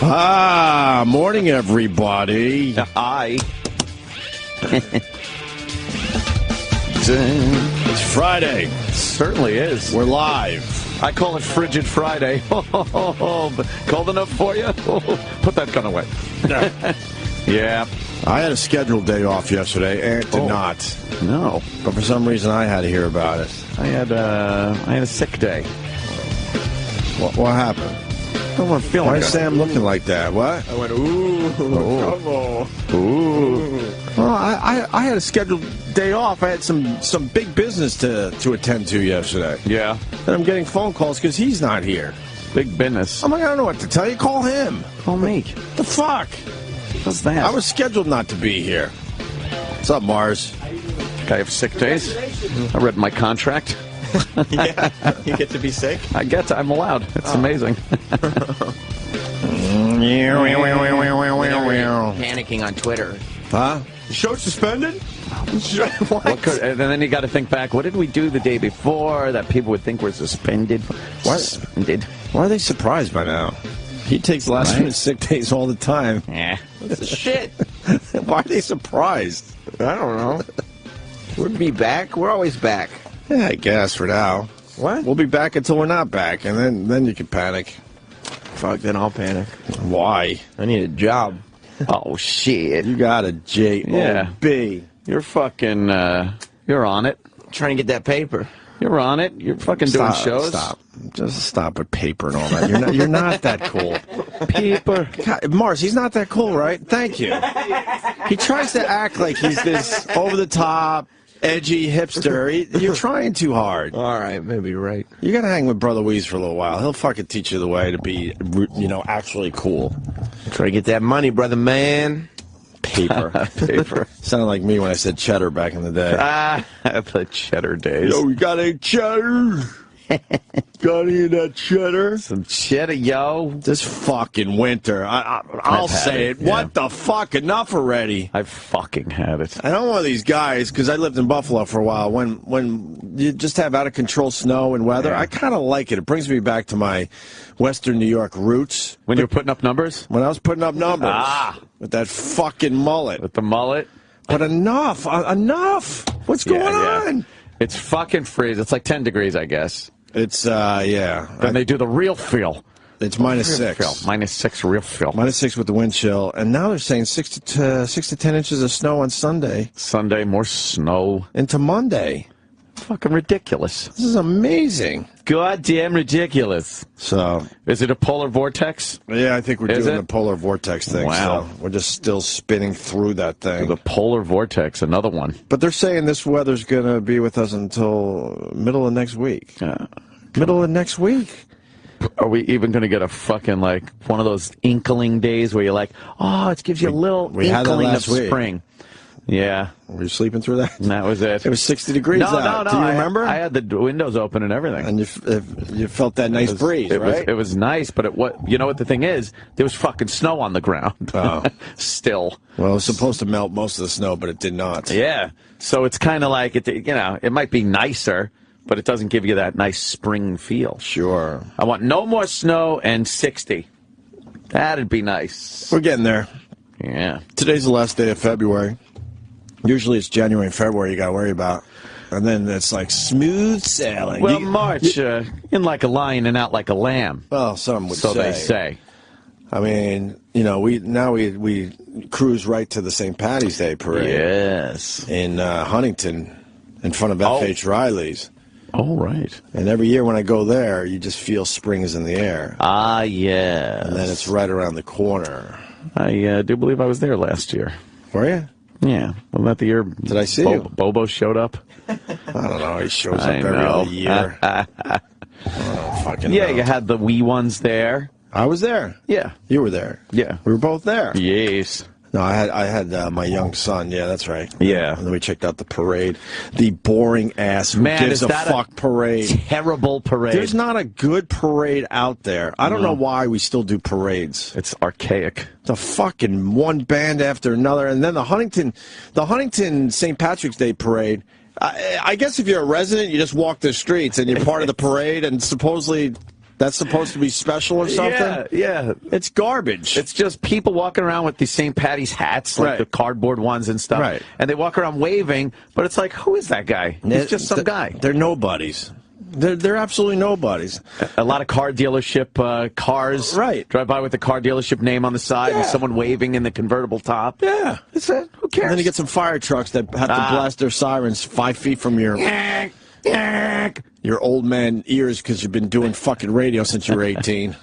Morning, everybody. Hi. It's Friday. It certainly is. We're live. I call it Frigid Friday. Cold enough for you? Put that gun away. Yeah. I had a scheduled day off yesterday. Ant did not. No. But for some reason, I had to hear about it. I had a sick day. What happened? I wasn't feeling Why good. is Sam looking like that? What? I went, ooh, come on. Ooh. Well, I had a scheduled day off. I had some big business to attend to yesterday. Yeah. And I'm getting phone calls because he's not here. Big business. I'm like, I don't know what to tell you. Call him. Call me. The fuck? What's that? I was scheduled not to be here. What's up, Mars? I have sick days. I read my contract. Yeah, you get to be sick. I'm allowed. It's amazing. Panicking on Twitter. Huh? The show's suspended? What could, and then you got to think back. What did we do the day before that people would think we're suspended? What? Suspended. Why are they surprised by now? He takes last minute sick days all the time. Yeah. What's the shit? Why are they surprised? I don't know. We'd be back. We're always back. Yeah, I guess for now. What? We'll be back until we're not back, and then you can panic. Fuck, then I'll panic. Why? I need a job. Oh shit. You got a J-O-B. You're fucking. You're on it. Trying to get that paper. You're on it. You're fucking doing shows. Stop. Just stop with paper and all that. You're not that cool. Paper. God, Mars, he's not that cool, right? Thank you. He tries to act like he's this over-the-top, edgy hipster. You're trying too hard. All right, maybe you're right. You gotta hang with Brother Weeze for a little while. He'll fucking teach you the way to be, actually cool. Try to get that money, brother man. Paper. Paper. Sounded like me when I said cheddar back in the day. The cheddar days. Yo, we got any cheddar? Got any of that cheddar? Some cheddar, yo. This fucking winter. I'll say it. Yeah. What the fuck? Enough already. I fucking had it. I don't want these guys, because I lived in Buffalo for a while, when you just have out-of-control snow and weather, Yeah. I kind of like it. It brings me back to my Western New York roots. When you're putting up numbers? When I was putting up numbers. With that fucking mullet. With the mullet? But enough. Enough. What's going on? Yeah. It's fucking freeze. It's like 10 degrees, I guess. It's, yeah. Then they do the real feel. It's -6. -6 real feel. -6 with the wind chill. And now they're saying 6 to 10 inches of snow on Sunday. Sunday, more snow. Into Monday. Fucking ridiculous. This is amazing. Goddamn ridiculous. So, Is it a polar vortex? yeah, I think we're Is doing it? the polar vortex thing. Wow. So we're just still spinning through that thing. The polar vortex, another one. But they're saying this weather's going to be with us until middle of next week. Middle of next week. Are we even going to get a fucking, like, one of those inkling days where you're like, oh, it gives you a little we had that inkling of last week. spring? Yeah. Were you sleeping through that? And that was it. It was 60 degrees out. Do you remember? I had the windows open and everything. And you felt that nice breeze, right? It was nice, but you know what the thing is? There was fucking snow on the ground. Oh. Still. Well, it was supposed to melt most of the snow, but it did not. Yeah. So it's kind of like, it might be nicer, but it doesn't give you that nice spring feel. Sure. I want no more snow and 60. That'd be nice. We're getting there. Yeah. Today's the last day of February. Usually it's January and February you got to worry about. And then it's like smooth sailing. Well, March, in like a lion and out like a lamb. Well, some would say. So they say. I mean, we cruise right to the St. Patty's Day parade. Yes. In Huntington, in front of F.H. Riley's. Oh, right. And every year when I go there, you just feel spring is in the air. Ah, yeah. And then it's right around the corner. I do believe I was there last year. Were you? Yeah. Wasn't that the year Did I see you? Bobo showed up? I don't know. He shows up every know. other year. I don't fucking Yeah, know. you had the wee ones there. I was there. Yeah. You were there. Yeah. We were both there. Yes. No, I had my young son. Yeah, that's right. Yeah. And then we checked out the parade. The boring ass who Man, gives is a that fuck parade. Terrible parade. There's not a good parade out there. I don't know why we still do parades. It's archaic. The fucking one band after another, and then the Huntington St. Patrick's Day parade. I guess if you're a resident, you just walk the streets and you're part of the parade, and supposedly That's supposed to be special or something? Yeah. It's garbage. It's just people walking around with these St. Patty's hats, like the cardboard ones and stuff. Right. And they walk around waving, but it's like, who is that guy? He's just some guy. They're nobodies. They're absolutely nobodies. A lot of car dealership cars drive by with the car dealership name on the side and someone waving in the convertible top. Yeah. Who cares? And then you get some fire trucks that have to blast their sirens 5 feet from your old man ears because you've been doing fucking radio since you were 18.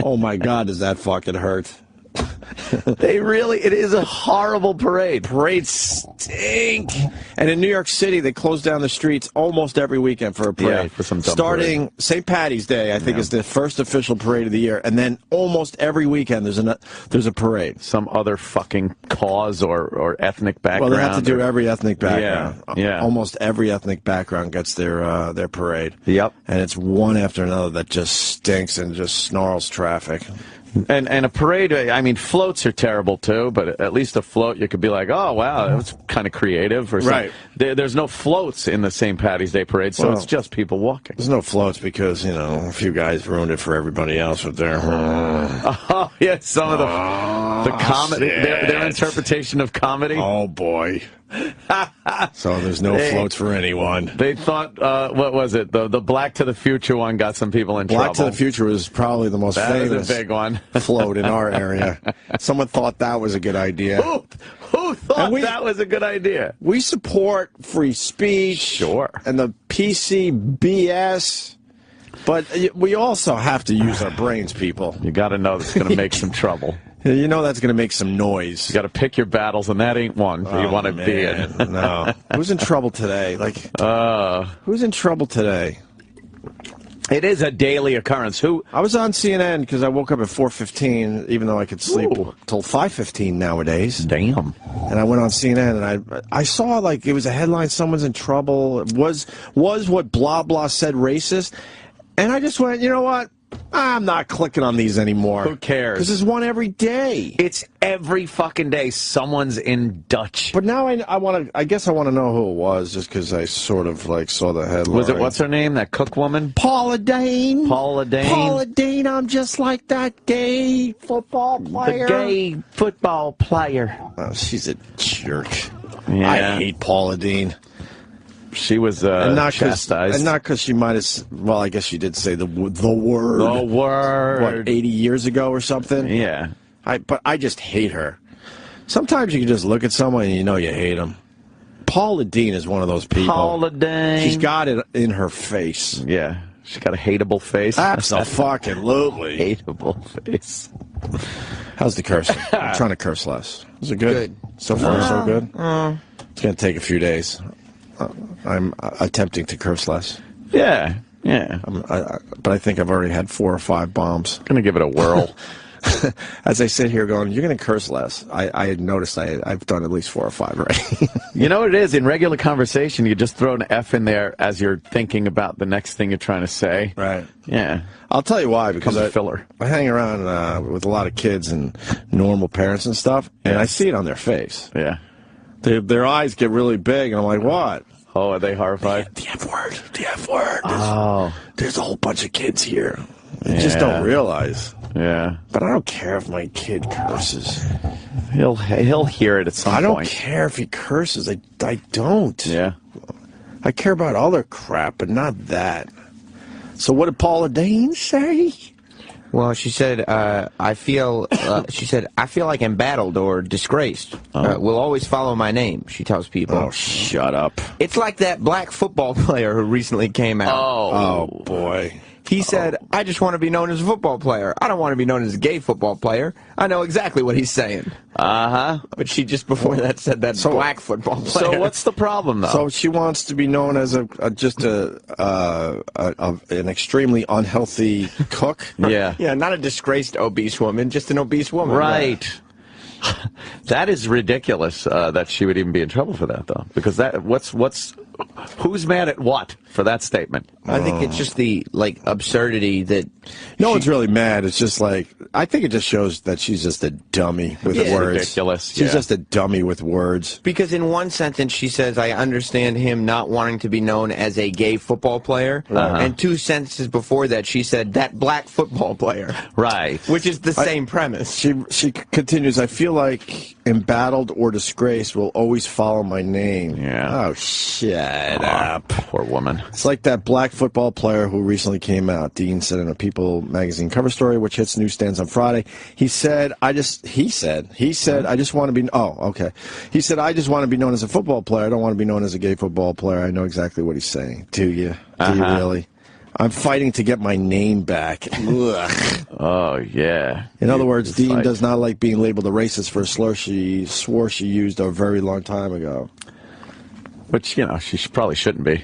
Oh, my God, does that fucking hurt. It is a horrible parade. Parades stink. And in New York City, they close down the streets almost every weekend for a parade. Yeah, for some dumb Starting St. Patty's Day, I think, is the first official parade of the year. And then almost every weekend, there's a parade. Some other fucking cause or ethnic background. Well, they have to do every ethnic background. Yeah. Almost every ethnic background gets their parade. Yep. And it's one after another that just stinks and just snarls traffic. And a parade, I mean, floats are terrible, too, but at least a float, you could be like, oh, wow, that was kind of creative. Or something. There's no floats in the St. Patty's Day parade, so it's just people walking. There's no floats because, a few guys ruined it for everybody else with their... Oh, yeah, some of the comedy, their interpretation of comedy. Oh, boy. So there's no floats for anyone. They thought, what was it? The Black to the Future one got some people in trouble. Black to the Future was probably the most famous was a big one. float in our area. Someone thought that was a good idea. Who thought that was a good idea? We support free speech. Sure. And the PCBS. But we also have to use our brains, people. You got to know that's going to make some trouble. You know that's going to make some noise. You got to pick your battles, and that ain't one you want to be in. No. Who's in trouble today? Who's in trouble today? It is a daily occurrence. I was on CNN because I woke up at 4:15, even though I could sleep till 5:15 nowadays. Damn. And I went on CNN, and I saw, it was a headline, someone's in trouble. Was what blah, blah said racist? And I just went, you know what? I'm not clicking on these anymore. Who cares? Because there's one every day. It's every fucking day someone's in Dutch. But now I guess I want to know who it was, just because I sort of saw the headline. Was it, what's her name, that cook woman? Paula Dane. Paula Dane. Paula Dane, I'm just like that gay football player. The gay football player. Oh, she's a jerk. Yeah. I hate Paula Dane. She was chastised. And not because she might have, well, I guess she did say the word. The word. What, 80 years ago or something? Yeah. But I just hate her. Sometimes you can just look at someone and you know you hate them. Paula Deen is one of those people. Paula Deen. She's got it in her face. Yeah. She's got a hateable face. Absolutely. Hateable face. How's the cursing? I'm trying to curse less. Is it good? So far, so good? It's going to take a few days. I'm attempting to curse less. Yeah. But I think I've already had 4 or 5 bombs. Going to give it a whirl. As I sit here going, you're going to curse less. I had noticed I've done at least 4 or 5 already. You know what it is? In regular conversation, you just throw an F in there as you're thinking about the next thing you're trying to say. Right. Yeah. I'll tell you why, because filler. I hang around with a lot of kids and normal parents and stuff, and I see it on their face. Yeah. Their eyes get really big, and I'm like, what? Oh, are they horrified? The F word. The F word. Oh. There's a whole bunch of kids here. They just don't realize. Yeah. But I don't care if my kid curses. He'll hear it at some point. I don't care if he curses. I don't. Yeah. I care about other crap, but not that. So what did Paula Dane say? Well, she said, I feel like embattled or disgraced. Will always follow my name, she tells people. Oh, shut up. It's like that black football player who recently came out. Oh boy. He said, I just want to be known as a football player. I don't want to be known as a gay football player. I know exactly what he's saying. Uh-huh. But she just before that said that black football player. So what's the problem, though? So she wants to be known as an extremely unhealthy cook? Yeah. Yeah, not a disgraced obese woman, just an obese woman. Right. That is ridiculous that she would even be in trouble for that, though. Because what's Who's mad at what for that statement? I think it's just the absurdity that no one's really mad. It's just I think it just shows that she's just a dummy with words. Ridiculous. She's just a dummy with words. Because in one sentence she says, "I understand him not wanting to be known as a gay football player," and 2 sentences before that she said, "that black football player." Right. Which is the same premise. She continues, "I feel like embattled or disgraced will always follow my name." Yeah. Oh, shut up. Poor woman. It's like that black football player who recently came out. Dean said in a People magazine cover story, which hits newsstands on Friday. He said, I just want to be, He said, "I just want to be known as a football player. I don't want to be known as a gay football player." I know exactly what he's saying. Do you? Do you really? I'm fighting to get my name back. Ugh. Oh, yeah. In other words, Dean does not like being labeled a racist for a slur she swore she used a very long time ago. Which, she probably shouldn't be.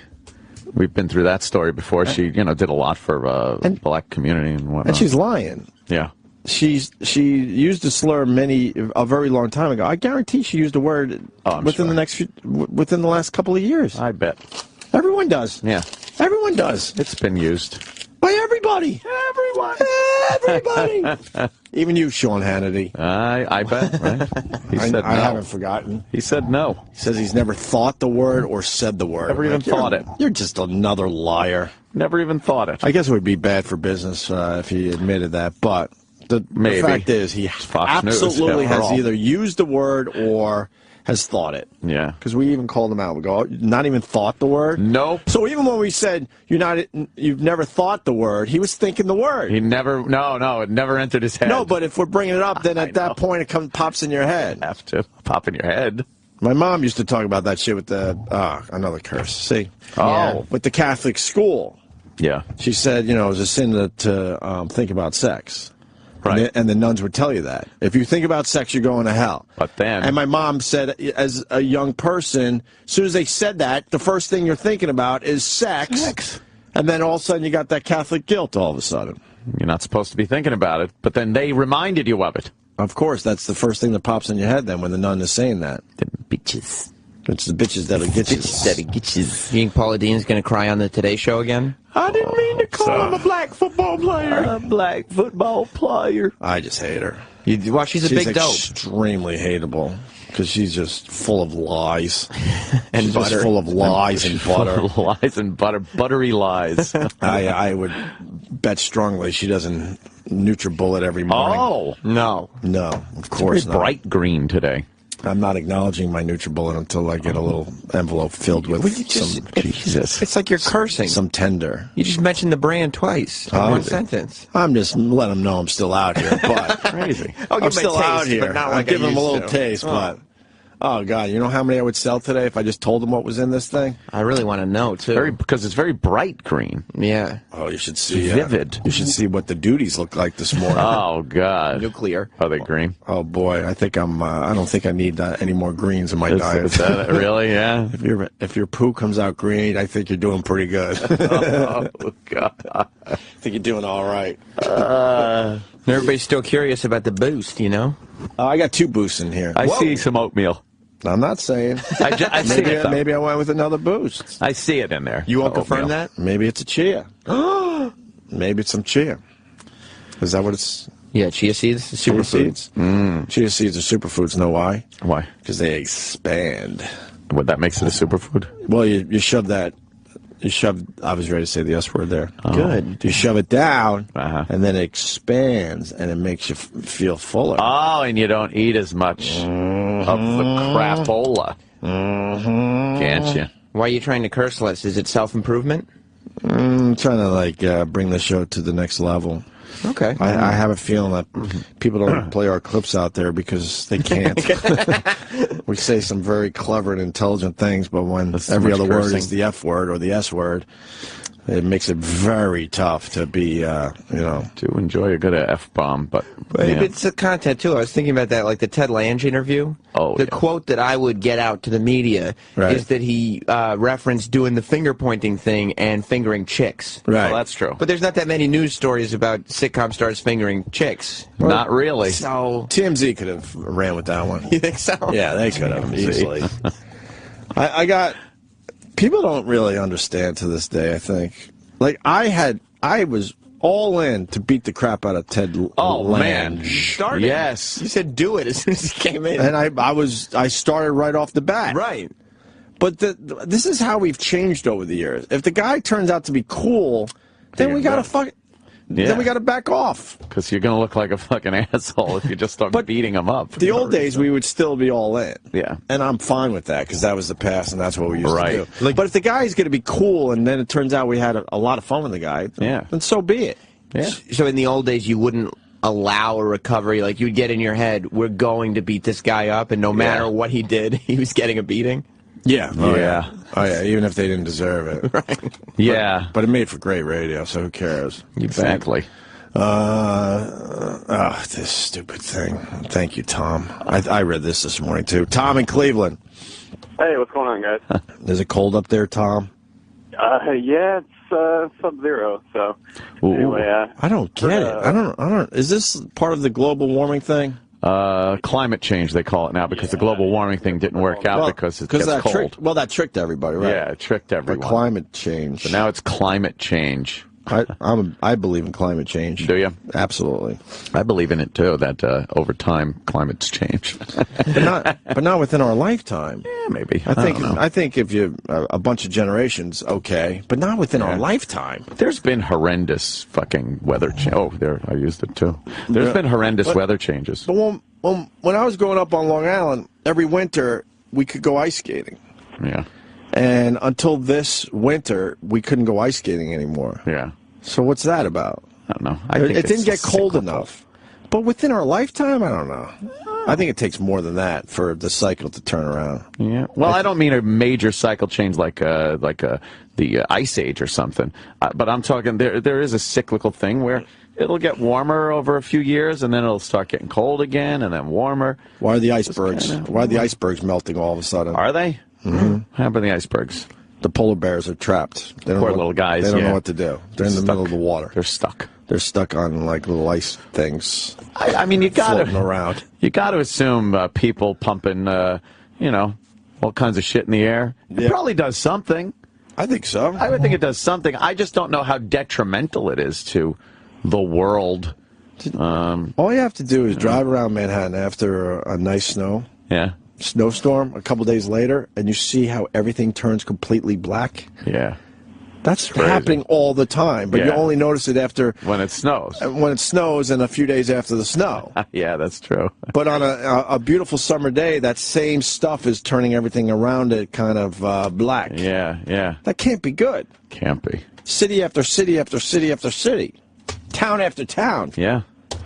We've been through that story before. She, did a lot for the black community and whatnot. And she's lying. Yeah. She used a slur a very long time ago. I guarantee she used a word within the last couple of years. I bet. Everyone does. Yeah. Everyone does. It's been used. By everybody. Everybody. Even you, Sean Hannity. I bet, right? He said no. I haven't forgotten. He said no. He says he's never thought the word or said the word. Never even thought it. You're just another liar. Never even thought it. I guess it would be bad for business if he admitted that, but the fact is he absolutely has either used the word or has thought it. Yeah. Because we even called him out. We go, not even thought the word? Nope. So even when we said, you've never thought the word, he was thinking the word. He never, no, it never entered his head. No, but if we're bringing it up, then at that point it pops in your head. Have to pop in your head. My mom used to talk about that shit with the, another curse. See? Oh. With the Catholic school. Yeah. She said, it was a sin to think about sex. Right. And the nuns would tell you that. If you think about sex, you're going to hell. But then... And my mom said, as a young person, as soon as they said that, the first thing you're thinking about is sex. And then all of a sudden you got that Catholic guilt all of a sudden. You're not supposed to be thinking about it, but then they reminded you of it. Of course, that's the first thing that pops in your head then when the nun is saying that. The bitches. It's the bitches that'll get you. You think Paula Dean's going to cry on the Today Show again? I didn't mean to call him a black football player. A black football player. I just hate her. Well, she's a big dope. She's extremely hateable because she's just full of lies. And she's butter. Just full of lies and butter. Full of lies and butter. Buttery lies. I would bet strongly she doesn't NutriBullet every morning. Oh. No, of course not. Bright green today. I'm not acknowledging my NutriBullet until I get a little envelope filled with some Jesus. It's like you're cursing. Some tender. You just mentioned the brand twice in one sentence. I'm just letting them know I'm still out here, but crazy. I'm still out here. But not like I give them a little to. taste, but oh god, you know how many I would sell today if I just told them what was in this thing? I really want to know too. Because it's very bright green. Yeah. Oh, you should see. Vivid. You should see what the duties look like this morning. Oh god. Nuclear. Are they green? Oh boy, I think I don't think I need any more greens in my diet. Is that really? Yeah. If your poo comes out green, I think you're doing pretty good. Oh god. I think you're doing all right. Everybody's still curious about the boost, I got 2 boosts in here. I see some oatmeal. I'm not saying. I see it, though. Maybe I went with another boost. I see it in there. You won't confirm that? Maybe it's a chia. Maybe it's some chia. Is that what it's? Yeah, chia seeds, superfoods. Chia seeds are superfoods. Know why? Why? Because they expand. What, that makes it a superfood? Well, you shove that. I was ready to say the S word there. Oh. Good. You shove it down, and then it expands, and it makes you feel fuller. Oh, and you don't eat as much of the crapola. Can't you? Why are you trying to curse less? Is it self-improvement? I'm trying to, bring the show to the next level. Okay. I have a feeling that people don't play our clips out there because they can't. We say some very clever and intelligent things, but when every other word is the F word or the S word, it makes it very tough to be, To enjoy a good F-bomb, but it's the content, too. I was thinking about that, like the Ted Lange interview. Oh, the quote that I would get out to the media is that he referenced doing the finger-pointing thing and fingering chicks. Right. Oh, that's true. But there's not that many news stories about sitcom stars fingering chicks. Well, not really. So TMZ could have ran with that one. You think so? Yeah, they could have easily. I got People don't really understand to this day, I think. Like, I was all in to beat the crap out of Ted Land. Man. Started. Yes. You said do it as soon as he came in. And I started right off the bat. Right. But this is how we've changed over the years. If the guy turns out to be cool, then we gotta then we gotta back off. Because you're gonna look like a fucking asshole if you just start beating him up. The old days, we would still be all in. Yeah. And I'm fine with that because that was the past and that's what we used to do. Like, but if the guy's gonna be cool and then it turns out we had a lot of fun with the guy, then so be it. Yeah. So in the old days, you wouldn't allow a recovery. Like, you'd get in your head, we're going to beat this guy up, and no matter what he did, he was getting a beating. Yeah. Oh, yeah. Oh, yeah, even if they didn't deserve it. Right. Yeah. But it made for great radio, so who cares? Exactly. This stupid thing. Thank you, Tom. I read this morning, too. Tom in Cleveland. Hey, what's going on, guys? Is it cold up there, Tom? Yeah, it's sub-zero, so anyway, I don't get it. I don't. Is this part of the global warming thing? Climate change, they call it now, because the global warming thing didn't work out because it gets cold. That tricked everybody, right? Yeah, it tricked everyone. But climate change. So now it's climate change. I believe in climate change. Do you? Absolutely. I believe in it too. That over time, climates change. but not within our lifetime. Yeah, maybe. I think if you a bunch of generations, okay, but not within our lifetime. There's been horrendous fucking weather change. Oh, there, I used it too. There's been horrendous weather changes. But when I was growing up on Long Island, every winter we could go ice skating. Yeah. And until this winter, we couldn't go ice skating anymore. Yeah. So what's that about? I don't know. I think it didn't get cold cyclical enough. But within our lifetime, I don't know. I think it takes more than that for the cycle to turn around. Yeah. Well, I don't mean a major cycle change like the Ice Age or something. But I'm talking there is a cyclical thing where it'll get warmer over a few years, and then it'll start getting cold again, and then warmer. Why are the icebergs melting all of a sudden? Are they? Mm-hmm. What happened to the icebergs? The polar bears are trapped. They don't Poor little guys. They don't know what to do. They're in the middle of the water. They're stuck. They're stuck on like little ice things. I mean, you got floating around. You got to assume people pumping, all kinds of shit in the air. It probably does something. I think so. I would think it does something. I just don't know how detrimental it is to the world. All you have to do is drive around Manhattan after a nice snowstorm a couple days later, and you see how everything turns completely black. Yeah. That's happening all the time, but you only notice it after... When it snows. When it snows and a few days after the snow. Yeah, that's true. But on a beautiful summer day, that same stuff is turning everything around it kind of black. Yeah, yeah. That can't be good. Can't be. City after city after city after city. Town after town. Yeah.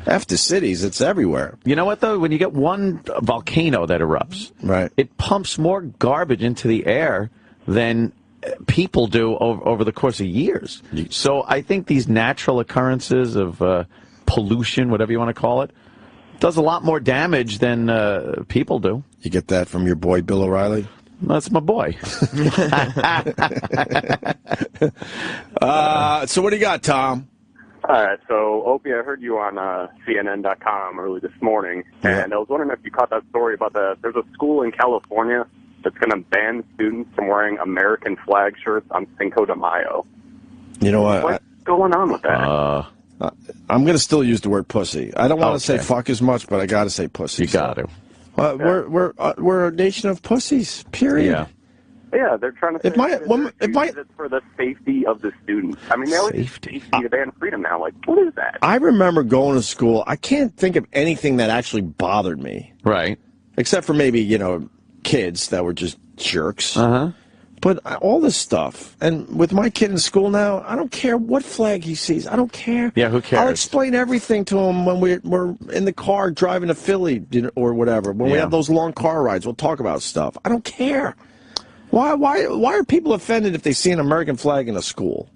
After cities, it's everywhere. You know what, though? When you get one volcano that erupts, it pumps more garbage into the air than people do over the course of years. So I think these natural occurrences of pollution, whatever you want to call it, does a lot more damage than people do. You get that from your boy, Bill O'Reilly? That's my boy. So what do you got, Tom? All right, so Opie, I heard you on CNN.com early this morning, and I was wondering if you caught that story about there's a school in California that's going to ban students from wearing American flag shirts on Cinco de Mayo. You know what? What's going on with that? I'm going to still use the word pussy. I don't want to say fuck as much, but I got to say pussy. You got to. We're a nation of pussies, period. Yeah. Yeah, they're trying to say it's for the safety of the students. I mean, they always ban freedom now. Like, what is that? I remember going to school. I can't think of anything that actually bothered me. Right. Except for maybe, kids that were just jerks. Uh-huh. But all this stuff, and with my kid in school now, I don't care what flag he sees. I don't care. Yeah, who cares? I'll explain everything to him when we're in the car driving to Philly or whatever. When we have those long car rides, we'll talk about stuff. I don't care. Why are people offended if they see an American flag in a school?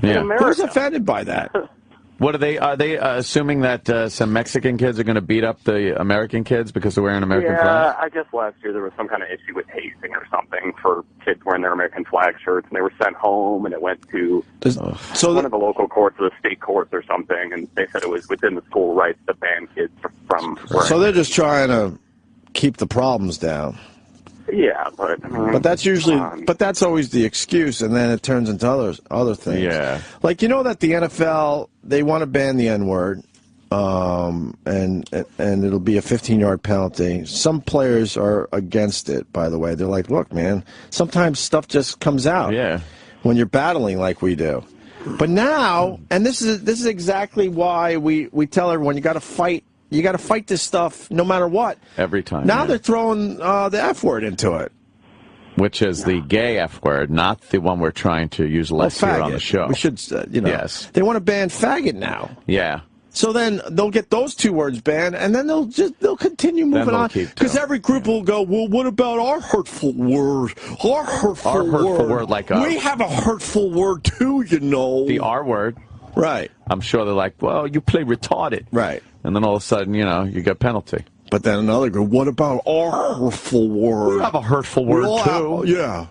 Yeah. Who's offended by that? What are they assuming that some Mexican kids are going to beat up the American kids because they're wearing American flags? Yeah, I guess last year there was some kind of issue with hazing or something for kids wearing their American flag shirts, and they were sent home, and it went to one of the local courts or the state courts or something, and they said it was within the school rights to ban kids from wearing. So they're just trying to keep the problems down. Yeah, but I mean, but that's usually, but that's always the excuse, and then it turns into other things. Yeah. Like, you know that the NFL, they want to ban the N-word, and it'll be a 15-yard penalty. Some players are against it, by the way. They're like, look, man, sometimes stuff just comes out. Yeah. When you're battling like we do. But now, and this is exactly why we tell everyone, you got to fight. You got to fight this stuff no matter what. Every time. Now they're throwing the F word into it. Which is the gay F word, not the one we're trying to use less here on the show. We should, Yes. They want to ban faggot now. Yeah. So then they'll get those two words banned, and then they'll continue moving on. Because every group will go, well, what about our hurtful word? Our hurtful word. Like we have a hurtful word too, you know. The R word. Right. I'm sure they're like, well, you play retarded. Right. And then all of a sudden, you get a penalty. But then another group, what about our hurtful word? We have a hurtful word, too. Yeah.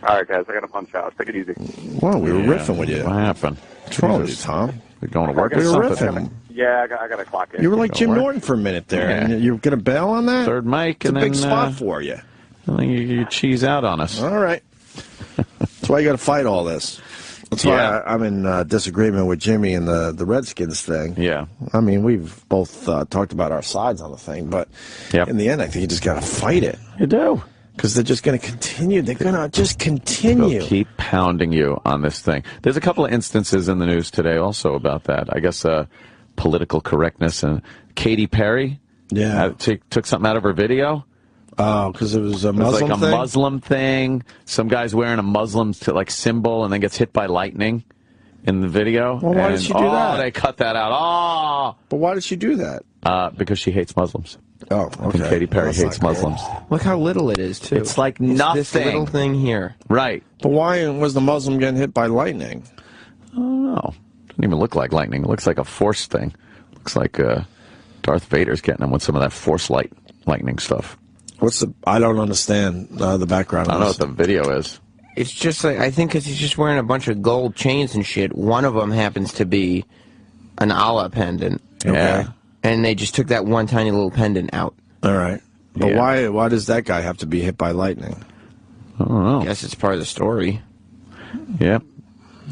All right, guys, I got to punch out. Take it easy. Wow, we were riffing with you. What happened? What's wrong with you, Tom? We're going to work we or were something? riffing. Yeah, I got to clock in. You were like Jim Norton for a minute there. Yeah. And you're going to bail on that? Third mic. It's and a big then, spot for you. And then you cheese out on us. All right. That's why you got to fight all this. That's why I'm in disagreement with Jimmy and the Redskins thing. Yeah. I mean, we've both talked about our sides on the thing, but in the end, I think you just got to fight it. You do. Because they're just going to continue. They're going to just continue. They'll keep pounding you on this thing. There's a couple of instances in the news today also about that. I guess political correctness. And Katy Perry took something out of her video. Oh, because it was a Muslim thing? Muslim thing. Some guy's wearing a Muslim symbol and then gets hit by lightning in the video. Well, why did she do that? Oh, they cut that out. Oh! But why did she do that? Because she hates Muslims. Oh, okay. I think Katy Perry hates Muslims. Look how little it is, too. It's like nothing. This little thing here. Right. But why was the Muslim getting hit by lightning? I don't know. Doesn't even look like lightning. It looks like a force thing. Looks like Darth Vader's getting him with some of that force lightning stuff. I don't understand the background of I don't know what the video is. It's just like, I think because he's just wearing a bunch of gold chains and shit. One of them happens to be an Allah pendant. Okay. Yeah. And they just took that one tiny little pendant out. All right. But why does that guy have to be hit by lightning? I don't know. I guess it's part of the story. Yeah.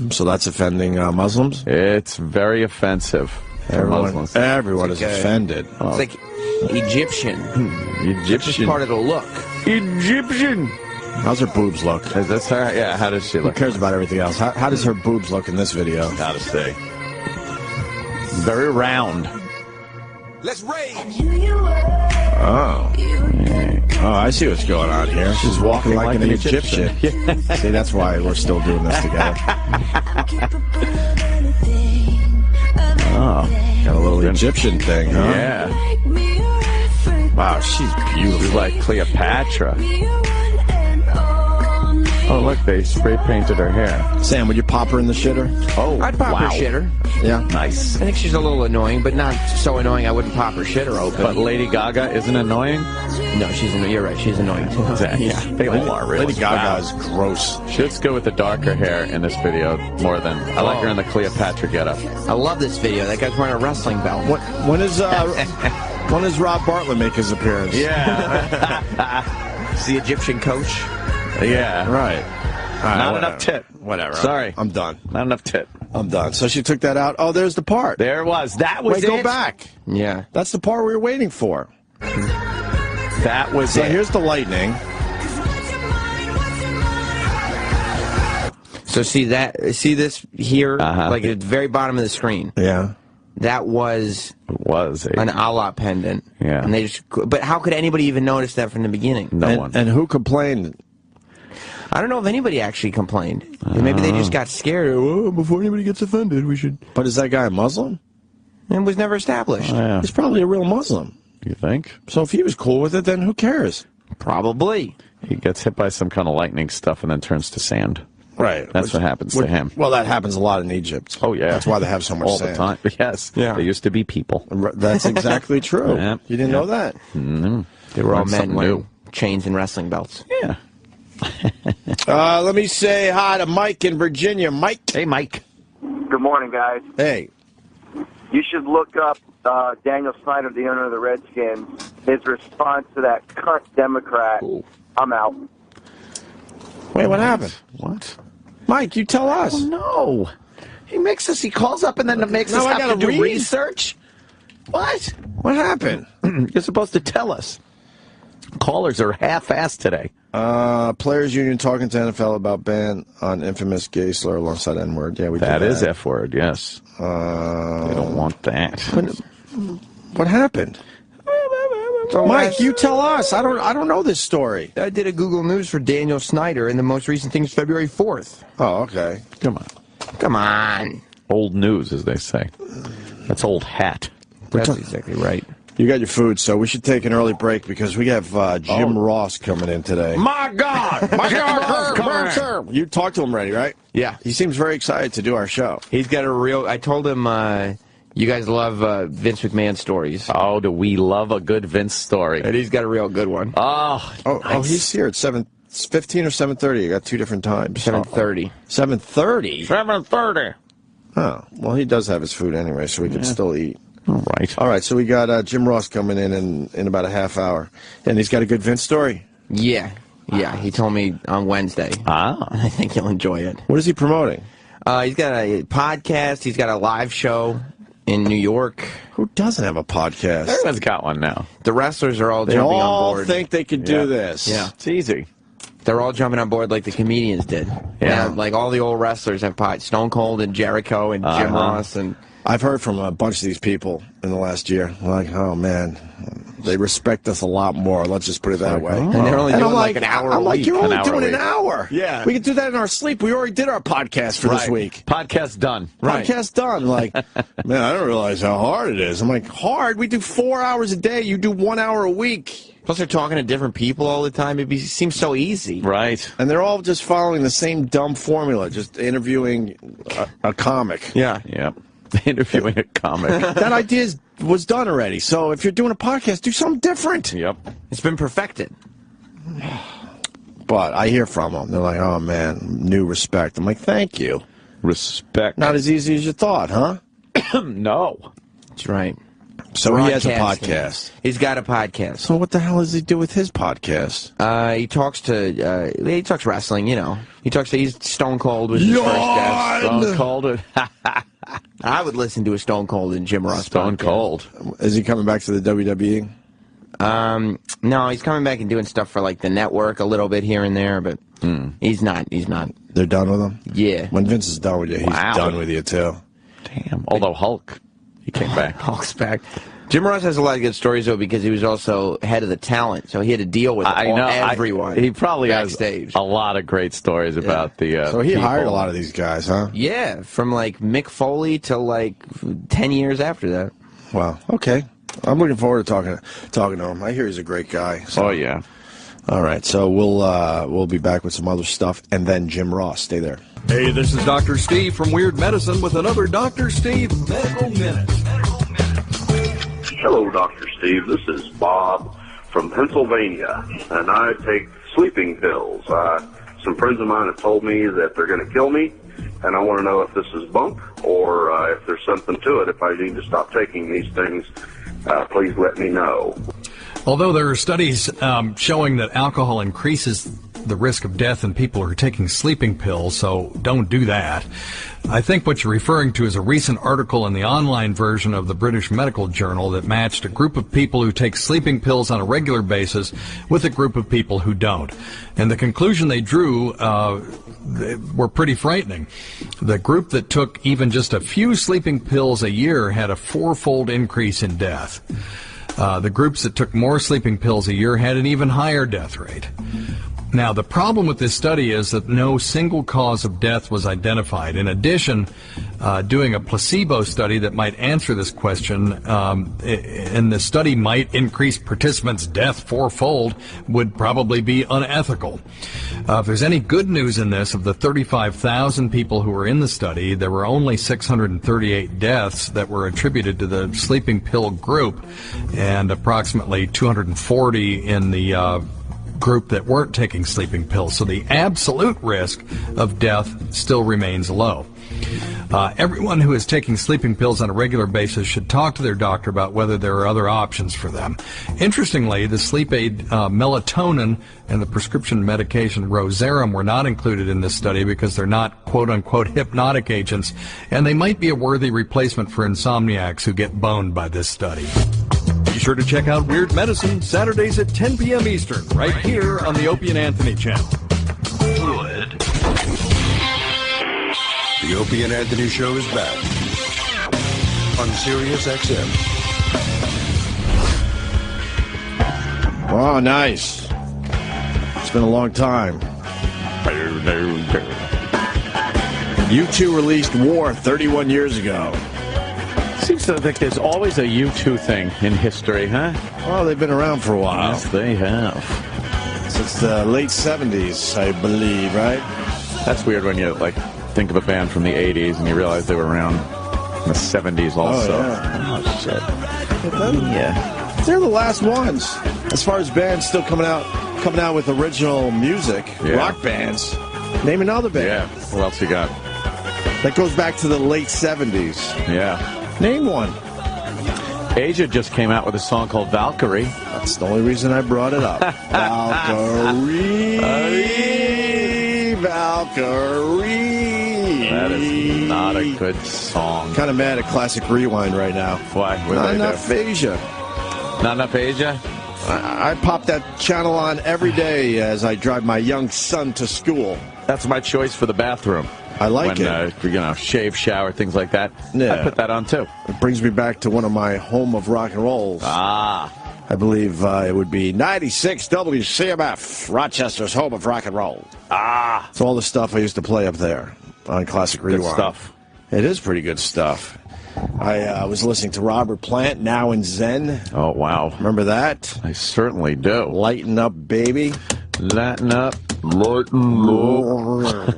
So that's offending Muslims? It's very offensive for Muslims. Everyone is offended. It's like Egyptian. It's just part of the look. Egyptian. How's her boobs look? Is this her? Yeah, how does she look? Who cares about everything else? How does her boobs look in this video? Gotta say. Very round. Let's rage. Oh. Oh, I see what's going on here. She's walking like an Egyptian. See, that's why we're still doing this together. Oh, got a little Egyptian thing, huh? Yeah. Wow, she's beautiful. She's like Cleopatra. Oh, look, they spray painted her hair. Sam, would you pop her in the shitter? Oh, I'd pop her shitter. Yeah. Nice. I think she's a little annoying, but not so annoying I wouldn't pop her shitter open. But Lady Gaga isn't annoying? No, you're right, she's annoying too. Exactly. Yeah. They all are, really. Lady Gaga is gross. She looks good with the darker hair in this video more than... I like her in the Cleopatra getup. I love this video. That guy's wearing a wrestling belt. When does Rob Bartlett make his appearance? Yeah. It's the Egyptian coach. Yeah. Right. Not enough tit. Whatever. Sorry. I'm done. Not enough tit. I'm done. So she took that out. Oh, there's the part. There it was. That was Wait, it. go back. Yeah. That's the part we were waiting for. That was So it. here's the lightning. So see this here, like at the very bottom of the screen. Yeah. That was an Allah pendant. Yeah. And but how could anybody even notice that from the beginning? No one. And who complained? I don't know if anybody actually complained. Maybe they just got scared. Oh, before anybody gets offended, we should. But is that guy a Muslim? It was never established. Yeah. He's probably a real Muslim. You think? So if he was cool with it, then who cares? Probably. He gets hit by some kind of lightning stuff and then turns to sand. Right. That's what happens to him. Well, that happens a lot in Egypt. Oh, yeah. That's why they have so much all sand. the time. Yes. Yeah. They used to be people. That's exactly true. Yeah. You didn't know that? Mm-hmm. They were all Learned men something wearing new. chains and wrestling belts. Yeah. Let me say hi to Mike in Virginia. Mike. Hey, Mike. Good morning, guys. Hey. You should look up Daniel Snyder, the owner of the Redskins, his response to that cunt Democrat, I'm out. Wait, what happened? What? Mike, you tell us. Oh, no. He calls up and then makes us have to do research? What? What happened? You're supposed to tell us. Callers are half-assed today. Players Union talking to NFL about ban on infamous gay slur alongside N-word. Yeah, that is F-word, yes. They don't want that. What happened? Mike, you tell us. I don't know this story. I did a Google News for Daniel Snyder, and the most recent thing is February 4th. Oh, okay. Come on. Old news, as they say. That's old hat. That's exactly right. You got your food, so we should take an early break because we have Jim Ross coming in today. My God! You talked to him already, right? Yeah. He seems very excited to do our show. He's got a real... I told him you guys love Vince McMahon stories. Oh, do we love a good Vince story? And he's got a real good one. Oh, he's here at 7:15 or 7:30. You got two different times. 7:30. 7:30? 7:30. Oh, well, he does have his food anyway, so we can still eat. All right, so we got Jim Ross coming in about a half hour. And he's got a good Vince story? Yeah, he told me on Wednesday. I think you'll enjoy it. What is he promoting? He's got a podcast. He's got a live show in New York. Who doesn't have a podcast? Everyone's got one now. The wrestlers are all jumping on board. They all think they could do this. Yeah. It's easy. They're all jumping on board like the comedians did. Yeah. Like all the old wrestlers have pods. Stone Cold and Jericho and Jim Ross and... I've heard from a bunch of these people in the last year. Like, oh, man, they respect us a lot more. Let's just put it that way. And they're only doing like an hour a week. I'm like, you're only doing an hour. Yeah. We can do that in our sleep. We already did our podcast for this week. Podcast done. Podcast done. Like, man, I don't realize how hard it is. I'm like, hard? We do 4 hours a day. You do 1 hour a week. Plus, they're talking to different people all the time. It seems so easy. Right. And they're all just following the same dumb formula, just interviewing a comic. Yeah. Yeah. Interviewing a comic. That idea was done already. So if you're doing a podcast, do something different. Yep. It's been perfected. But I hear from them. They're like, oh, man, new respect. I'm like, thank you. Respect. Not as easy as you thought, huh? No. That's right. So he has a podcast. He's got a podcast. So what the hell does he do with his podcast? He talks wrestling, you know. He's Stone Cold was his first guest. Stone Cold. I would listen to a Stone Cold and Jim Ross Stone podcast. Cold. Is he coming back to the WWE? No, he's coming back and doing stuff for like the network a little bit here and there, but he's not. They're done with him? Yeah. When Vince is done with you, he's done with you too. Damn. Although Hulk, he came back. Hulk's back. Jim Ross has a lot of good stories, though, because he was also head of the talent, so he had to deal with everyone. He probably backstage. has a lot of great stories about the So he people. hired a lot of these guys, huh? Yeah, from like Mick Foley to like 10 years after that. Wow. Okay. I'm looking forward to talking to him. I hear he's a great guy. So. Oh, yeah. All right, so we'll be back with some other stuff, and then Jim Ross. Stay there. Hey, this is Dr. Steve from Weird Medicine with another Dr. Steve Medical Minute. Hello, Dr. Steve. This is Bob from Pennsylvania, and I take sleeping pills. Some friends of mine have told me that they're going to kill me, and I want to know if this is bunk or if there's something to it. If I need to stop taking these things, please let me know. Although there are studies showing that alcohol increases the risk of death in people who are taking sleeping pills, so don't do that. I think what you're referring to is a recent article in the online version of the British Medical Journal that matched a group of people who take sleeping pills on a regular basis with a group of people who don't. And the conclusion they drew were pretty frightening. The group that took even just a few sleeping pills a year had a 4-fold increase in death. The groups that took more sleeping pills a year had an even higher death rate. Now, the problem with this study is that no single cause of death was identified. In addition, doing a placebo study that might answer this question, and the study might increase participants' death 4-fold, would probably be unethical. If there's any good news in this, of the 35,000 people who were in the study, there were only 638 deaths that were attributed to the sleeping pill group, and approximately 240 in the group that weren't taking sleeping pills. So the absolute risk of death still remains low. Everyone who is taking sleeping pills on a regular basis should talk to their doctor about whether there are other options for them. Interestingly, the sleep aid melatonin and the prescription medication Rosarum were not included in this study because they're not quote-unquote hypnotic agents, and they might be a worthy replacement for insomniacs who get boned by this study. Be sure to check out Weird Medicine Saturdays at 10 p.m. Eastern, right here on the Opie and Anthony channel. Good. The Opie and Anthony Show is back on Sirius XM. Oh, nice. It's been a long time. U2 released War 31 years ago. Seems like there's always a U2 thing in history, huh? Well, they've been around for a while. Yes, they have. Since the late 70s, I believe, right? That's weird when you, like, think of a band from the 80s and you realize they were around in the 70s also. Oh shit. Yeah. They're the last ones. As far as bands still coming out with original music, rock bands. Name another band. Yeah. What else you got? That goes back to the late 70s. Yeah. Name one. Asia just came out with a song called Valkyrie. That's the only reason I brought it up. Valkyrie. That is not a good song. Kind of mad at Classic Rewind right now. Why? Not enough Asia. Not enough Asia? I pop that channel on every day as I drive my young son to school. That's my choice for the bathroom. I like it. Shave, shower, things like that. Yeah. I put that on, too. It brings me back to one of my home of rock and rolls. Ah. I believe it would be 96 WCMF, Rochester's home of rock and roll. Ah. It's all the stuff I used to play up there on Classic Rewind. Good stuff. It is pretty good stuff. I was listening to Robert Plant, Now and Zen. Oh, wow. Remember that? I certainly do. Lighten up, baby. Lighten up. Lighten up.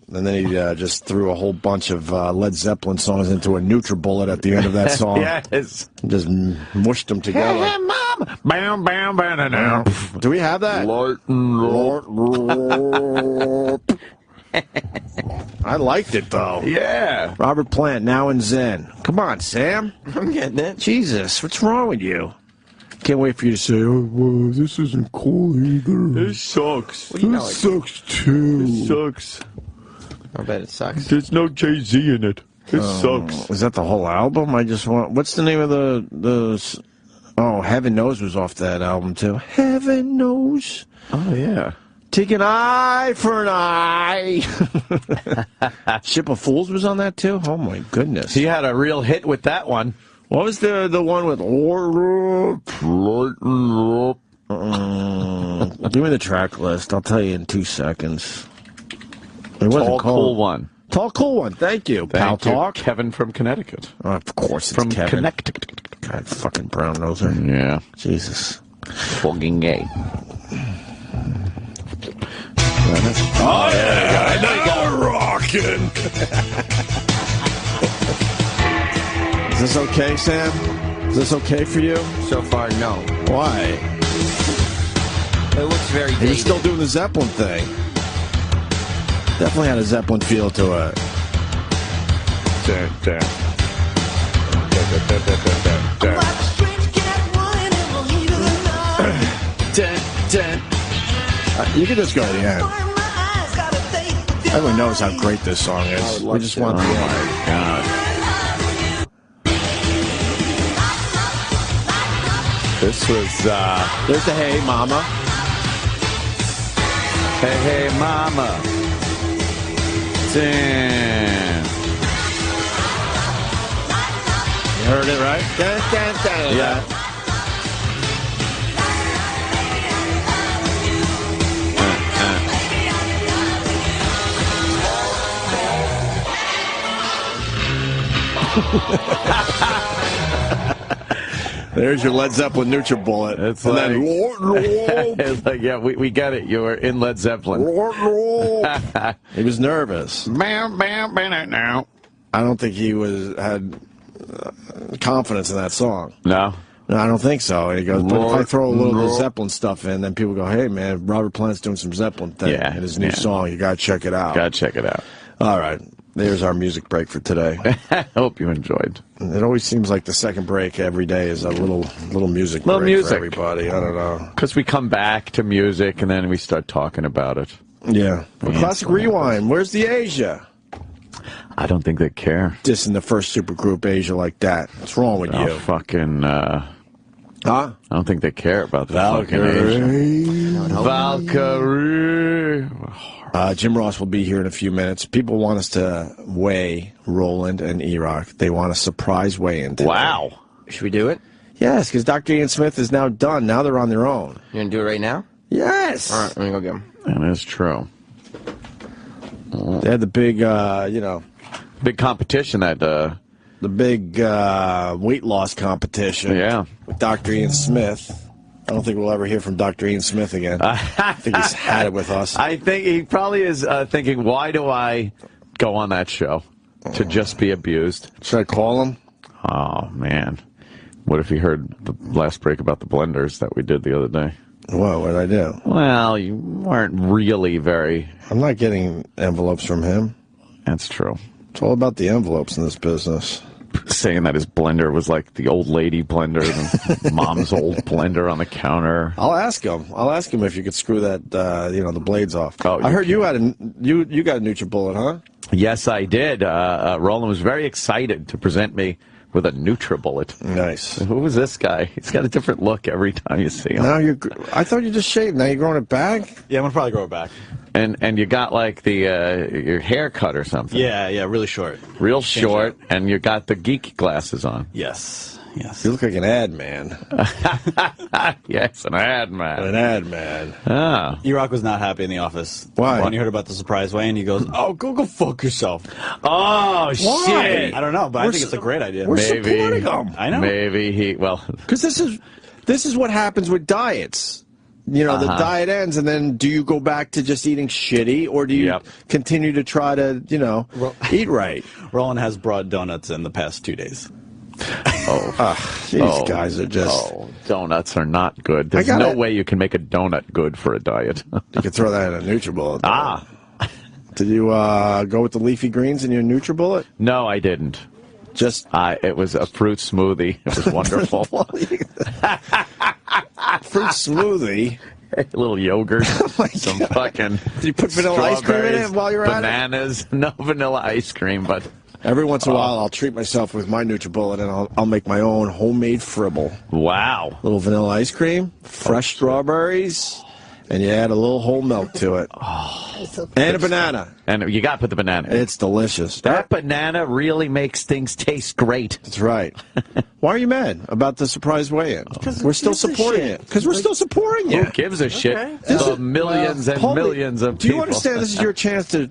And then he just threw a whole bunch of Led Zeppelin songs into a NutriBullet at the end of that song. Yes. Just mushed them together. Hey, Mom. Bam, bam, bam, bam. Do we have that? I liked it, though. Yeah. Robert Plant, Now and Zen. Come on, Sam. I'm getting it. Jesus, what's wrong with you? Can't wait for you to say, oh, well, this isn't cool either. This sucks. Well, this sucks, too. This sucks. I bet it sucks. There's no Jay-Z in it. It sucks. Is that the whole album? What's the name of the... Oh, Heaven Knows was off that album, too. Heaven Knows. Oh, yeah. Take an eye for an eye. Ship of Fools was on that, too? Oh, my goodness. He had a real hit with that one. What was the one with... Give me the track list. I'll tell you in 2 seconds. It wasn't Tall, Cool One. Tall, Cool One. Thank you. Pal Talk. Kevin from Connecticut. Oh, of course it's from Kevin. Connecticut. God, fucking brown noser. Yeah. Jesus. Fucking gay. Oh, yeah. I know you got rocking. Is this okay, Sam? Is this okay for you? So far, no. Why? It looks very dated. He was still doing the Zeppelin thing. Definitely had a Zeppelin feel to it. You can just go to the end. Everyone knows how great this song is. We just want the end. Oh, my God. This was, There's the Hey Mama. Hey, hey, Mama. Damn. You heard it, right? Yeah. There's your Led Zeppelin NutriBullet. It's and like, then, it's like, yeah, we get it. You were in Led Zeppelin. He was nervous. Bam, bam, bam, now. I don't think he had confidence in that song. No? No, I don't think so. And he goes, but if I throw a little bit of Zeppelin stuff in, then people go, hey, man, Robert Plant's doing some Zeppelin thing in his new song. You got to check it out. Got to check it out. All right. There's our music break for today. I hope you enjoyed. It always seems like the second break every day is a little music break for everybody. I don't know. Because we come back to music and then we start talking about it. Yeah. Well, Classic Rewind. Where's the Asia? I don't think they care. Dissing the first supergroup Asia like that. What's wrong with you? Fucking, huh? I don't think they care about the fucking Asia. Valkyrie. Jim Ross will be here in a few minutes. People want us to weigh Roland and E-Rock. They want a surprise weigh-in today. Wow. Should we do it? Yes, because Dr. Ian Smith is now done. Now they're on their own. You going to do it right now? Yes. All right, let me go get them. That is true. They had the big, big competition that, the big weight loss competition. Yeah. With Dr. Ian Smith. I don't think we'll ever hear from Dr. Ian Smith again. I think he's had it with us. I think he probably is thinking, why do I go on that show? To just be abused. Should I call him? Oh, man. What if he heard the last break about the blenders that we did the other day? What did I do? Well, you weren't really very... I'm not getting envelopes from him. That's true. It's all about the envelopes in this business. Saying that his blender was like the old lady blender, the mom's old blender on the counter. I'll ask him. I'll ask him if you could screw that, the blades off. Oh, I heard you got a NutriBullet, huh? Yes, I did. Roland was very excited to present me with a NutriBullet. Nice. Who was this guy? He's got a different look every time you see him. Now I thought you just shaved. Now you're growing it back? Yeah, I'm gonna probably grow it back. And you got like the your haircut or something. Yeah, really short. Real short, and you got the geek glasses on. Yes. You look like an ad man. Yes, an ad man. An ad man. Ah. E-Rock was not happy in the office. Why? When he heard about the surprise way, and he goes, "Oh, go fuck yourself." Oh, shit! I don't know, but I think it's a great idea. We're supporting him. I know. Maybe because this is what happens with diets. The diet ends, and then do you go back to just eating shitty, or do you continue to try to, eat right? Roland has brought donuts in the past 2 days. These guys are just... Oh, donuts are not good. There's no way you can make a donut good for a diet. You can throw that in a NutriBullet. Ah. Did you go with the leafy greens in your NutriBullet? No, I didn't. It was a fruit smoothie. It was wonderful. Fruit smoothie? A little yogurt. Some fucking... Did you put vanilla ice cream in it while you're at it? Bananas. No vanilla ice cream, but... Every once in a while, I'll treat myself with my NutriBullet, and I'll make my own homemade fribble. Wow. Little vanilla ice cream, fresh strawberries, and you add a little whole milk to it. And a banana. And you got to put the banana in. It's delicious. That banana really makes things taste great. That's right. Why are you mad about the surprise weigh-in? We're still supporting it. Because we're still supporting it. Who gives a shit? The millions and millions of people. Do you understand this is your chance to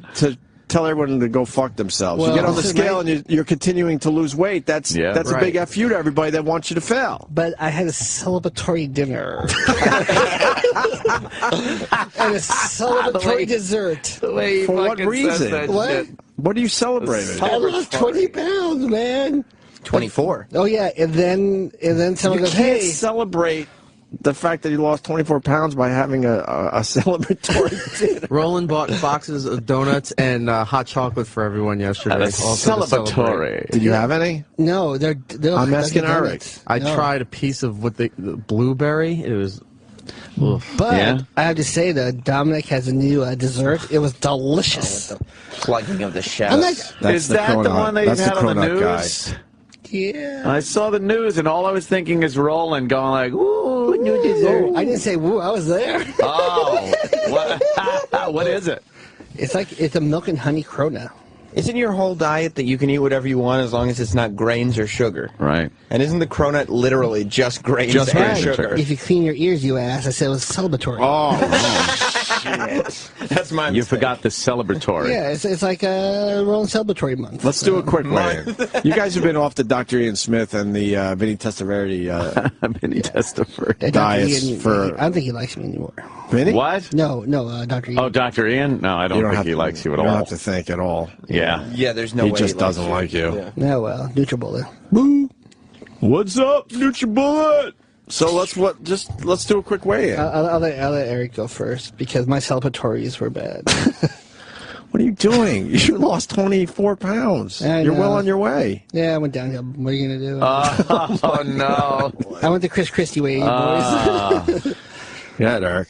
tell everyone to go fuck themselves? You get on the scale and you're continuing to lose weight. That's a big FU to everybody that wants you to fail. But I had a celebratory dinner. And a celebratory dessert. For what reason? What are you celebrating? I lost 20 pounds, man. 24. Oh, yeah. And then someone goes, hey. hey. Celebrate the fact that he lost 24 pounds by having a celebratory dinner. Roland bought boxes of donuts and hot chocolate for everyone yesterday. Celebratory. Did you have any? No, they're I'm asking Eric. I tried a piece of the blueberry. It was... But I have to say that Dominic has a new dessert. It was delicious. Plugging of the shells. Is that the one they had on the news? Yeah. I saw the news, and all I was thinking is Roland going like, "Ooh, new dessert." I didn't say woo. I was there. Oh, what is it? It's a milk and honey cronut. Isn't your whole diet that you can eat whatever you want as long as it's not grains or sugar? Right. And isn't the cronut literally just grains and sugar? If you clean your ears, you ass. I said it was celebratory. Shit. That's my mistake. You forgot the celebratory. Yeah, it's like a Roland celebratory month. Let's do a quick one. You guys have been off the Dr. Ian Smith and the Vinny Testaverde diets for... I don't think he likes me anymore. Vinny? What? No, Dr. Ian. Oh, Dr. Ian? No, I don't think he likes you at all. You don't have to think at all. Yeah. Yeah, there's no way he just doesn't like you. Yeah. No, well, NutriBullet. Boo! What's up, NutriBullet? So let's do a quick weigh-in. I'll let Eric go first because my celebratories were bad. What What are you doing? You lost 24 pounds. You're well on your way. Yeah, I went downhill. What are you going to do? Oh, no. I went the Chris Christie way, boys. Yeah, Eric.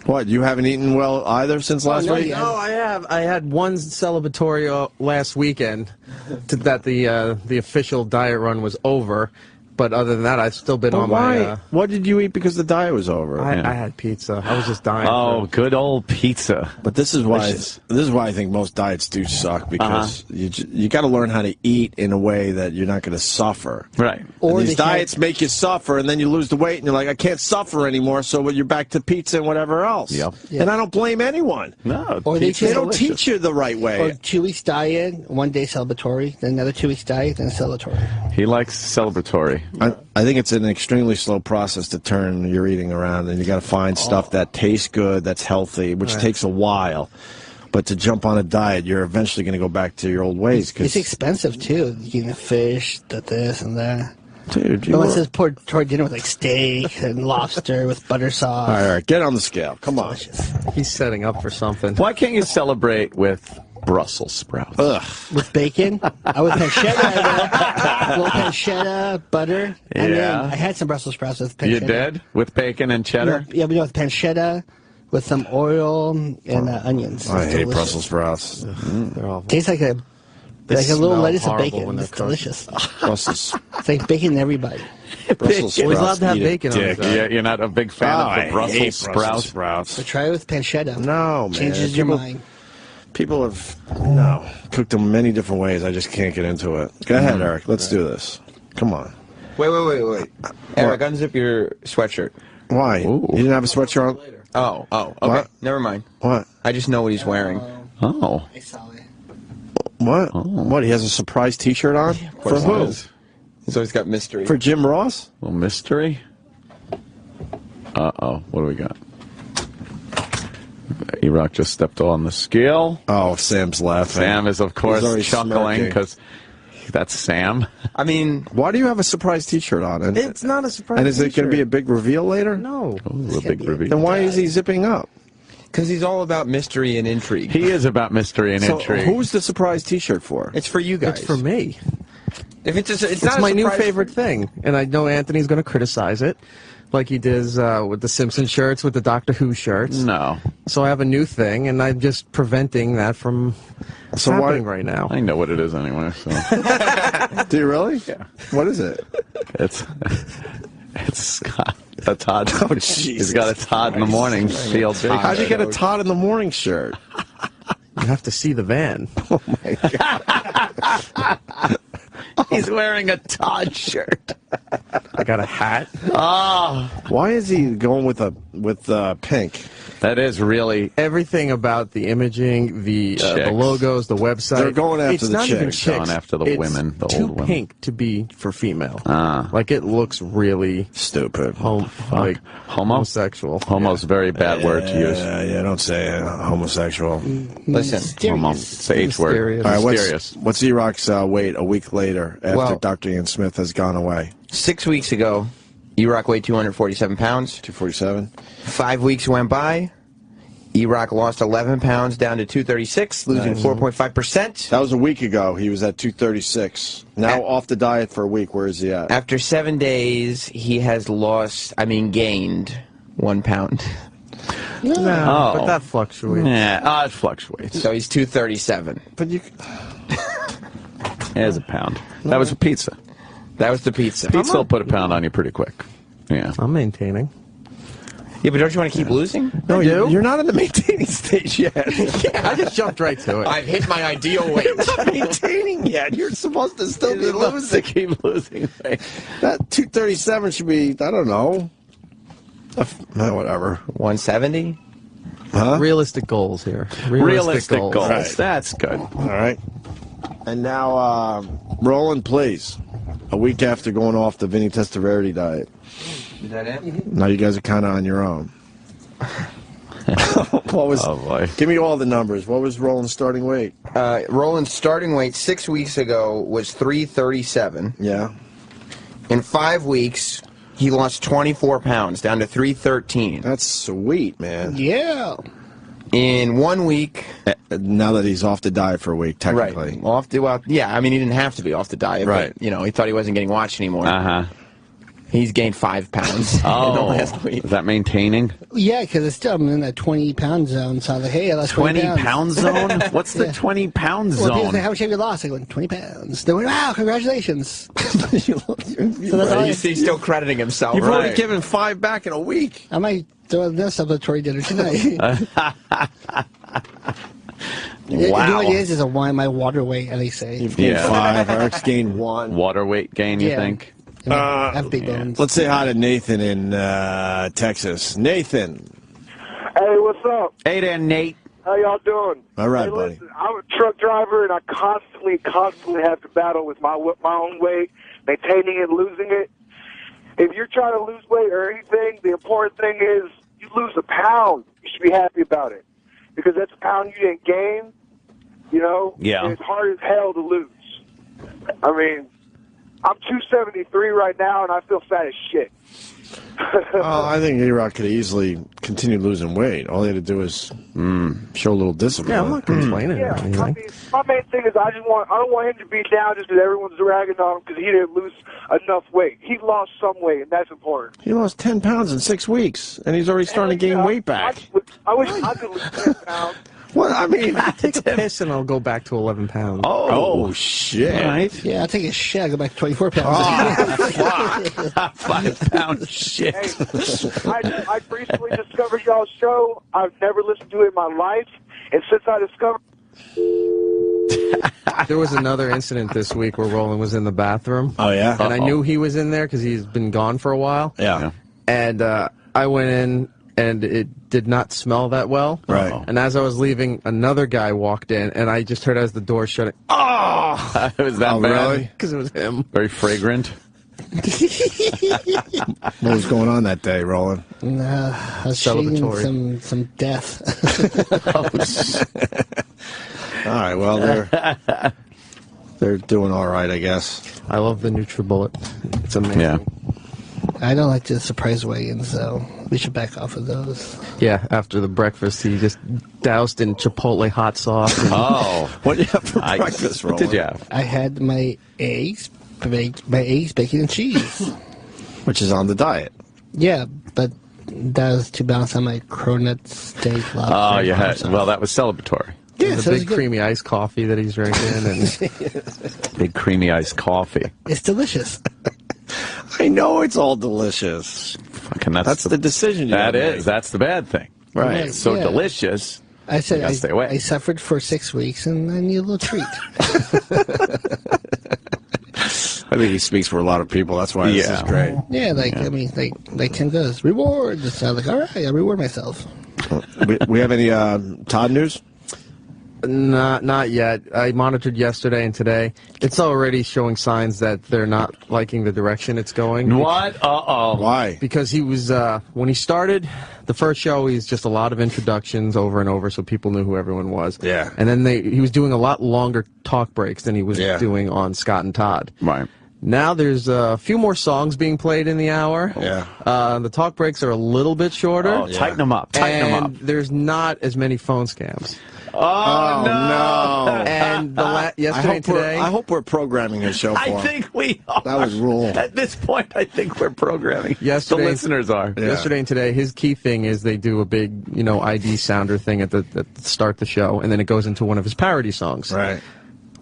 What, you haven't eaten well either since last week? No, I have. I had one celebratory last weekend that the official diet run was over. But other than that, I've still been on my... What did you eat because the diet was over? I had pizza. I was just dying. Oh, good old pizza. But this is why I think most diets do suck, because you got to learn how to eat in a way that you're not going to suffer. Right. Or these diets make you suffer, and then you lose the weight, and you're like, I can't suffer anymore, so you're back to pizza and whatever else. Yep. And I don't blame anyone. No, or they don't teach you the right way. Or 2 weeks diet, 1 day celebratory, then another 2 weeks diet, then celebratory. He likes celebratory. I think it's an extremely slow process to turn your eating around, and you got to find stuff that tastes good, that's healthy, which takes a while. But to jump on a diet, you're eventually going to go back to your old ways. It's expensive too. Eating the fish, the this and that. Dude, no one says toward dinner with like steak and lobster with butter sauce. All right, get on the scale. Come on. He's setting up for something. Why can't you celebrate with Brussels sprouts? Ugh. With bacon? I would pancetta, a little pancetta, butter. And then I had some Brussels sprouts with pancetta. You did? With bacon and cheddar? Yeah, but with pancetta, with some oil and onions. I hate Brussels sprouts. They're awful. Tastes like a little lettuce of bacon. It's delicious. Brussels. It's like bacon to everybody. Brussels sprouts. We're allowed to have bacon on it. Yeah, you're not a big fan of the Brussels sprouts? So try it with pancetta. No, man. Changes your mind. People have cooked them many different ways. I just can't get into it. Go ahead, Eric. Let's do this. Come on. Wait. Eric, unzip your sweatshirt. Why? Ooh. You didn't have a sweatshirt on? Oh, okay. What? Never mind. What? I just know what he's wearing. Oh. What? Oh. What? He has a surprise T-shirt on? For who? He's always got mystery. For Jim Ross? A little mystery? Uh-oh. What do we got? E-Rock just stepped on the scale. Oh, Sam's laughing. Sam is, of course, chuckling because that's Sam. I mean, why do you have a surprise T-shirt on? And, it's not a surprise. And is it going to be a big reveal later? No. Ooh, a big reveal. Then why is he zipping up? Because he's all about mystery and intrigue. He is about mystery and intrigue. Who's the surprise T-shirt for? It's for you guys. It's for me. If it's not my new favorite thing, and I know Anthony's going to criticize it, like he does with the Simpson shirts, with the Doctor Who shirts. No. So I have a new thing, and I'm just preventing that from happening right now. I know what it is anyway. So. Do you really? Yeah. What is it? It's Scott. A Todd. Oh, Jesus. He's got a Todd in the morning. PLJ. How'd you get a Todd in the morning shirt? You have to see the van. Oh, my God. He's wearing a Todd shirt. I got a hat. Oh. Why is he going with pink? That is really everything about the imaging, the logos, the website. They're going after it's the not even chicks. chicks. Going after the women, the old women. Too pink to be for female. Ah. Like it looks really stupid. Like homosexual. Homo's a very bad word to use. Yeah, don't say it. Homosexual. Listen, homo. It's the H word. All right, what's E-Rock's weight a week later after Dr. Ian Smith has gone away? 6 weeks ago, E-Rock weighed 247 pounds. 247. 5 weeks went by. E-Rock lost 11 pounds down to 236, losing 4.5%. That was a week ago. He was at 236. Now off the diet for a week. Where is he at? After 7 days, he has gained 1 pound. But that fluctuates. Yeah, it fluctuates. So he's 237. But you... There's a pound. That was a pizza. That was the pizza. Pizza will put a pound on you pretty quick. Yeah. I'm maintaining. Yeah, but don't you want to keep losing? No, you're not in the maintaining stage yet. I just jumped right to it. I've hit my ideal weight. You're not maintaining yet. You're supposed to still be losing. Keep losing. That 237 should be, I don't know, whatever. 170? Huh? Realistic goals here. Realistic goals. Right. That's good. All right. And now, Roland, please. A week after going off the Vinny Testaverde diet. Is that it? Now you guys are kind of on your own. What was? Oh boy! Give me all the numbers. What was Roland's starting weight? Roland's starting weight 6 weeks ago was 337. Yeah. In 5 weeks, he lost 24 pounds down to 313. That's sweet, man. Yeah. In 1 week. Now that he's off the diet for a week, technically. Right. Well, yeah, I mean, he didn't have to be off the diet, right. But, he thought he wasn't getting watched anymore. Uh-huh. He's gained 5 pounds in the last week. Is that maintaining? Yeah, because it's still I'm in that 20-pound zone. So I was like, hey, I lost 20 pounds. 20-pound zone? What's the 20-pound zone? Well, how much have you lost? I go, 20 pounds. They went, wow, congratulations. So that's he's still crediting himself. You've already given 5 back in a week. I might throw another celebratory dinner tonight. Wow. The idea is my water weight, as they say. You've gained 5. Eric's gained 1. Water weight gain, you think? I have big bones. Let's say hi to Nathan in Texas. Nathan. Hey, what's up? Hey there, Nate. How y'all doing? All right, hey, buddy. Listen, I'm a truck driver, and I constantly have to battle with my own weight, maintaining it, losing it. If you're trying to lose weight or anything, the important thing is you lose a pound. You should be happy about it because that's a pound you didn't gain. Yeah. And it's hard as hell to lose. I mean, I'm 273 right now, and I feel fat as shit. I think A-Rock could easily continue losing weight. All he had to do is show a little discipline. Yeah, I'm not complaining. Yeah, I mean, my main thing is I don't want him to be down just because everyone's ragging on him because he didn't lose enough weight. He lost some weight, and that's important. He lost 10 pounds in 6 weeks, and he's already starting to gain weight back. I wish I could lose 10 pounds. What? I mean, I take a piss and I'll go back to 11 pounds. Oh shit. Right? Yeah, I'll take a shit. I'll go back to 24 pounds. 5 pound shit. Hey, I recently discovered y'all's show. I've never listened to it in my life. And since I discovered... There was another incident this week where Roland was in the bathroom. Oh, yeah? And I knew he was in there because he's been gone for a while. Yeah. And I went in, and it did not smell that well. Right. And as I was leaving, another guy walked in, and I just heard as the door shutting, Oh! It was that bad? Really? Because it was him. Very fragrant. What was going on that day, Roland? I was shading some death. All right, well, they're doing all right, I guess. I love the NutriBullet. It's amazing. Yeah. I don't like the surprise weigh-ins, so we should back off of those. Yeah, after the breakfast, he just doused in Chipotle hot sauce. And what did you have for breakfast, Roland? What did you have? I had my eggs, bacon, and cheese. Which is on the diet. Yeah, but that was to balance on my cronut steak. Oh, you had. Well, that was celebratory. Yeah, the big creamy iced coffee that he's drinking, and big creamy iced coffee. It's delicious. I know it's all delicious. Fucking that's the decision. That is. That's the bad thing. Right. It's so delicious. I said you gotta stay away. I suffered for 6 weeks, and I need a little treat. I think he speaks for a lot of people. That's why this is great. Yeah, I mean, like Tim goes, reward. So I was like, all right, I reward myself. We have any Todd news? Not yet. I monitored yesterday and today. It's already showing signs that they're not liking the direction it's going. What? Uh-oh. Why? Because he was, when he started the first show, he's just a lot of introductions over and over so people knew who everyone was. Yeah. And then he was doing a lot longer talk breaks than he was doing on Scott and Todd. Right. Now there's a few more songs being played in the hour. Yeah. The talk breaks are a little bit shorter. Oh, tighten them up. Tighten them up. There's not as many phone scams. Oh, no. And yesterday and today. I hope we're programming his show for him. I think we are. That was rule. At this point, I think we're programming. Yesterday, the listeners are. Yeah. Yesterday and today, his key thing is they do a big, ID sounder thing at the start the show, and then it goes into one of his parody songs. Right.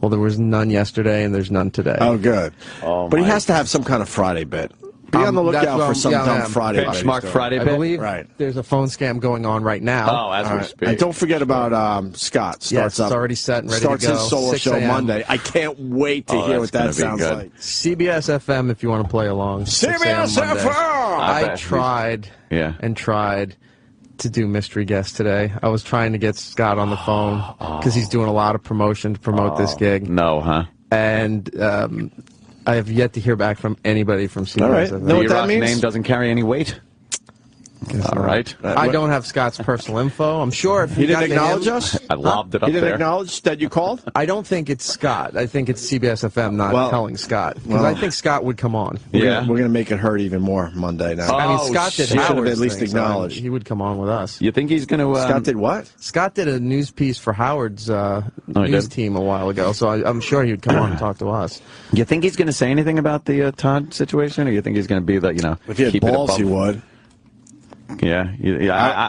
Well, there was none yesterday, and there's none today. Oh, good. Oh, but he has to have some kind of Friday bit. Be on the lookout for some dumb Friday bit. Benchmark Friday I bit. believe there's a phone scam going on right now. Oh, as we speak. And don't forget about Scott. Yes, it's already set and ready to go. Starts his solo 6 show a.m. Monday. I can't wait to hear what that sounds like. CBS FM if you want to play along. CBS FM! I tried and tried to do mystery guest today. I was trying to get Scott on the phone because he's doing a lot of promotion to promote this gig. No, huh? And I have yet to hear back from anybody from CBS. All right. Know what that means? Name doesn't carry any weight. All right. I don't have Scott's personal info. I'm sure if he didn't got to acknowledge him- us. I lobbed it up He didn't there. acknowledge that you called. I don't think it's Scott. I think it's CBS FM not telling Scott. Because well, I think Scott would come on. We're gonna make it hurt even more Monday now. I mean, Scott did He should have Howard's at least thing, so acknowledged. he would come on with us. You think he's going to... Scott did what? Scott did a news piece for Howard's he news did? team a while ago, so I'm sure he would come on and talk to us. You think he's going to say anything about the Todd situation, or you think he's going to be like, if he had keep balls, it above? he would. Yeah,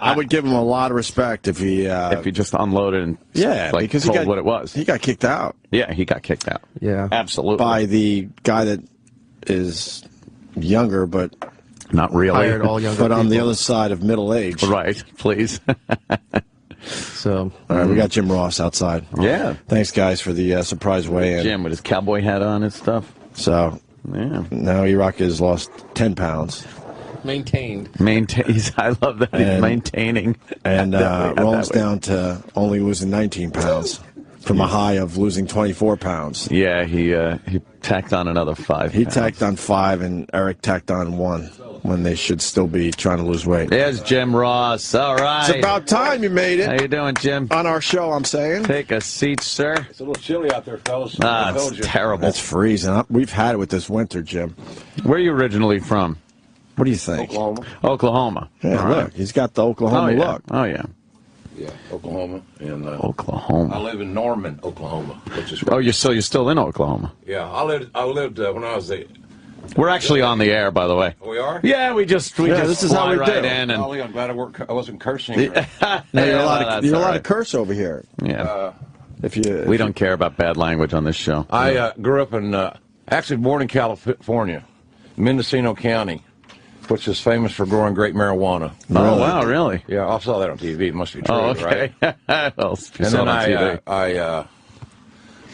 I would give him a lot of respect if he just unloaded and because told he got what it was. He got kicked out. Yeah, he got kicked out. Yeah, absolutely. By the guy that is younger, but not really. Hired all younger but on the people. other side of middle age. Right, please. So, all right, we got Jim Ross outside. Yeah. Thanks, guys, for the surprise weigh-in. Jim with his cowboy hat on and stuff. So, now E-Rock has lost 10 pounds. Maintained. I love that he's maintaining. And Rollins down to only losing 19 pounds from a high of losing 24 pounds. Yeah, he tacked on another 5 He pounds. tacked on 5, and Eric tacked on 1 when they should still be trying to lose weight. There's Jim Ross. All right. It's about time you made it. How you doing, Jim? On our show, I'm saying. Take a seat, sir. It's a little chilly out there, fellas. It's terrible. It's freezing. We've had it with this winter, Jim. Where are you originally from? What do you think? Oklahoma. Yeah, All look, right. he's got the Oklahoma look. Oh, yeah. Yeah, Oklahoma. And Oklahoma. I live in Norman, Oklahoma, which is Oh, you're still in Oklahoma? yeah. I lived when I was there. We're actually on the air, by the way. We are. Yeah, we just this is how fly we right do. in and Golly, I'm glad I wasn't cursing. No, you're allowed to curse over here. Yeah. If we don't care about bad language on this show. I grew up in actually born in California, Mendocino County, which is famous for growing great marijuana. Oh, wow, really? Yeah, I saw that on TV. It must be true, Oh, okay. right? Well, And then I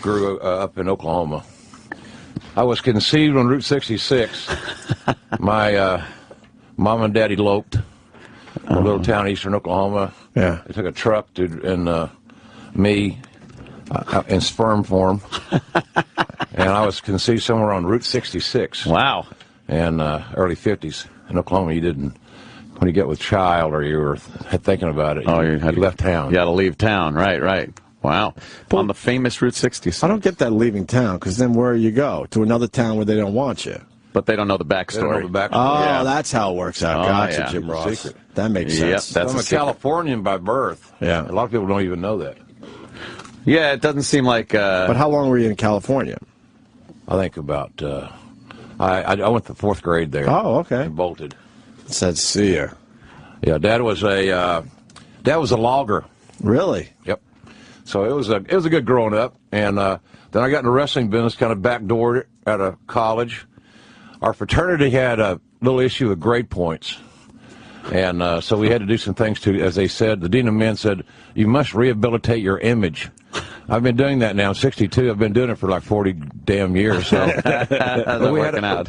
grew up in Oklahoma. I was conceived on Route 66. My mom and dad eloped in a little town eastern Oklahoma. Yeah. They took a truck and me in sperm form. And I was conceived somewhere on Route 66. Wow. And early 50s. In Oklahoma, you didn't, when you get with child or you were thinking about it, you left town. You had to leave town. Right. Wow. On the famous Route 66. I don't get that leaving town, because then where you go? To another town where they don't want you. But they don't know the backstory. They don't know the backstory. Oh, Yeah. that's how it works out. Oh, Gotcha, yeah. Jim Ross. Secret. That makes Yep, sense. that's I'm a a secret. Californian by birth. Yeah. A lot of people don't even know that. Yeah, it doesn't seem like... But how long were you in California? I think about, I went to 4th grade there. Oh, okay. And bolted. Said see ya. Yeah, Dad was a logger. Really? Yep. So it was a good growing up, and then I got in the wrestling business, kind of backdoored out of college. Our fraternity had a little issue with grade points, and so we had to do some things to, as they said, the dean of men said, you must rehabilitate your image. I've been doing that now. I'm 62. I've been doing it for like 40 damn years. So How's that working out?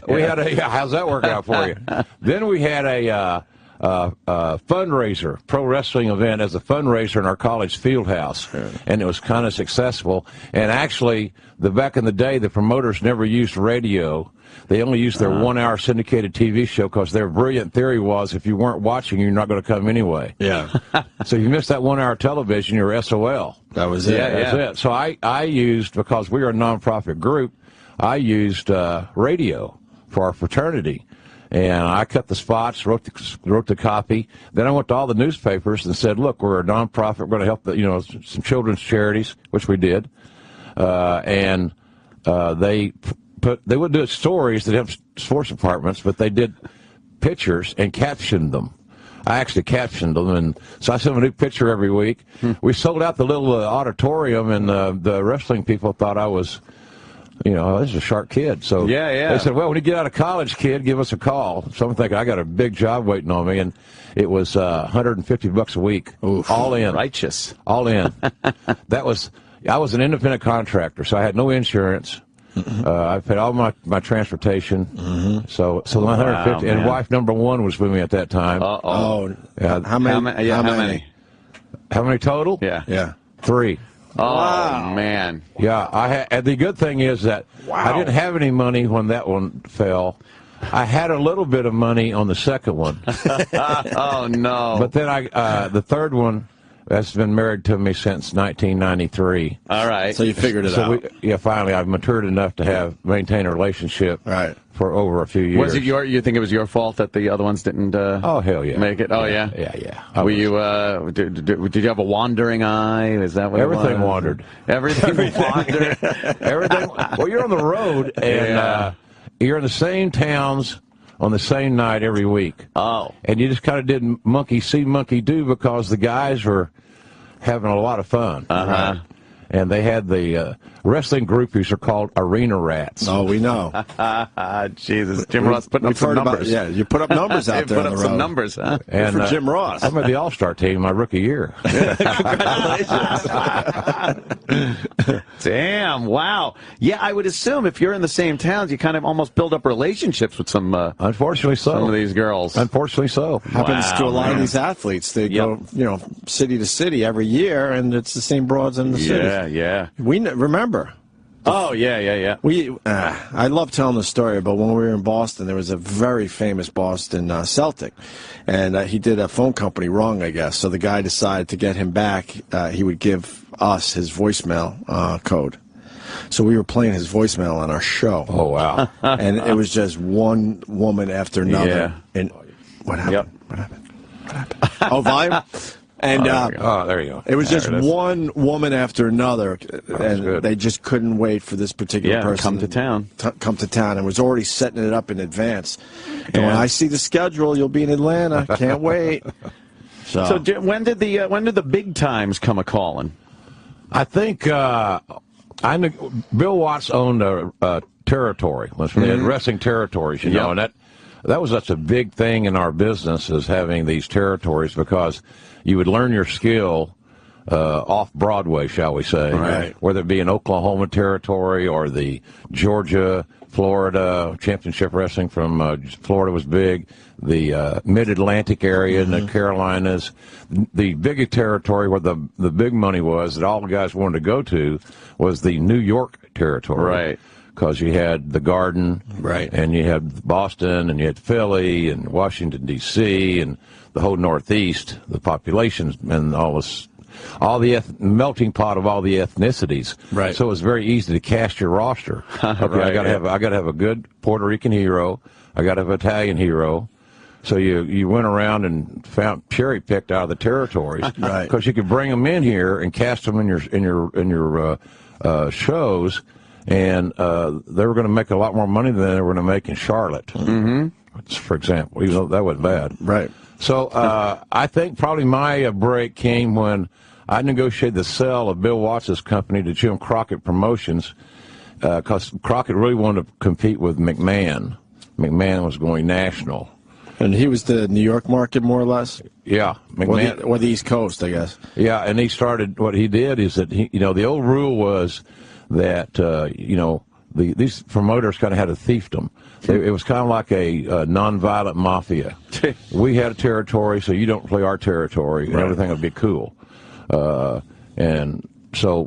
How's that working out for you? Then we had a fundraiser, pro wrestling event as a fundraiser in our college field house, and it was kind of successful. And actually, back in the day, the promoters never used radio. They only used their 1-hour syndicated TV show because their brilliant theory was if you weren't watching, you're not going to come anyway. Yeah. So if you missed that 1-hour television, you're SOL. That was it. That's it. So I used, because we are a nonprofit group, I used radio for our fraternity. And I cut the spots, wrote the copy. Then I went to all the newspapers and said, look, we're a nonprofit. We're going to help some children's charities, which we did. And they wouldn't do stories that help sports departments, but they did pictures and captioned them. I actually captioned them, and so I sent them a new picture every week. We sold out the little auditorium, and the wrestling people thought I was, this is a sharp kid. So they said, well, when you get out of college, kid, give us a call. So I'm thinking, I got a big job waiting on me, and it was $150 a week. Oof. All in. Righteous. All in. I was an independent contractor, so I had no insurance. I paid all my transportation. So the 150, and wife number one was with me at that time. Oh, how many? How many? How many total? Yeah. 3. Oh, man. Yeah, and the good thing is that I didn't have any money when that one fell. I had a little bit of money on the second one. Oh, no. But then the third one has been married to me since 1993. All right. So you figured it out. Finally, I've matured enough to maintain a relationship for over a few years. Was it you think it was your fault that the other ones didn't oh, hell yeah. make it? Oh, yeah? Yeah. Were you, did you have a wandering eye? Is that what Everything it was? wandered. Everything wandered? Everything. Well, you're on the road, and you're in the same towns on the same night every week. Oh. And you just kind of did monkey see, monkey do, because the guys were having a lot of fun. Uh-huh. Right? And they had the wrestling groupies are called arena rats. Oh, we know. Jesus. Jim Ross putting up some numbers. You put up numbers out there put on up the some road. numbers, huh? And for Jim Ross. I made the All-Star team my rookie year. Damn, wow. Yeah, I would assume if you're in the same towns, you kind of almost build up relationships with some unfortunately so. Some of these girls. Unfortunately so. Happens to a lot of these athletes. They go, city to city every year, and it's the same broads in the city. Yeah. We remember. Oh, yeah. I love telling the story, but when we were in Boston, there was a very famous Boston Celtic, and he did a phone company wrong, I guess. So the guy decided to get him back, he would give us his voicemail code. So we were playing his voicemail on our show. Oh, wow. And it was just one woman after another. Yeah. And what happened? Yep. What happened? Oh, volume? And there you go. It was just There it is. one woman after another, and good. they just couldn't wait for this particular person come to town. Come to town, and was already setting it up in advance. And when I see the schedule, you'll be in Atlanta. Can't wait. So when did the big times come a calling? I think Bill Watts owned a territory. They had wrestling territories, you know, and that was such a big thing in our business, is having these territories, because you would learn your skill off Broadway, shall we say, right. Whether it be an Oklahoma territory or the Georgia, Florida championship wrestling from Florida was big. The Mid-Atlantic area in the Carolinas, the biggest territory where the big money was that all the guys wanted to go to was the New York territory, right? Because you had the Garden, right, and you had Boston, and you had Philly, and Washington D.C., and the whole Northeast, the populations, and all the melting pot of all the ethnicities. Right. So it was very easy to cast your roster. Okay, Right, I got to have a good Puerto Rican hero. I got to have an Italian hero. So you went around and found cherry picked out of the territories, right? Because you could bring them in here and cast them in your shows, and they were going to make a lot more money than they were going to make in Charlotte, for example. Even though that wasn't bad, right? So I think probably my break came when I negotiated the sale of Bill Watts' company to Jim Crockett Promotions, because Crockett really wanted to compete with McMahon. McMahon was going national. And he was the New York market, more or less? Yeah. McMahon, or the East Coast, I guess. Yeah, and he started, what he did is that, the old rule was that, these promoters kind of had a fiefdom. It was kind of like a nonviolent mafia. We had a territory, so you don't play our territory, and everything would be cool. And so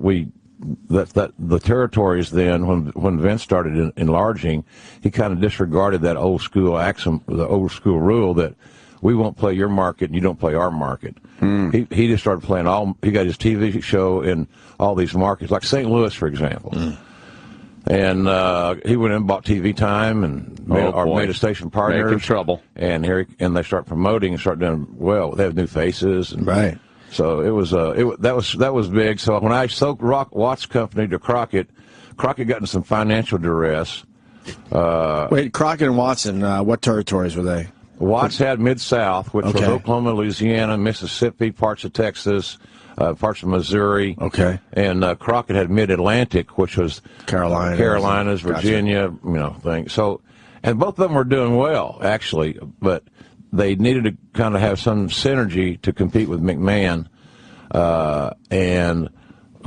the territories then, when Vince started enlarging, he kind of disregarded that old school axiom, the old school rule that we won't play your market and you don't play our market. He just started playing he got his TV show in all these markets, like St. Louis, for example. And he went in and bought TV time and made a station partner. Making trouble. And they start promoting and start doing well. They have new faces. And, right. So it was that was big. So when I sold Watts Company to Crockett got in some financial duress. Wait, Crockett and Watson, what territories were they? Watts had Mid-South, which was Oklahoma, Louisiana, Mississippi, parts of Texas, parts of Missouri. Okay. And Crockett had Mid-Atlantic, which was Carolinas, Virginia, things. So, and both of them were doing well, actually, but they needed to kind of have some synergy to compete with McMahon, and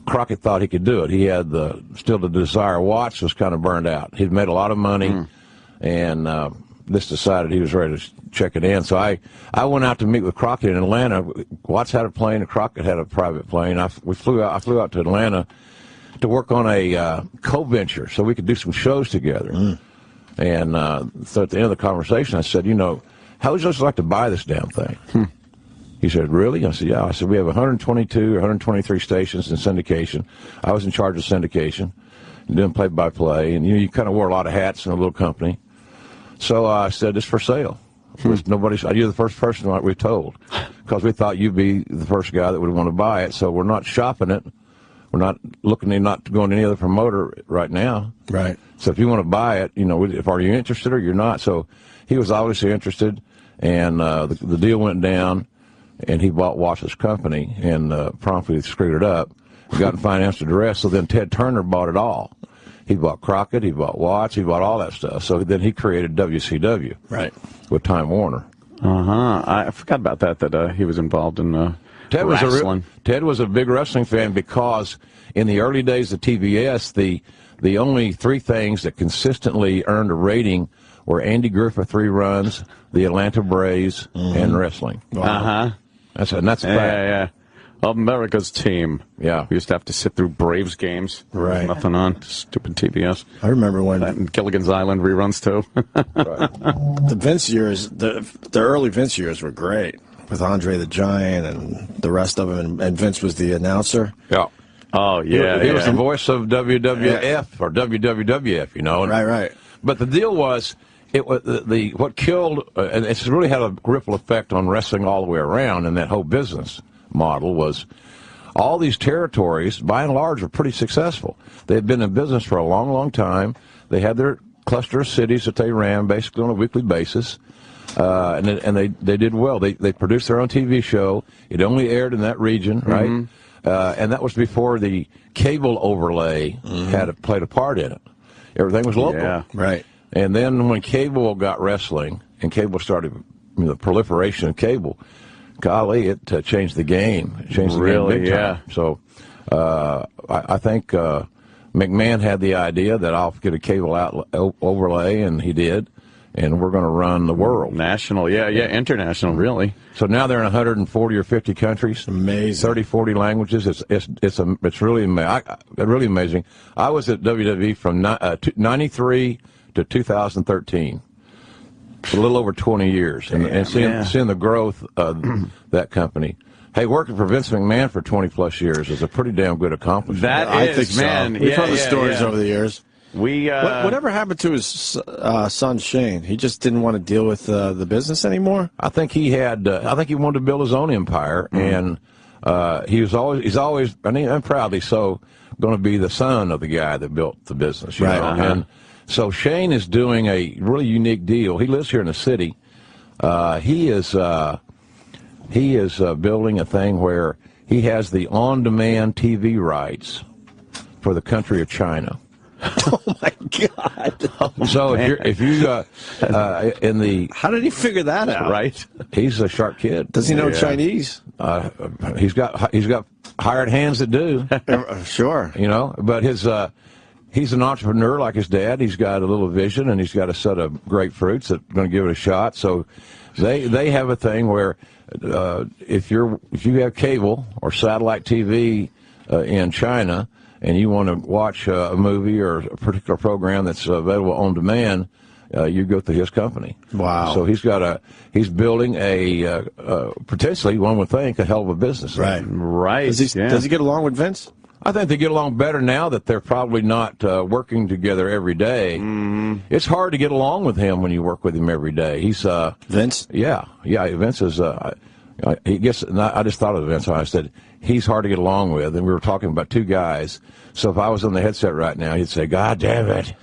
Crockett thought he could do it. He had still the desire. Watts was kind of burned out. He'd made a lot of money, and just decided he was ready to check it in. So I went out to meet with Crockett in Atlanta. Watts had a plane, and Crockett had a private plane. I flew out to Atlanta to work on a co-venture so we could do some shows together. And so at the end of the conversation, I said, how would you just like to buy this damn thing? He said, really? I said, yeah. I said, we have 122 or 123 stations in syndication. I was in charge of syndication, doing play-by-play, and you kind of wore a lot of hats in a little company. So I said, it's for sale. You're the first person like we told, because we thought you'd be the first guy that would want to buy it. So we're not shopping it. We're not not going to any other promoter right now. Right. So if you want to buy it, are you interested or you're not? So he was obviously interested, and the deal went down, and he bought Watts' company and promptly screwed it up. He got financed to the rest. So then Ted Turner bought it all. He bought Crockett, he bought Watts, he bought all that stuff. So then he created WCW. Right. With Time Warner. I forgot about that he was involved in wrestling. Ted was a big wrestling fan because in the early days of TBS, the only three things that consistently earned a rating were Andy Griffith reruns, the Atlanta Braves, and wrestling. Wow. That's a fact. Yeah. America's team. Yeah. We used to have to sit through Braves games. Right. There's nothing on. Stupid TBS. I remember when... And Gilligan's Island reruns, too. The Vince years, the early Vince years were great, with Andre the Giant and the rest of them, and Vince was the announcer. Yeah. Oh, yeah. He was the voice of WWF or WWF, Right. But the deal was, what killed, and it's really had a ripple effect on wrestling all the way around, and that whole business model was all these territories, by and large, were pretty successful. They had been in business for a long, long time. They had their cluster of cities that they ran basically on a weekly basis, and they did well. They produced their own TV show. It only aired in that region, right? And that was before the cable overlay had played a part in it. Everything was local. Yeah, right. And then when cable got wrestling and cable started, the proliferation of cable, golly, it changed the game. It changed the game big time. So I think McMahon had the idea that I'll get a cable overlay, and he did. And we're going to run the world. National, international, really. So now they're in 140 or 50 countries. Amazing. 30, 40 languages. It's really amazing. I was at WWE from 93 to 2013. A little over 20 years, and seeing the growth of that company. Hey, working for Vince McMahon for 20-plus years is a pretty damn good accomplishment. I think so. We've heard the stories over the years. Whatever happened to his son Shane? He just didn't want to deal with the business anymore. I think he had. I think he wanted to build his own empire, and he's always, and proudly so, going to be the son of the guy that built the business. You know? And so Shane is doing a really unique deal. He lives here in the city. He is building a thing where he has the on-demand TV rights for the country of China. Oh my God! So if you in the, how did he figure that out? Right, he's a sharp kid. Does he know Chinese? He's got hired hands that do. Sure, but he's an entrepreneur like his dad. He's got a little vision, and he's got a set of grapefruits that are going to give it a shot. So they have a thing where if you have cable or satellite TV in China, and you want to watch a movie or a particular program that's available on demand, you go through his company. Wow! So he's building a potentially, one would think, a hell of a business. Right. Does he get along with Vince? I think they get along better now that they're probably not working together every day. It's hard to get along with him when you work with him every day. He's Vince. Yeah. Vince is. He gets. I just thought of Vince. I said he's hard to get along with, and we were talking about two guys. So if I was on the headset right now, he'd say, "God damn it,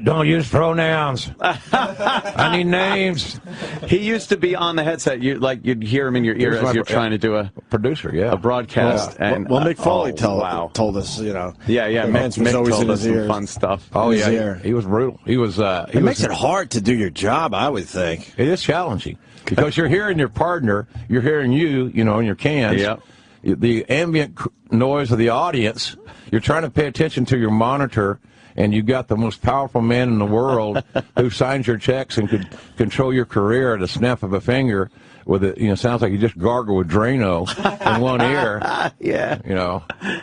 don't use pronouns. I need names." He used to be on the headset. You'd hear him in your ear as you're trying to do a producer, a broadcast. Mick Foley told us, Mick was always told in us his ears. some fun stuff. Oh yeah, he was brutal. He was. It makes it hard to do your job, I would think. It is challenging because you're hearing your partner, you're hearing you, in your cans. Yeah. The ambient noise of the audience. You're trying to pay attention to your monitor, and you got the most powerful man in the world who signs your checks and could control your career at a snap of a finger with it, sounds like you just gargle with Drano in one ear. Yeah.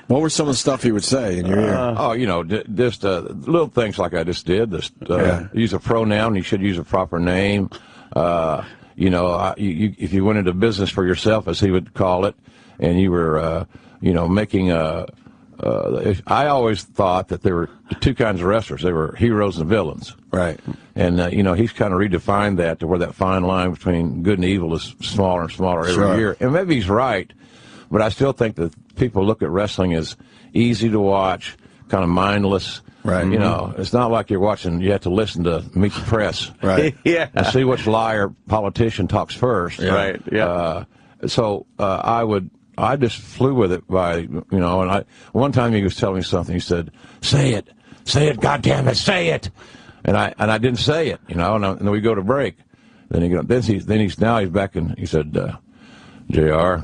What were some of the stuff he would say in your ear? Just little things like I just did. Use a pronoun, you should use a proper name. If you went into business for yourself, as he would call it, and you were, making I always thought that there were two kinds of wrestlers. They were heroes and villains. Right. And, he's kind of redefined that to where that fine line between good and evil is smaller and smaller every year. And maybe he's right, but I still think that people look at wrestling as easy to watch, kind of mindless. Right. It's not like you have to listen to Meet the Press. Right. Yeah. And see which liar politician talks first. Yeah. Right. Yeah. I just flew with it and one time he was telling me something. He said, say it, goddamn it, say it. And I didn't say it, and then we go to break. Then he's back and he said, JR,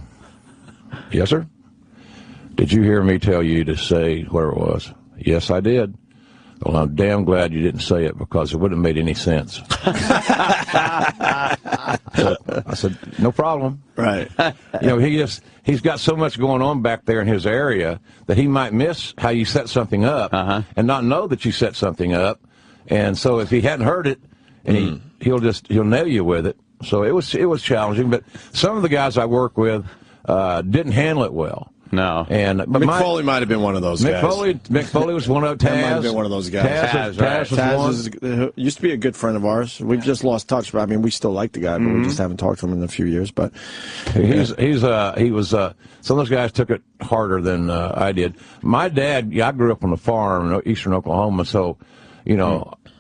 yes, sir? Did you hear me tell you to say where it was? Yes, I did. Well, I'm damn glad you didn't say it because it wouldn't have made any sense. I said, no problem. Right. He's got so much going on back there in his area that he might miss how you set something up and not know that you set something up. And so if he hadn't heard it, and he'll nail you with it. So it was challenging. But some of the guys I work with didn't handle it well. No. But Mick Foley might have been one of those guys. Mick Foley was one of Taz. That might have been one of those guys. Taz used to be a good friend of ours. We've just lost touch, but we still like the guy, but we just haven't talked to him in a few years. But he was some of those guys took it harder than I did. My dad, I grew up on a farm in eastern Oklahoma, so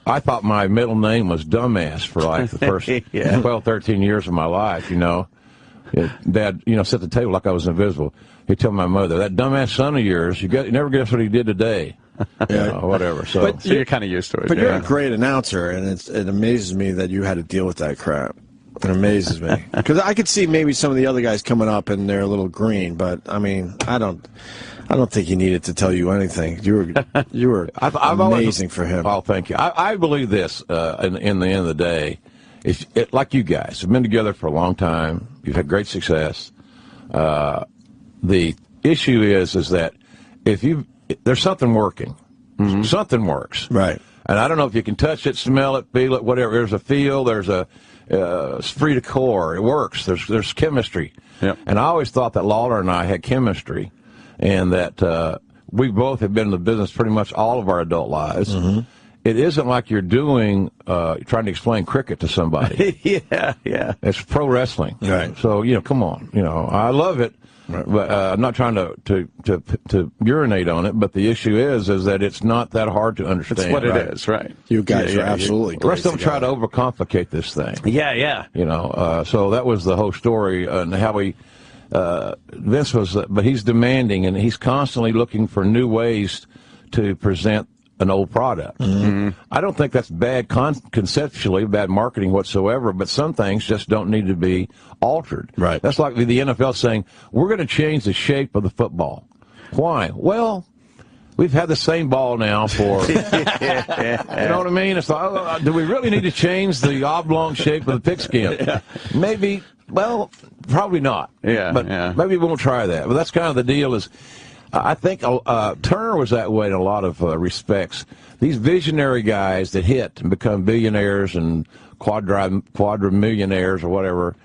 I thought my middle name was Dumbass for like the first 12, 13 years of my life. Dad, set the table like I was invisible. He'd tell my mother, that dumbass son of yours, you never guess what he did today. Whatever. So you're kind of used to it. But you're a great announcer, and it amazes me that you had to deal with that crap. It amazes me. Because I could see maybe some of the other guys coming up and they're a little green, but, I don't think he needed to tell you anything. You were amazing for him. Oh, thank you. I believe this, in the end of the day, like you guys have been together for a long time. You've had great success. The issue is that there's something working. Something works. Right. And I don't know if you can touch it, smell it, feel it, whatever. There's a feel. There's a esprit de corps. It works. There's chemistry. Yep. And I always thought that Lawler and I had chemistry, and that we both have been in the business pretty much all of our adult lives. It isn't like you're trying to explain cricket to somebody. Yeah. It's pro wrestling. Right. So, come on. I love it. Right. But I'm not trying to urinate on it, but the issue is that it's not that hard to understand. That's what it is, right? You guys are absolutely great. Let's don't try to overcomplicate this thing. Yeah. So that was the whole story, and how Vince was, but he's demanding, and he's constantly looking for new ways to present an old product. I don't think that's bad conceptually, bad marketing whatsoever, but some things just don't need to be altered. Right. That's like the NFL saying, we're going to change the shape of the football. Why? Well, we've had the same ball now for, you know what I mean? It's like, do we really need to change the oblong shape of the pigskin? Yeah. Maybe, well, probably not. But maybe we won't try that. But that's kind of the deal is, I think Turner was that way in a lot of respects. These visionary guys that hit and become billionaires and quadrimillionaires or whatever,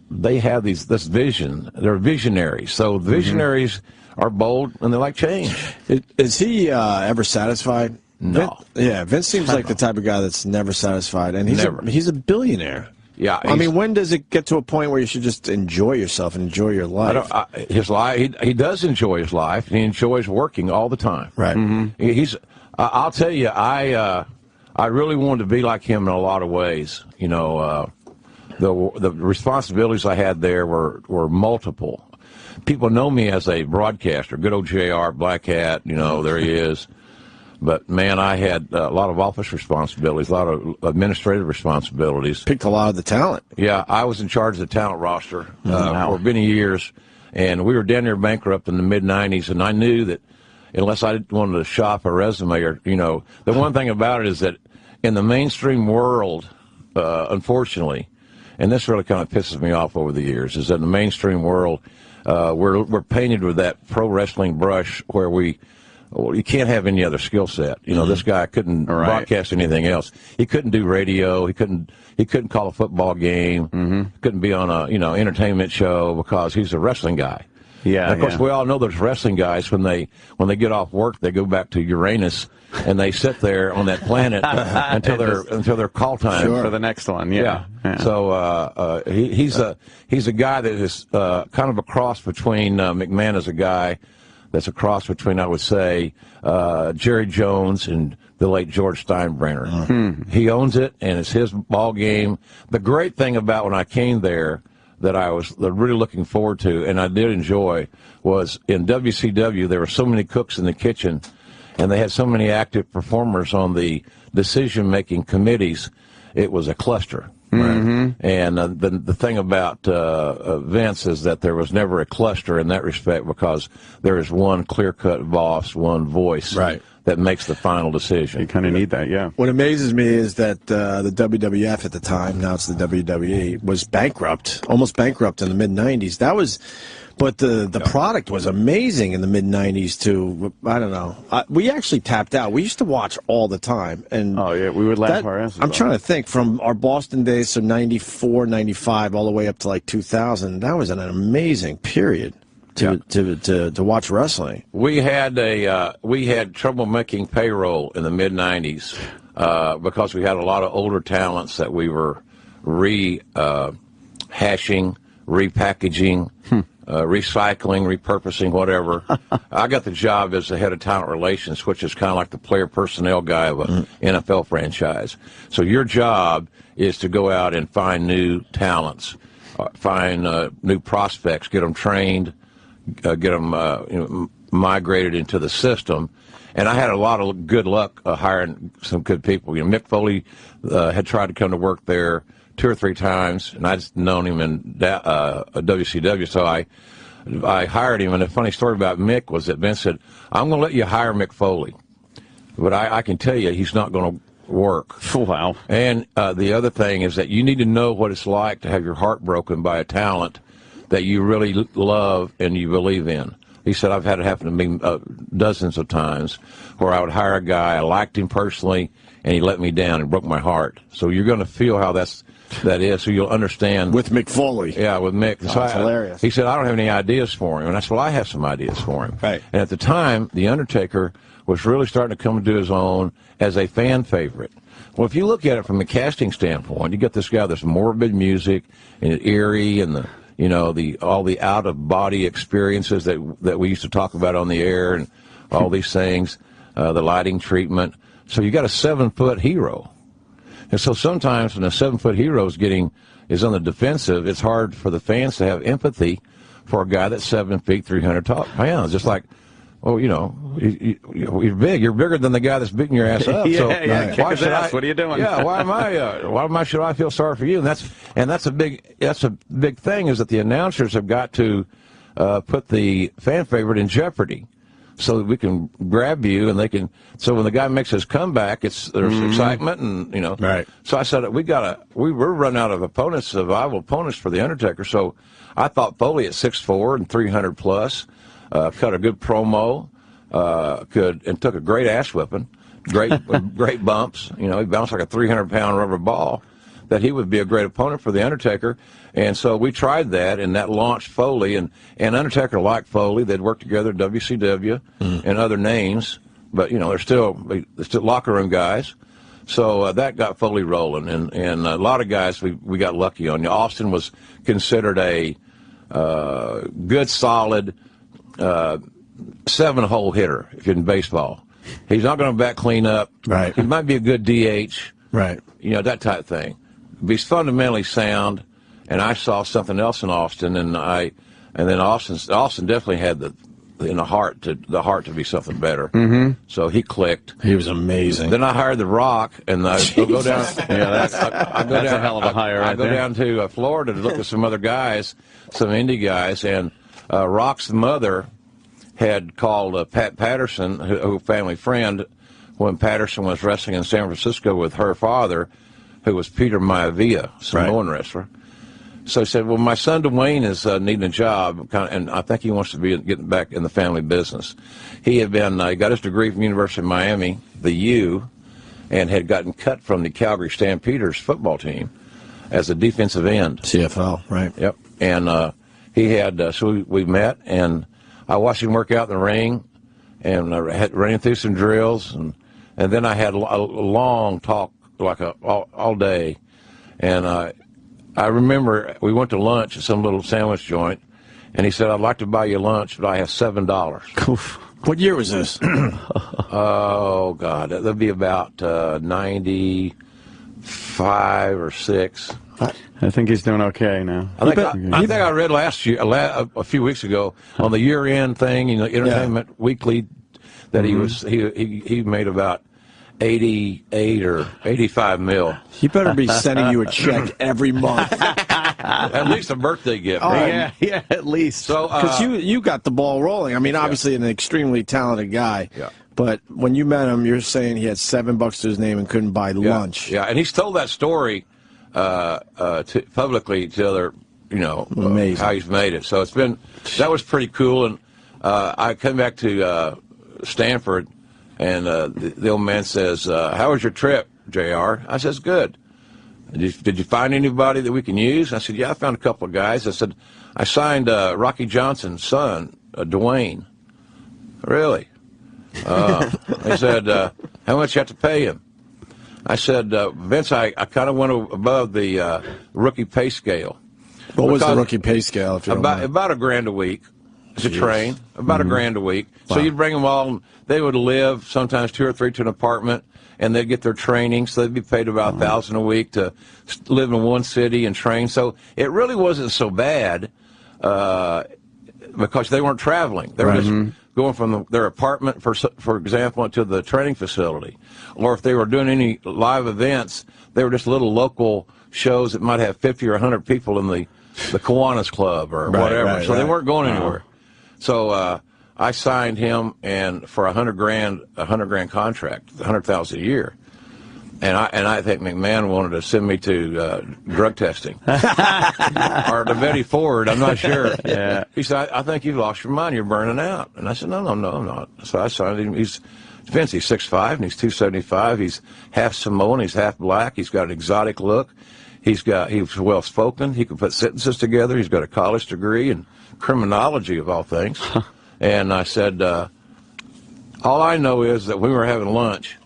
they have this vision. They're visionaries. So visionaries are bold and they like change. Is he ever satisfied? No. Vince seems like the type of guy that's never satisfied, and he's a billionaire. Yeah, when does it get to a point where you should just enjoy yourself and enjoy your life? His life, he does enjoy his life, and he enjoys working all the time. Right. I'll tell you, I really wanted to be like him in a lot of ways. The responsibilities I had there were multiple. People know me as a broadcaster, good old JR, Black Hat, there he is. But, man, I had a lot of office responsibilities, a lot of administrative responsibilities. Picked a lot of the talent. Yeah, I was in charge of the talent roster for many years, and we were down there bankrupt in the mid-'90s, and I knew that unless I wanted to shop a resume or, the one thing about it is that in the mainstream world, unfortunately, and this really kind of pisses me off over the years, is that in the mainstream world, we're painted with that pro wrestling brush where you can't have any other skill set. This guy couldn't broadcast anything else. He couldn't do radio. He couldn't call a football game. Couldn't be on a entertainment show because he's a wrestling guy. Yeah. And of course, we all know those wrestling guys when they get off work, they go back to Uranus and they sit there on that planet until their call time for the next one. Yeah. So he's a guy that is kind of a cross between McMahon is a guy that's a cross between, I would say, Jerry Jones and the late George Steinbrenner. He owns it, and it's his ball game. The great thing about when I came there that I was really looking forward to, and I did enjoy, was in WCW, there were so many cooks in the kitchen, and they had so many active performers on the decision-making committees, it was a cluster. Right. And the thing about Vince is that there was never a cluster in that respect because there is one clear-cut boss, one voice that makes the final decision. You kind of need that, yeah. What amazes me is that the WWF at the time, now it's the WWE, was bankrupt, almost bankrupt in the mid-'90s. That was... But the product was amazing in the mid-'90s, too. I don't know. We actually tapped out. We used to watch all the time. And we would laugh our asses off. I'm trying to think, from our Boston days, so 94, 95, all the way up to like 2000, that was an amazing period to watch wrestling. We had trouble making payroll in the mid-'90s because we had a lot of older talents that we were rehashing, repackaging, recycling, repurposing, whatever. I got the job as the head of talent relations, which is kind of like the player personnel guy of an NFL franchise. So your job is to go out and find new talents, find new prospects, get them trained, get them migrated into the system. And I had a lot of good luck hiring some good people. Mick Foley had tried to come to work there 2 or 3 times, and I'd known him in WCW, so I hired him. And the funny story about Mick was that Vince said, I'm going to let you hire Mick Foley, but I can tell you he's not going to work. Wow. And the other thing is that you need to know what it's like to have your heart broken by a talent that you really love and you believe in. He said, I've had it happen to me dozens of times where I would hire a guy, I liked him personally, and he let me down and broke my heart. So you're going to feel how that is, so you'll understand. With Mick Foley. Yeah, with Mick. Oh, that's hilarious. He said, I don't have any ideas for him. And I said, well, I have some ideas for him. Right. And at the time, The Undertaker was really starting to come into his own as a fan favorite. Well, if you look at it from a casting standpoint, you get this guy, this morbid music, and it eerie, and all the out-of-body experiences that we used to talk about on the air, and all these things, the lighting treatment. So you got a 7-foot hero. And so sometimes when a 7-foot hero is on the defensive, it's hard for the fans to have empathy for a guy that's 7 feet, 300 pounds. Just like, you're big. You're bigger than the guy that's beating your ass up. Why should I? What are you doing? Yeah, why should I feel sorry for you? And that's a big thing, is that the announcers have got to put the fan favorite in jeopardy, so that we can grab you, and they can. So when the guy makes his comeback, there's excitement, and Right. So I said we're running out of viable opponents for the Undertaker. So I thought Foley at 6'4" and 300 plus, cut a good promo, and took a great ass whipping, great bumps. He bounced like a 300-pound rubber ball. That he would be a great opponent for the Undertaker. And so we tried that, and that launched Foley. And Undertaker liked Foley. They'd worked together at WCW and other names, but they're still locker room guys. So that got Foley rolling, and a lot of guys we got lucky on. Austin was considered a good, solid 7-hole hitter if you're in baseball. He's not going to bat clean up. Right. He might be a good DH. Right. That type of thing. He's fundamentally sound, and I saw something else in Austin, and then Austin definitely had the heart to be something better. Mm-hmm. So he clicked. He was amazing. Then I hired The Rock, and I go down. Yeah, that's a hell of a hire. I go down to Florida to look at some other guys, some indie guys, and Rock's mother had called Pat Patterson, who family friend, when Patterson was wrestling in San Francisco with her father, who was Peter Maivia, Samoan wrestler. So he said, well, my son Dwayne is needing a job, and I think he wants to be getting back in the family business. He had been, he got his degree from University of Miami, the U, and had gotten cut from the Calgary Stampeders football team as a defensive end. CFL, right. Yep. And he had, so we met, and I watched him work out in the ring, and ran through some drills, and then I had a long talk, like all day. And I remember we went to lunch at some little sandwich joint, and he said, I'd like to buy you lunch, but I have $7. What year was this? Oh, God. That'd be about 95 or 6. I think he's doing okay now. I think I read last year, a few weeks ago, on the year-end thing, Entertainment Weekly, that he made about 88 or 85 mil. He better be sending you a check every month. At least a birthday gift. Right? Yeah, at least. So, because you got the ball rolling. I mean, obviously an extremely talented guy. Yeah. But when you met him, you're saying he had $7 to his name and couldn't buy lunch. Yeah, and he's told that story publicly to other, amazing how he's made it. So that was pretty cool. And I come back to Stanford, and the old man says, how was your trip, JR? I says, good. Did you find anybody that we can use? I said, yeah, I found a couple of guys. I said, I signed Rocky Johnson's son, Dwayne. Really? He said, how much you have to pay him? I said, Vince, I kind of went above the rookie pay scale. What was the rookie pay scale? If you about $1,000 a week to train, about $1,000 a week. Wow. So you'd bring them all, and they would live sometimes 2 or 3 to an apartment, and they'd get their training, so they'd be paid about $1,000 a week to live in one city and train. So it really wasn't so bad because they weren't traveling. They were just going from their apartment, for example, to the training facility. Or if they were doing any live events, they were just little local shows that might have 50 or 100 people in the Kiwanis Club or whatever. So they weren't going anywhere. So I signed him and for $100,000 contract, $100,000 a year. And I think McMahon wanted to send me to drug testing or to Betty Ford. I'm not sure. Yeah. He said, I think you've lost your mind. You're burning out. And I said, no, I'm not. So I signed him. He's 6'5", and he's 275. He's half Samoan. He's half black. He's got an exotic look. He's well spoken. He can put sentences together. He's got a college degree in criminology of all things. And I said, all I know is that when we were having lunch,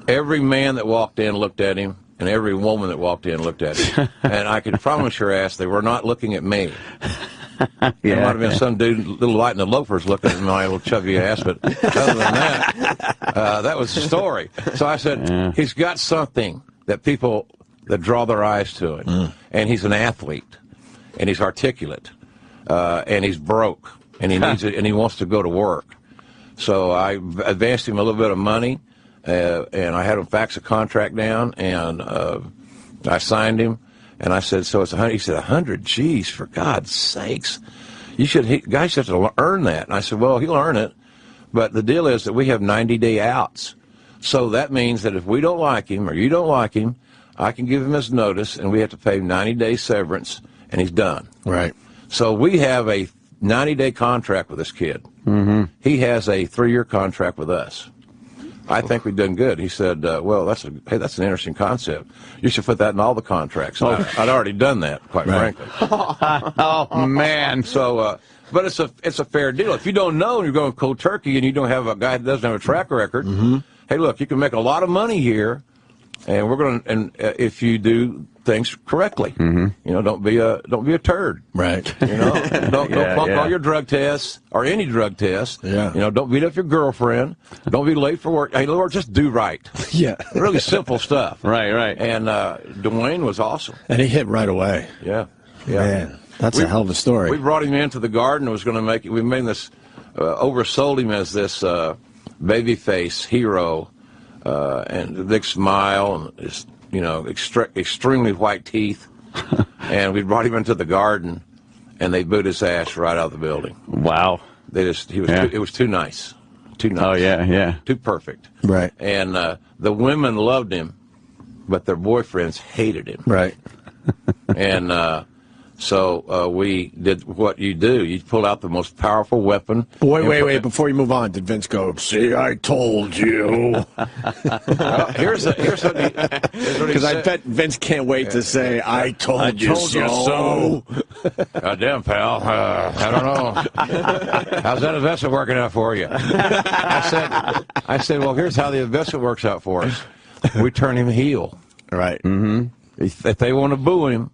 every man that walked in looked at him, and every woman that walked in looked at him. And I can promise your ass they were not looking at me. There might have been some dude, little light in the loafers, looking at my little chubby ass, but other than that, that was the story. So I said, he's got something that people that draw their eyes to him. And he's an athlete, and he's articulate, and he's broke, and he needs it, and he wants to go to work. So I advanced him a little bit of money. And I had him fax a contract down, and I signed him. And I said, so it's 100. He said, 100? Geez, for God's sakes. Guys have to earn that. And I said, well, he'll earn it. But the deal is that we have 90-day outs. So that means that if we don't like him or you don't like him, I can give him his notice, and we have to pay 90-day severance, and he's done. Right. So we have a 90-day contract with this kid. He has a 3-year contract with us. I think we've done good. He said, well, that's an interesting concept. You should put that in all the contracts. I'd already done that, quite frankly. Oh, man. So, but it's a fair deal. If you don't know and you're going cold turkey and you don't have a guy that doesn't have a track record, hey, look, you can make a lot of money here, and we're going to, and if you do things correctly, don't be a turd, right? Don't flunk all your drug tests or any drug tests. Yeah. Don't beat up your girlfriend. Don't be late for work. Hey, Lord, just do right. Yeah. Really simple stuff. Right. And Dwayne was awesome. And he hit right away. Yeah. Man, that's a hell of a story. We brought him into the Garden. Was going to make it. We made this oversold him as this babyface hero, and the big smile and his, extremely white teeth. And we brought him into the Garden, and they booed his ass right out of the building. Wow. It was too nice. Too nice. Oh, yeah. Too perfect. Right. And the women loved him, but their boyfriends hated him. Right. And so we did what you do. You pull out the most powerful weapon. Wait. Before you move on, did Vince go, see, I told you? Well, here's what he Because I bet Vince can't wait to say, I told you so. Damn, pal. I don't know. How's that investment working out for you? I said, well, here's how the investment works out for us. We turn him heel. Right. Mm-hmm. If they want to boo him,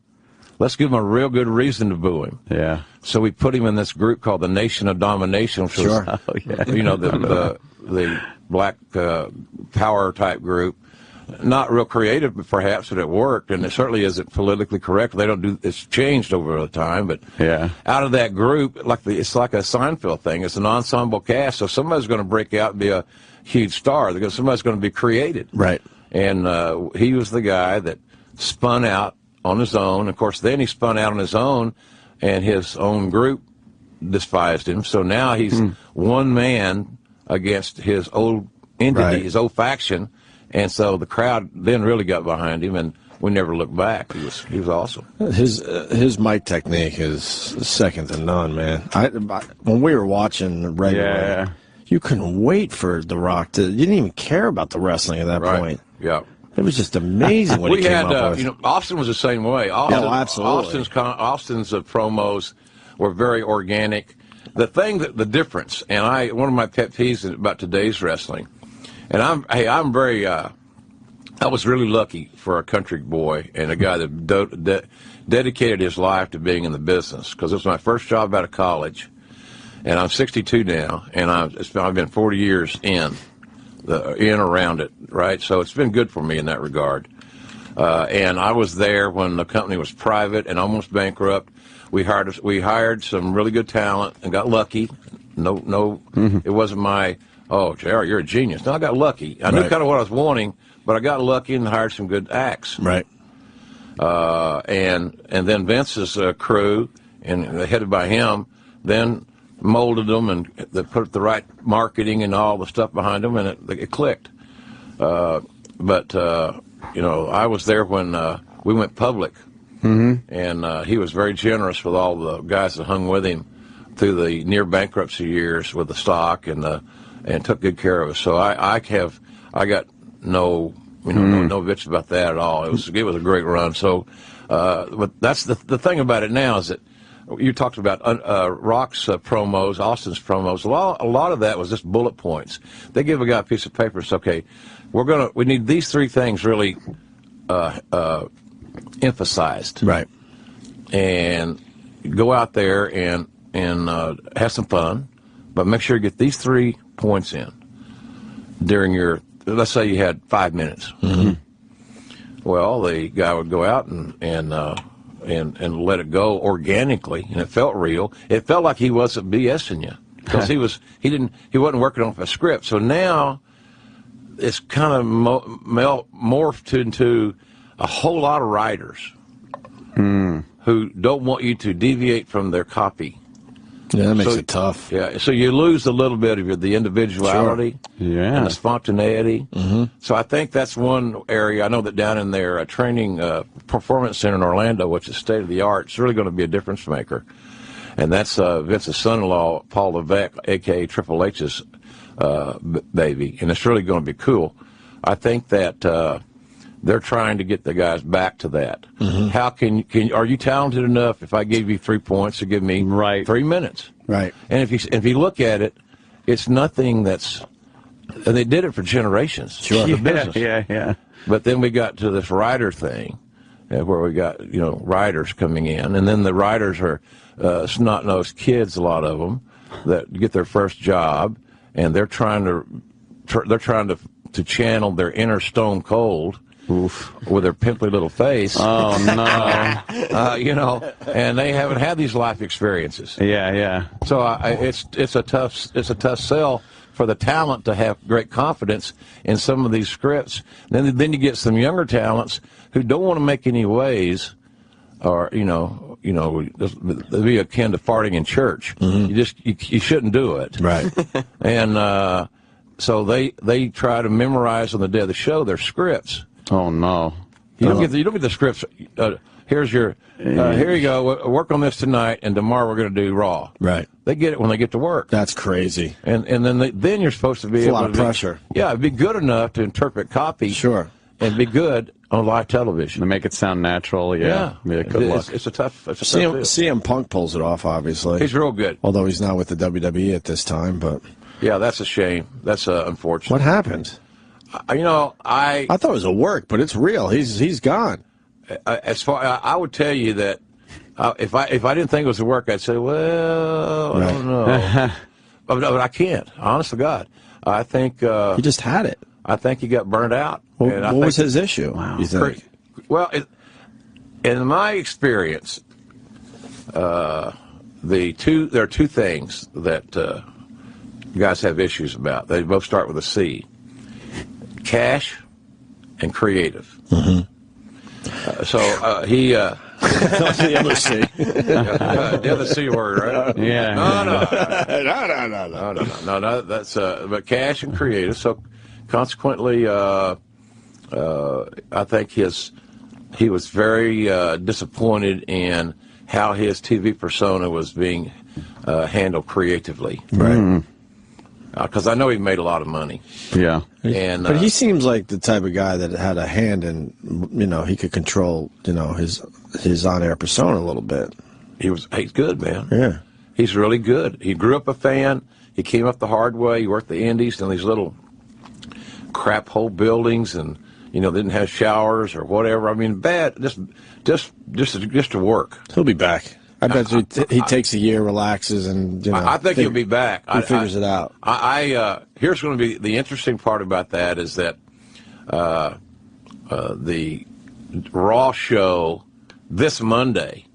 let's give him a real good reason to boo him. Yeah. So we put him in this group called the Nation of Domination, which was, the black power type group. Not real creative, perhaps, but it worked, and it certainly isn't politically correct. They don't do. It's changed over the time, but out of that group, it's like a Seinfeld thing. It's an ensemble cast, so somebody's going to break out and be a huge star. Somebody's going to be created, right? And he was the guy that spun out on his own. Of course, then he spun out on his own, and his own group despised him. So now he's one man against his old entity, his old faction. And so the crowd then really got behind him, and we never looked back. He was awesome. His mic technique is second to none, man. When we were watching regularly, you couldn't wait for The Rock to. You didn't even care about the wrestling at that point. Yeah. It was just amazing what he came up with. Austin was the same way. Absolutely. Austin's promos were very organic. The difference, and one of my pet peeves about today's wrestling. And I'm very. I was really lucky for a country boy and a guy that dedicated his life to being in the business, because it was my first job out of college, and I'm 62 now, and I've been 40 years in around it, right? So it's been good for me in that regard. And I was there when the company was private and almost bankrupt. We hired some really good talent and got lucky. It wasn't my. Oh, JR, you're a genius. No, I got lucky. I knew kind of what I was wanting, but I got lucky and hired some good acts. Right. And then Vince's crew, and headed by him, then molded them and they put the right marketing and all the stuff behind them, and it clicked. But I was there when we went public, and he was very generous with all the guys that hung with him through the near bankruptcy years with the stock and took good care of us. So I got no bitch about that at all. It was a great run. So, but that's the thing about it now is that you talked about Rock's promos, Austin's promos. A lot of that was just bullet points. They give a guy a piece of paper and say, okay, we need these three things really emphasized. Right. And go out there and have some fun, but make sure you get these 3 points in during your, let's say you had 5 minutes. Well, the guy would go out and let it go organically, and it felt real. It felt like he wasn't BSing you, because he wasn't working off a script. So now it's kind of morphed into a whole lot of writers who don't want you to deviate from their copy. Yeah, that makes it tough. Yeah, so you lose a little bit of the individuality and the spontaneity. So I think that's one area. I know that down in their training performance center in Orlando, which is state of the art, it's really going to be a difference maker. And that's Vince's son-in-law, Paul Levesque, a.k.a. Triple H's baby, and it's really going to be cool. I think that they're trying to get the guys back to that. How are you talented enough, if I gave you 3 points, to give me 3 minutes? Right. And if you look at it, it's nothing that's, and they did it for generations. The business. Yeah. But then we got to this writer thing, where we got writers coming in, and then the writers are snot-nosed kids, a lot of them, that get their first job, and they're trying to channel their inner Stone Cold. With their pimply little face. Oh no! And they haven't had these life experiences. Yeah. So it's a tough sell for the talent to have great confidence in some of these scripts. Then you get some younger talents who don't want to make any waves or it'd be akin to farting in church. You shouldn't do it. Right. And so they try to memorize on the day of the show their scripts. Oh no! You don't get the scripts. Here's your. Here you go. Work on this tonight, and tomorrow we're going to do Raw. Right. They get it when they get to work. That's crazy. And then you're supposed to be it's able a lot of to pressure. Be good enough to interpret copy. Sure. And be good on live television. To make it sound natural. Yeah. Good luck. It's a tough. CM Punk pulls it off. Obviously, he's real good. Although he's not with the WWE at this time, but yeah, that's a shame. That's unfortunate. What happened? I thought it was a work, but it's real. He's gone. As far I would tell you that if I didn't think it was a work, I'd say, well, I don't know. but I can't. Honest to God, I think he just had it. I think he got burned out. Well, what was his issue? Wow. You think? Well, in my experience, there are two things that guys have issues about. They both start with a C: cash and creative. Mm-hmm. He. That's the other C. The other C word, right? Yeah. No. That's but cash and creative. So consequently, I think he was very disappointed in how his TV persona was being handled creatively. Right. Because I know he made a lot of money. Yeah. But he seems like the type of guy that had a hand in, he could control, his on-air persona a little bit. He's good, man. Yeah. He's really good. He grew up a fan. He came up the hard way. He worked the Indies in these little crap hole buildings, and didn't have showers or whatever. I mean, bad. Just to work. He'll be back. I bet he takes a year, relaxes, and I think he'll be back. He figures it out. Here's going to be the interesting part about that is that the Raw show this Monday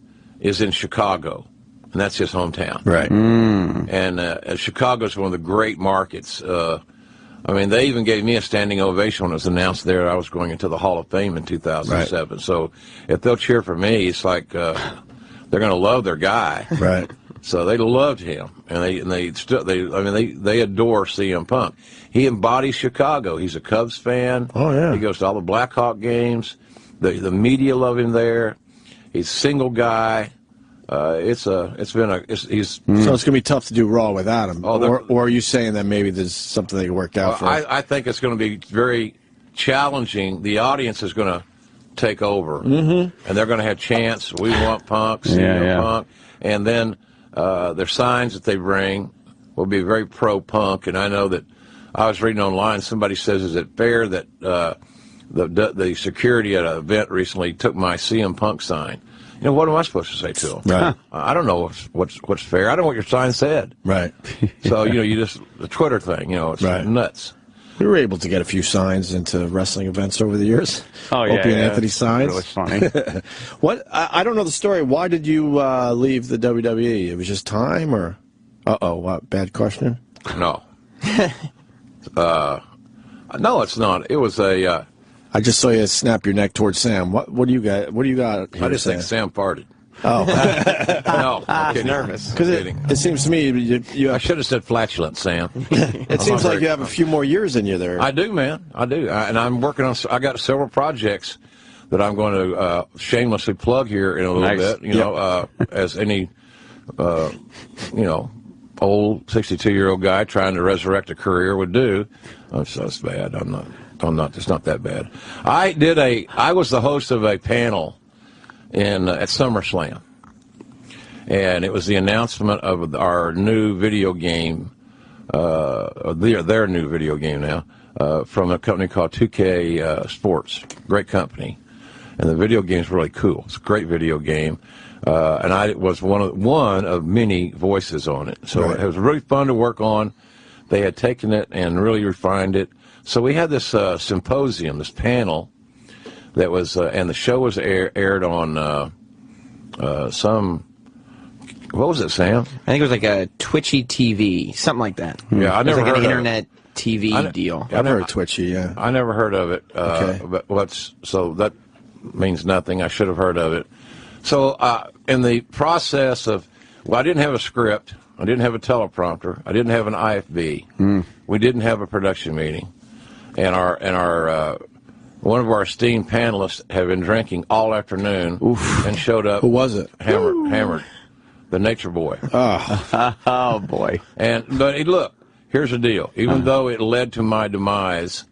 is in Chicago, and that's his hometown. Right. And Chicago's one of the great markets. They even gave me a standing ovation when it was announced there I was going into the Hall of Fame in 2007. Right. So if they'll cheer for me, it's like they're going to love their guy. Right. So they loved him, and they adore CM Punk. He embodies Chicago. He's a Cubs fan. Oh yeah. He goes to all the Blackhawk games. The media love him there. He's a single guy. So it's going to be tough to do Raw without him. Or are you saying that maybe there's something they can work out for? I think it's going to be very challenging. The audience is going to take over, and they're going to have chants. We want Punk, Punk, and then their signs that they bring will be very pro-Punk. And I know that I was reading online. Somebody says, "Is it fair that the security at an event recently took my CM Punk sign?" What am I supposed to say to him? Right. I don't know what's fair. I don't know what your sign said. Right. So you just the Twitter thing. It's nuts. We were able to get a few signs into wrestling events over the years. Oh, yeah. Opie and Anthony signs. Really funny. What? I don't know the story. Why did you leave the WWE? It was just time, or? What? Bad question? No. No, it's not. It was a. I just saw you snap your neck towards Sam. What do you got? What do you got? I just think Sam farted. Oh. No, I'm kidding. Nervous. Because it seems to me you I should have said flatulent, Sam. It seems like you have a few more years in you there. I do, man. I do. And I'm working on. I got several projects that I'm going to shamelessly plug here in a little bit. As any, old 62-year-old guy trying to resurrect a career would do. Oh, so it's bad. I'm not. It's not that bad. I was the host of a panel at SummerSlam, and it was the announcement of our new video game, their new video game now, from a company called 2K Sports. Great company, and the video game's really cool. It's a great video game, and I was one of many voices on it. So It was really fun to work on. They had taken it and really refined it. So we had this symposium, this panel that was, and the show was aired on some, what was it, Sam? I think it was like a Twitchy TV, something like that. Yeah, I never heard of it. An internet TV deal. I've heard of Twitchy, yeah. I never heard of it. Okay. So that means nothing. I should have heard of it. So in the process of, I didn't have a script. I didn't have a teleprompter. I didn't have an IFB. We didn't have a production meeting. And our one of our esteemed panelists had been drinking all afternoon and showed up. Who was it? Hammered. The Nature Boy. Oh boy. But look, here's the deal. Even though it led to my demise,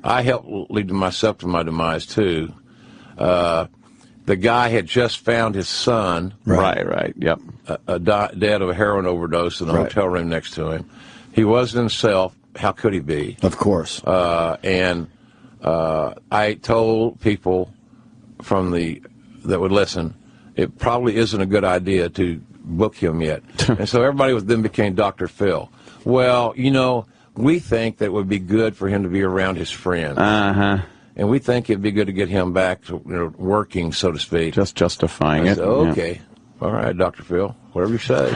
I helped lead myself to my demise too. The guy had just found his son. Right. Yep. Dead of a heroin overdose in the hotel room next to him. He wasn't himself. How could he be? Of course. I told people that would listen, it probably isn't a good idea to book him yet. And so everybody then became Dr. Phil. Well, we think that it would be good for him to be around his friends. And we think it'd be good to get him back to working, so to speak. Just justifying it. Okay. Yeah. All right, Dr. Phil, whatever you say.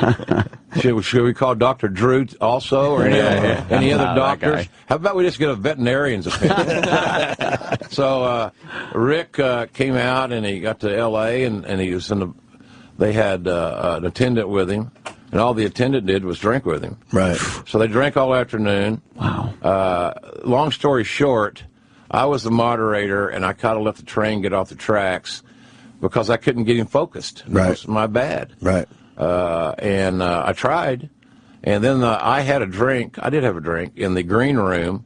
should we call Dr. Drew also, or any other doctors? How about we just get a veterinarian's opinion? So Rick came out, and he got to L.A., and he was they had an attendant with him, and all the attendant did was drink with him. Right. So they drank all afternoon. Wow. Long story short, I was the moderator, and I kind of let the train get off the tracks because I couldn't get him focused. Right. It was my bad. Right. And I tried, and then I had a drink. I did have a drink in the green room,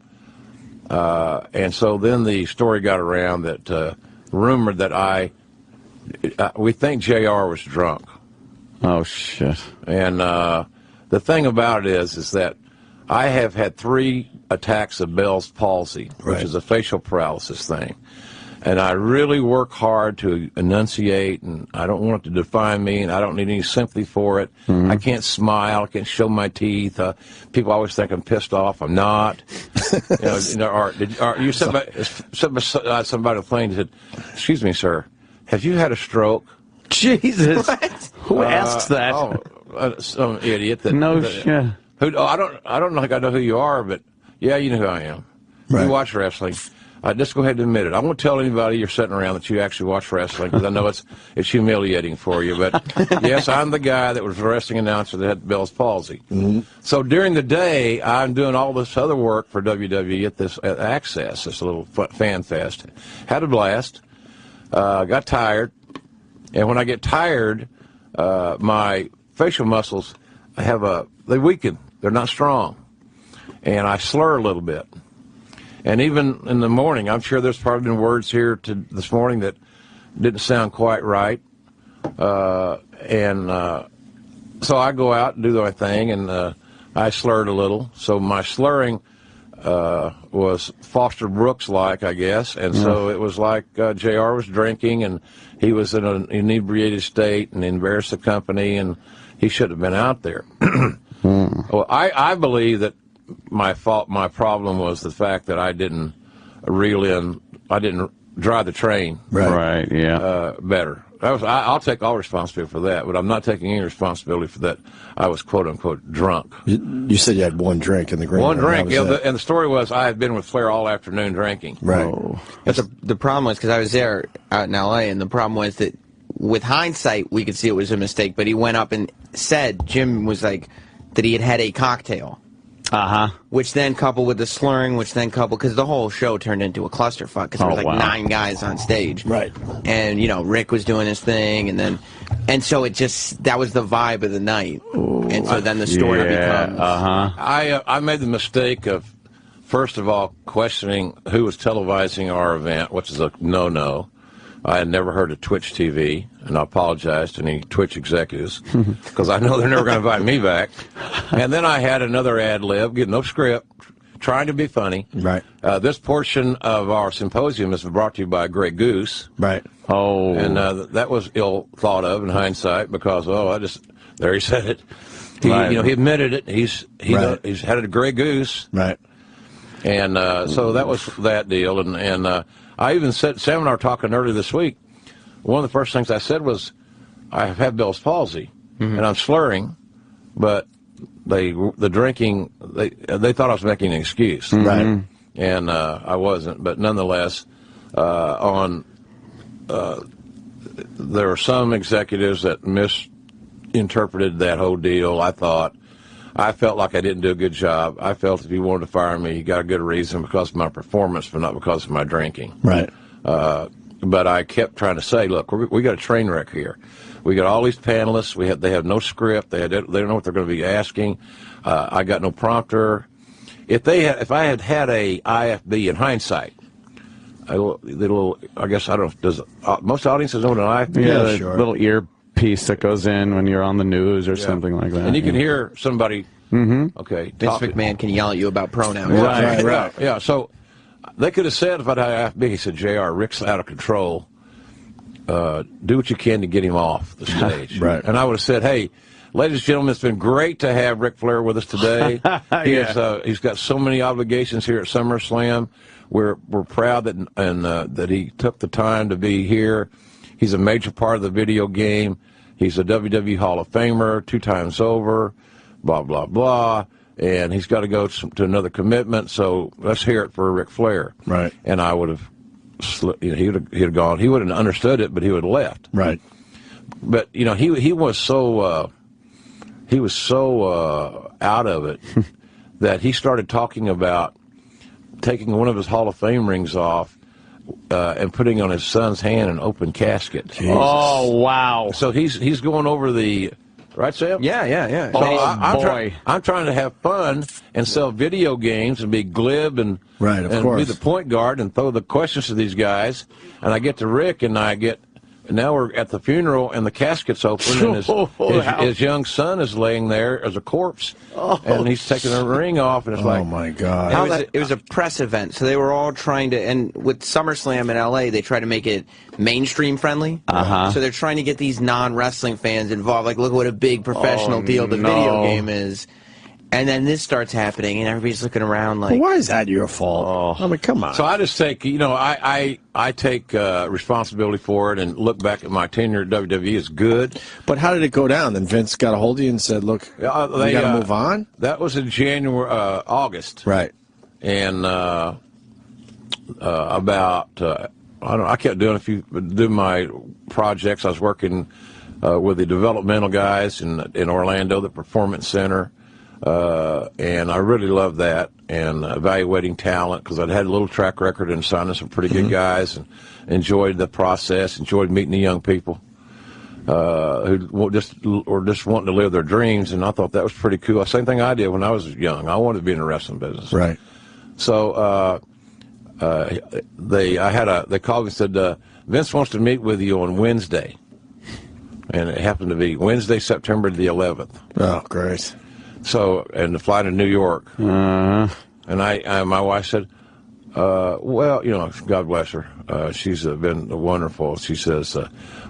and so then the story got around that rumored that we think JR was drunk. Oh, shit. And the thing about it is that I have had 3 attacks of Bell's palsy, which is a facial paralysis thing. And I really work hard to enunciate, and I don't want it to define me, and I don't need any sympathy for it. I can't smile. I can't show my teeth. People always think I'm pissed off. I'm not. You said somebody on the plane said, "Excuse me, sir, have you had a stroke?" Jesus. Who asks that? Some idiot. Shit. I don't know. I know who you are, but yeah, you know who I am. Right. You watch wrestling. Just go ahead and admit it. I won't tell anybody you're sitting around that you actually watch wrestling, because I know it's humiliating for you. But yes, I'm the guy that was the wrestling announcer that had Bell's palsy. So during the day, I'm doing all this other work for WWE at Access, this little fan fest. Had a blast. Got tired, and when I get tired, my facial muscles they weaken. They're not strong, and I slur a little bit. And even in the morning, I'm sure there's probably been words here this morning that didn't sound quite right. So I go out and do my thing, and I slurred a little. So my slurring was Foster Brooks-like, I guess. And so it was like JR was drinking, and he was in an inebriated state and embarrassed the company, and he should have been out there. Well, I believe that my problem was the fact that I didn't drive the train better. I'll take all responsibility for that, but I'm not taking any responsibility for that. I was quote unquote drunk. You said you had one drink in the green room. One drink, and the story was I had been with Flair all afternoon drinking. Right. But the problem was, because I was there out in L.A., and the problem was that with hindsight we could see it was a mistake. But he went up and said, Jim was like, that he had a cocktail. Which then coupled with the slurring, because the whole show turned into a clusterfuck, because there was 9 guys on stage. Right. And, Rick was doing his thing, and so that was the vibe of the night. Ooh. And so then the story becomes... I made the mistake of, first of all, questioning who was televising our event, which is a no-no. I had never heard of Twitch TV, and I apologized to any Twitch executives, because I know they're never going to invite me back. And then I had another ad lib, getting no script, trying to be funny. Right. This portion of our symposium is brought to you by Grey Goose. Right. Oh. And that was ill thought of in hindsight, because, there he said it. He admitted it. He's had a Grey Goose. Right. And so that was that deal. And I even said, Sam and I were talking earlier this week, one of the first things I said was, I have Bell's palsy, and I'm slurring, but the drinking, they thought I was making an excuse. Right. And I wasn't, but nonetheless, on there were some executives that misinterpreted that whole deal. I felt like I didn't do a good job. I felt if you wanted to fire me, you got a good reason because of my performance, but not because of my drinking. Right. But I kept trying to say, look, we got a train wreck here. We got all these panelists. They have no script. They don't know what they're going to be asking. I got no prompter. If I had had a IFB in hindsight, I guess I don't know. Does most audiences know what an IFB is? Yeah, sure. Little earpiece that goes in when you're on the news or something like that. And you can hear somebody. Okay. Vince McMahon can yell at you about pronouns. Right. Yeah. So they could have said if I'd had IFB, he said, "JR, Rick's out of control. Do what you can to get him off the stage." Right. And I would have said, "Hey, ladies and gentlemen, it's been great to have Ric Flair with us today. He's got so many obligations here at SummerSlam. We're proud that he took the time to be here. He's a major part of the video game. He's a WWE Hall of Famer 2 times over, blah, blah, blah. And he's got to go to another commitment, so let's hear it for Ric Flair." Right. And I would have, he'd have gone. He would have understood it, but he would have left. Right. But, he was so out of it that he started talking about taking one of his Hall of Fame rings off and putting on his son's hand an open casket. Jesus. Oh, wow. So he's going over the... Right, Sam? Yeah. So I'm trying to have fun and sell video games and be glib and course. be the point guard and throw the questions to these guys. And I get to Rick and now we're at the funeral and the casket's open and his young son is laying there as a corpse and he's taking a ring off and it's like, oh my God. It was a press event, so they were all trying to, and with SummerSlam in LA, they try to make it mainstream friendly. So they're trying to get these non-wrestling fans involved. Like, look what a big professional deal the video game is. And then this starts happening, and everybody's looking around like... Well, why is that your fault? I mean, come on. So I just take, I take responsibility for it and look back at my tenure at WWE as good. But how did it go down? Then Vince got a hold of you and said, look, we got to move on? That was in August. Right. And I kept doing my projects. I was working with the developmental guys in Orlando, the Performance Center. And I really loved that and evaluating talent because I'd had a little track record and signing some pretty good guys and enjoyed the process, enjoyed meeting the young people who just wanting to live their dreams, and I thought that was pretty cool. Same thing I did when I was young. I wanted to be in the wrestling business. Right. So they called me and said, Vince wants to meet with you on Wednesday. And it happened to be Wednesday, September the 11th. Oh, great. So, and to fly to New York. And my wife said, well, God bless her. She's been wonderful. She says,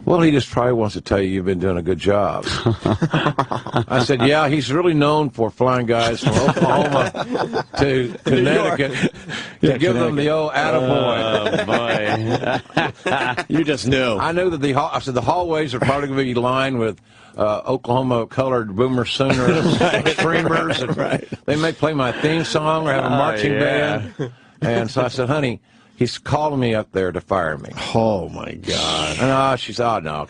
well, he just probably wants to tell you you've been doing a good job. I said, yeah, he's really known for flying guys from Oklahoma to Connecticut to give them the old attaboy. Oh, boy. You just knew. I knew that the hallways are probably going to be lined with Oklahoma-colored Boomer Sooners, streamers. And they may play my theme song or have a marching band. And so I said, honey, he's calling me up there to fire me. Oh, my God. And she said, no,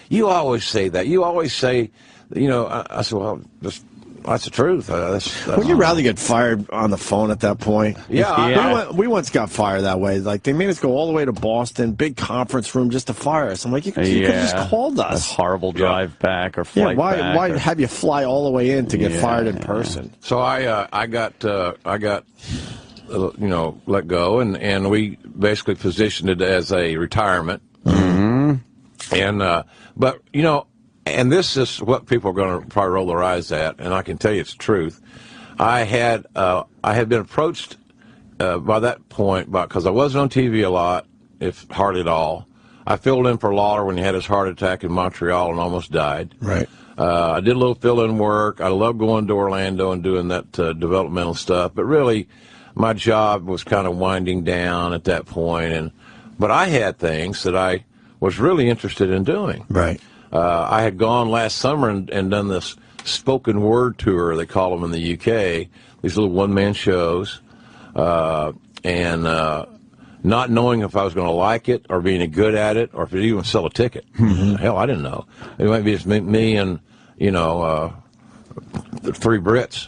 you always say that. You always say, I said, well, that's the truth. Wouldn't you rather get fired on the phone at that point? Yeah. We once got fired that way. Like, they made us go all the way to Boston, big conference room, just to fire us. I'm like, you could have just called us. A horrible drive back or flight back. Why have you fly all the way in to get fired in person? So I got let go, and we basically positioned it as a retirement. And but and this is what people are going to probably roll their eyes at, and I can tell you it's the truth. I had been approached by that point because I wasn't on TV a lot, if hardly at all. I filled in for Lawler when he had his heart attack in Montreal and almost died. Right. I did a little fill-in work. I love going to Orlando and doing that developmental stuff, but really my job was kind of winding down at that point, but I had things that I was really interested in doing. Right. I had gone last summer and done this spoken word tour, they call them in the UK, these little one-man shows, and not knowing if I was going to like it or be any good at it or if it even sell a ticket. Hell, I didn't know. It might be just me and, the 3 Brits.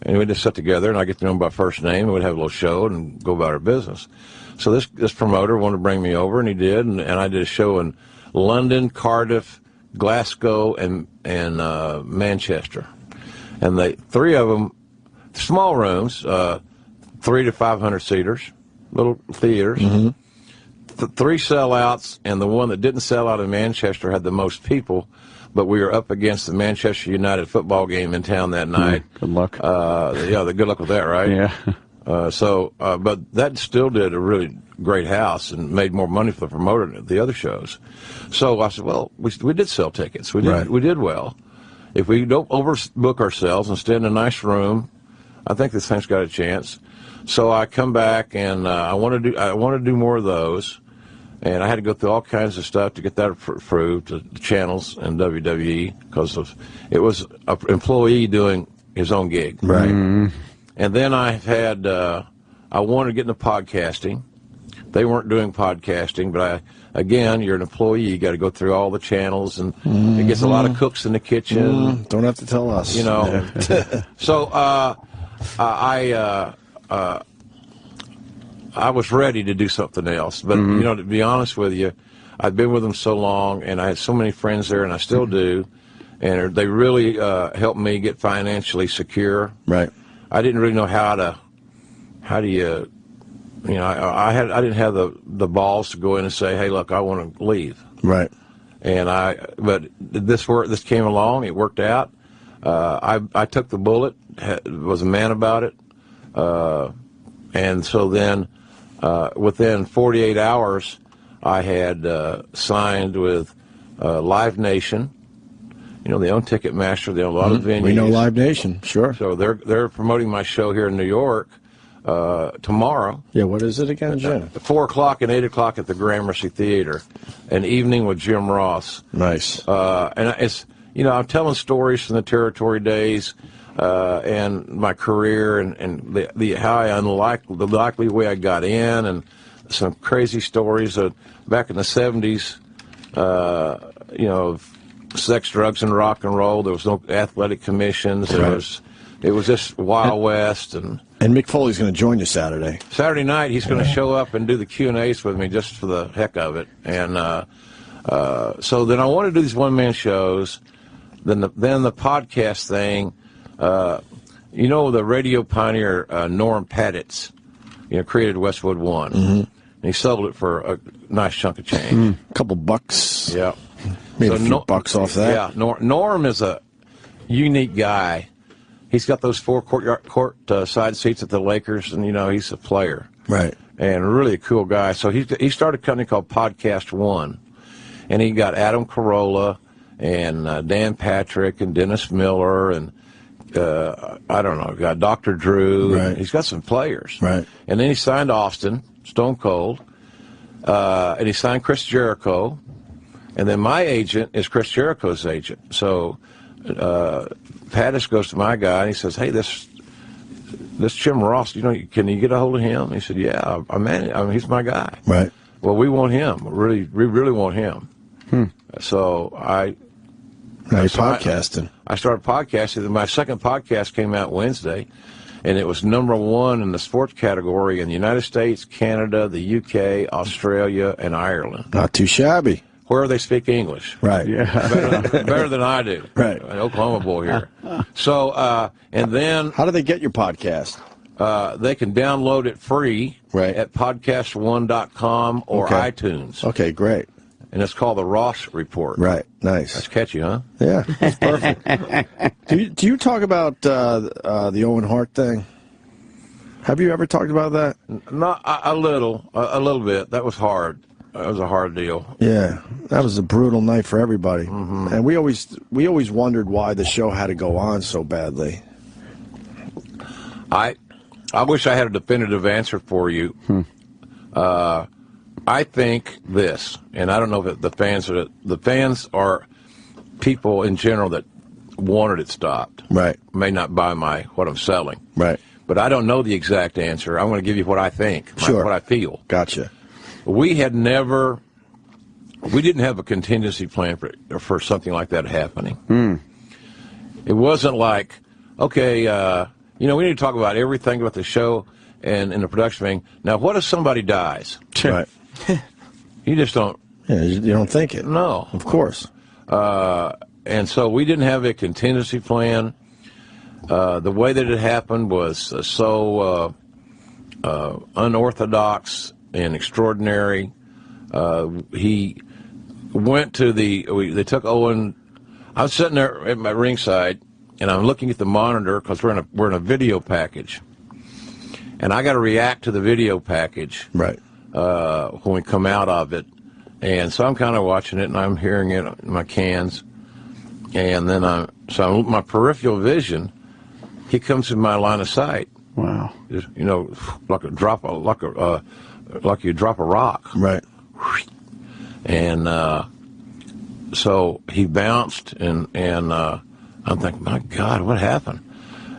And we just sit together, and I get to know them by first name, and we'd have a little show and go about our business. So this promoter wanted to bring me over, and he did, and I did a show in London, Cardiff, Glasgow, and Manchester. And the 3 of them, small rooms, 3 to 500 seaters, little theaters. 3 sellouts, and the one that didn't sell out in Manchester had the most people. But we were up against the Manchester United football game in town that night. Good luck. Good luck with that, right? Yeah. But that still did a really great house and made more money for the promoter than the other shows. So I said, well, we did sell tickets. We did well. If we don't overbook ourselves and stay in a nice room, I think this thing's got a chance. So I come back and I want to do more of those. And I had to go through all kinds of stuff to get that approved, the channels and WWE, because it was an employee doing his own gig. Right. And then I wanted to get into podcasting. They weren't doing podcasting, but again, you're an employee. You got to go through all the channels, and it gets a lot of cooks in the kitchen. Don't have to tell us. So I was ready to do something else, but to be honest with you, I've been with them so long, and I had so many friends there, and I still do, and they really helped me get financially secure. Right. I didn't really know I didn't have the balls to go in and say, hey, look, I want to leave. Right. But this came along, it worked out. I took the bullet, was a man about it, and so then. Within 48 hours, I had signed with Live Nation. They own Ticketmaster. They own a lot of venues. We know Live Nation, sure. So they're promoting my show here in New York tomorrow. Yeah, what is it again, Jim? 4 o'clock and 8 o'clock at the Gramercy Theater. An evening with Jim Ross. Nice. And it's I'm telling stories from the territory days. And my career and the likely way I got in, and some crazy stories back in the 70s, sex, drugs, and rock and roll. There was no athletic commissions. It was just Wild West. And Mick Foley's going to join you Saturday. Saturday night, he's going to show up and do the Q&As with me just for the heck of it. And so then I want to do these one-man shows. Then the podcast thing. The radio pioneer Norm Petitz, created Westwood One. And he sold it for a nice chunk of change. A couple bucks. Yeah. Made a few bucks off that. Yeah. Norm is a unique guy. He's got those 4 court side seats at the Lakers, and, he's a player. Right. And really a cool guy. So he started a company called Podcast One. And he got Adam Carolla and Dan Patrick and Dennis Miller and got Dr. Drew. Right. He's got some players. Right. And then he signed Austin, Stone Cold, and he signed Chris Jericho. And then my agent is Chris Jericho's agent. So Pattis goes to my guy, and he says, hey, this Jim Ross, can you get a hold of him? He said, yeah, he's my guy. Right. Well, we want him. We really want him. So Now you're podcasting. I started podcasting. My second podcast came out Wednesday, and it was #1 in the sports category in the United States, Canada, the UK, Australia, and Ireland. Not too shabby. Where they speak English. Right. Yeah. Better than I do. Right. An Oklahoma boy here. So, and then... How do they get your podcast? They can download it free at podcastone.com or iTunes. Okay, great. And it's called the Ross Report. Right. Nice. That's catchy, huh? Yeah, that's perfect. Do you talk about the Owen Hart thing? Have you ever talked about that? Not a little bit. That was hard. That was a hard deal. Yeah, that was a brutal night for everybody. And we always wondered why the show had to go on so badly. I wish I had a definitive answer for you. I think this, and I don't know if the fans are people in general that wanted it stopped. Right. May not buy what I'm selling. Right. but I don't know the exact answer. I'm going to give you what I think, what I feel. Gotcha. We didn't have a contingency plan for something like that happening. It wasn't like, okay, we need to talk about everything about the show and in the production thing. Now, what if somebody dies? Right. You just don't. Yeah, you don't think it. No. Of course. And so we didn't have a contingency plan. The way that it happened was so unorthodox and extraordinary. He went to they took Owen. I was sitting there at my ringside, and I'm looking at the monitor because we're in a video package, and I got to react to the video package right when we come out of it, and so I'm kind of watching it, and I'm hearing it in my cans, and then my peripheral vision, he comes in my line of sight. Wow, just, like you drop a rock, right, and. So he bounced, and I'm thinking, my God, what happened?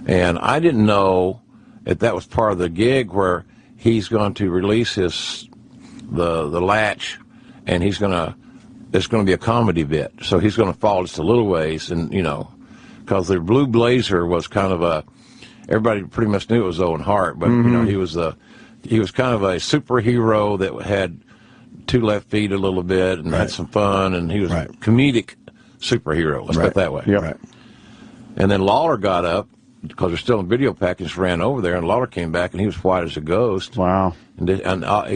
And I didn't know that was part of the gig where he's going to release the latch, and it's going to be a comedy bit. So he's going to fall just a little ways, and because the blue blazer was kind of everybody pretty much knew it was Owen Hart, but he was kind of a superhero that had 2 left feet a little bit and had some fun, and he was a comedic superhero. Let's put it that way. Yep. Right. And then Lawler got up because we're still in video package, ran over there, and Lawler came back, and he was white as a ghost. Wow. And he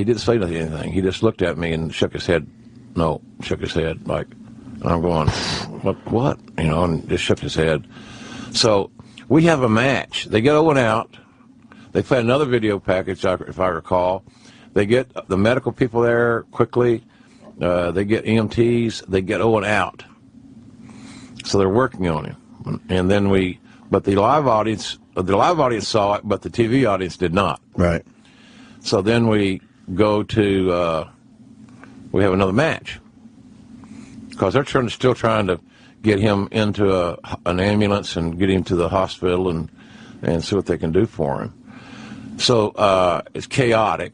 didn't say anything. He just looked at me and shook his head. No, shook his head like, and I'm going, what? And just shook his head. So we have a match. They get Owen out. They play another video package, if I recall. They get the medical people there quickly. They get EMTs. They get Owen out. So they're working on him. And then but the live audience saw it, but the TV audience did not. Right. So then we go to, we have another match. Because they're still trying to get him into an ambulance and get him to the hospital and see what they can do for him. So it's chaotic.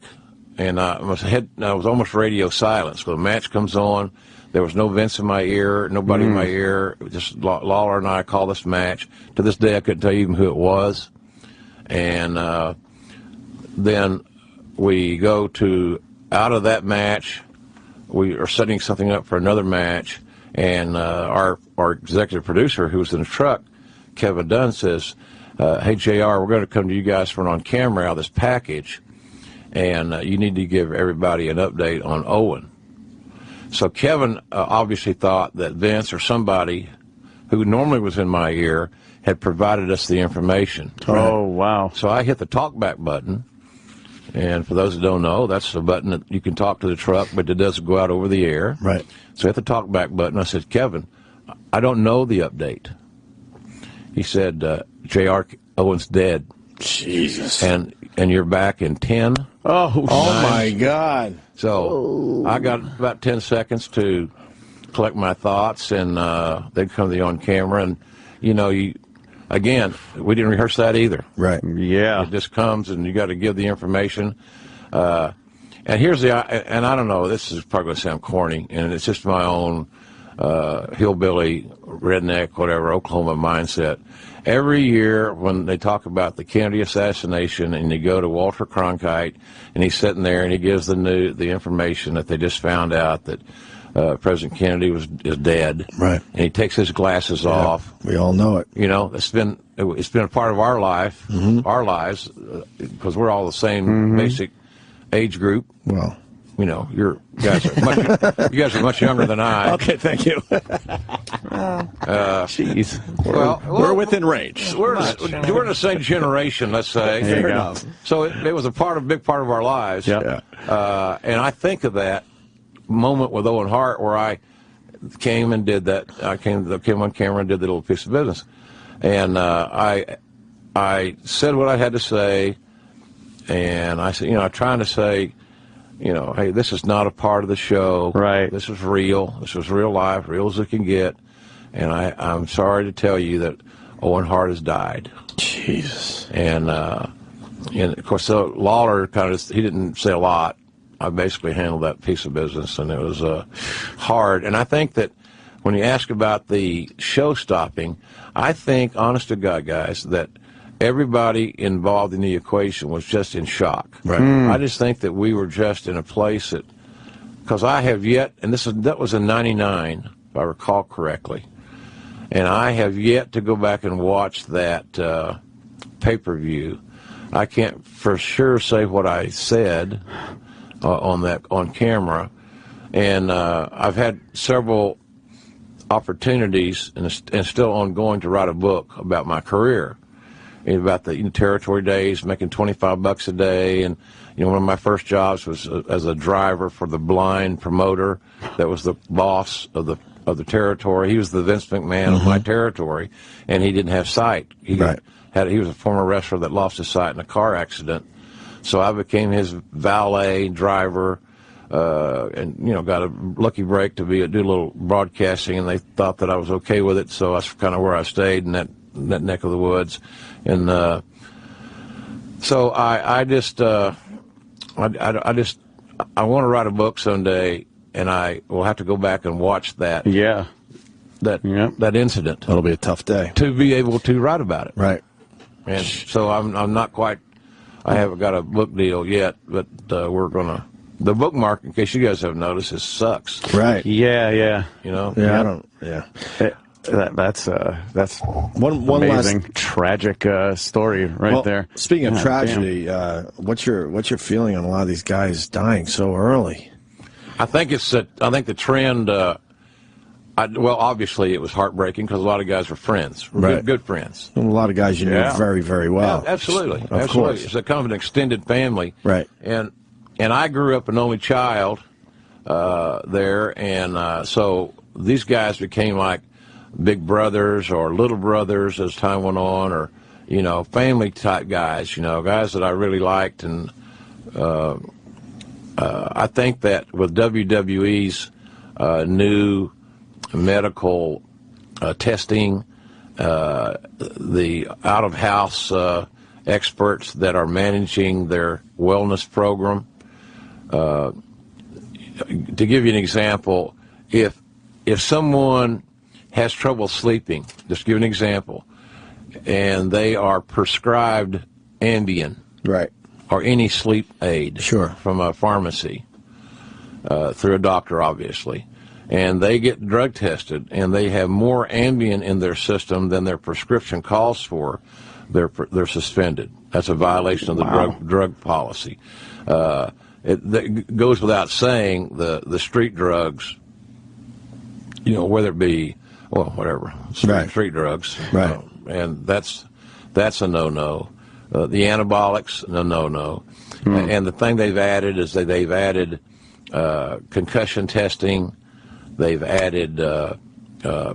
And I was almost radio silence. So the match comes on. There was no Vince in my ear, nobody in my ear. Just Lawler and I call this match. To this day, I couldn't tell you even who it was. And then we go out of that match. We are setting something up for another match. And our executive producer, who was in the truck, Kevin Dunn, says, hey, JR, we're going to come to you guys for an on-camera out of this package. And you need to give everybody an update on Owen. So Kevin obviously thought that Vince or somebody who normally was in my ear had provided us the information. Oh, wow. So I hit the talkback button. And for those that don't know, that's the button that you can talk to the truck, but it doesn't go out over the air. Right. So I hit the talkback button. I said, Kevin, I don't know the update. He said, JR, Owen's dead. Jesus. And you're back in 10. Oh my God. So I got about 10 seconds to collect my thoughts, and they'd come to the on camera. And, again, we didn't rehearse that either. Right. Yeah. It just comes, and you got to give the information. And here's and I don't know, this is probably going to sound corny, and it's just my own hillbilly, redneck, whatever, Oklahoma mindset. Every year when they talk about the Kennedy assassination and you go to Walter Cronkite and he's sitting there and he gives the information that they just found out that President Kennedy is dead. Right. And he takes his glasses off. We all know it. It's been a part of our life, our lives, because we're all the same basic age group. Well, you guys are much younger than I. Okay, thank you. Jeez. We're within range. We're in the same generation, let's say. Fair enough. So it was a big part of our lives. Yeah. And I think of that moment with Owen Hart where I came and did that. I came on camera and did the little piece of business. And I said what I had to say. And I said, I'm trying to say, hey, this is not a part of the show. Right. This is real. This was real life, real as it can get. And I'm sorry to tell you that Owen Hart has died. Jesus. And And of course, so Lawler he didn't say a lot. I basically handled that piece of business, and it was hard. And I think that when you ask about the show stopping, I think, honest to God, guys, that everybody involved in the equation was just in shock. Right. I just think that we were just in a place that, because I have yet, and that was in '99, if I recall correctly, and I have yet to go back and watch that pay-per-view. I can't for sure say what I said on camera, and I've had several opportunities and still ongoing to write a book about my career, about the territory days, making $25 a day, and one of my first jobs was as a driver for the blind promoter that was the boss of the territory. He was the Vince McMahon of my territory, and he didn't have sight. He was a former wrestler that lost his sight in a car accident. So I became his valet driver, and got a lucky break to do a little broadcasting, and they thought that I was okay with it. So that's kind of where I stayed in that neck of the woods, and so I want to write a book someday, and I will have to go back and watch that. Yeah. That incident. That'll be a tough day to be able to write about it. Right. And so I'm not quite. I haven't got a book deal yet, but we're gonna. The book market, in case you guys have noticed, it sucks. Right. Yeah. Yeah. I don't. Yeah. That's one amazing, last tragic story right there. Speaking of tragedy, what's your feeling on a lot of these guys dying so early? I think the trend. Well, obviously it was heartbreaking because a lot of guys were friends, good friends. And a lot of guys you knew very, very well. Yeah, absolutely, of course. It's a kind of an extended family, right? And I grew up an only child there, and so these guys became like big brothers or little brothers as time went on, or family type guys, guys that I really liked, and I think that with WWE's new medical testing, the out-of-house experts that are managing their wellness program. To give you an example, if someone has trouble sleeping, just give an example, and they are prescribed Ambien, right, or any sleep aid, from a pharmacy, through a doctor, obviously, and they get drug tested, and they have more Ambien in their system than their prescription calls for, they're suspended. That's a violation of the drug policy. It goes without saying, the street drugs, whether it be, whatever, street drugs, right, and that's a no-no. The anabolics, no-no. And the thing they've added is that they've added concussion testing. They've added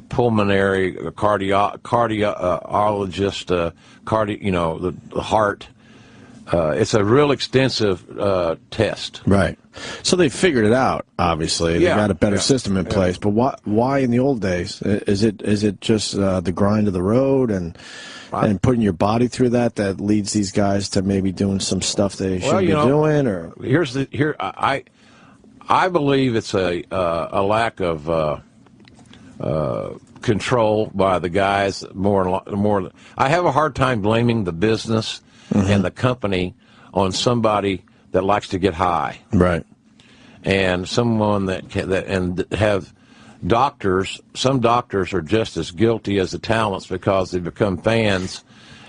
pulmonary cardiologist, the heart. It's a real extensive test. Right. So they figured it out, obviously. They got a better system in place. But why in the old days? Is it just the grind of the road and putting your body through that leads these guys to maybe doing some stuff they shouldn't be doing? Or I believe it's a lack of control by the guys. More. I have a hard time blaming the business and the company on somebody that likes to get high, right? And someone that have doctors. Some doctors are just as guilty as the talents because they become fans,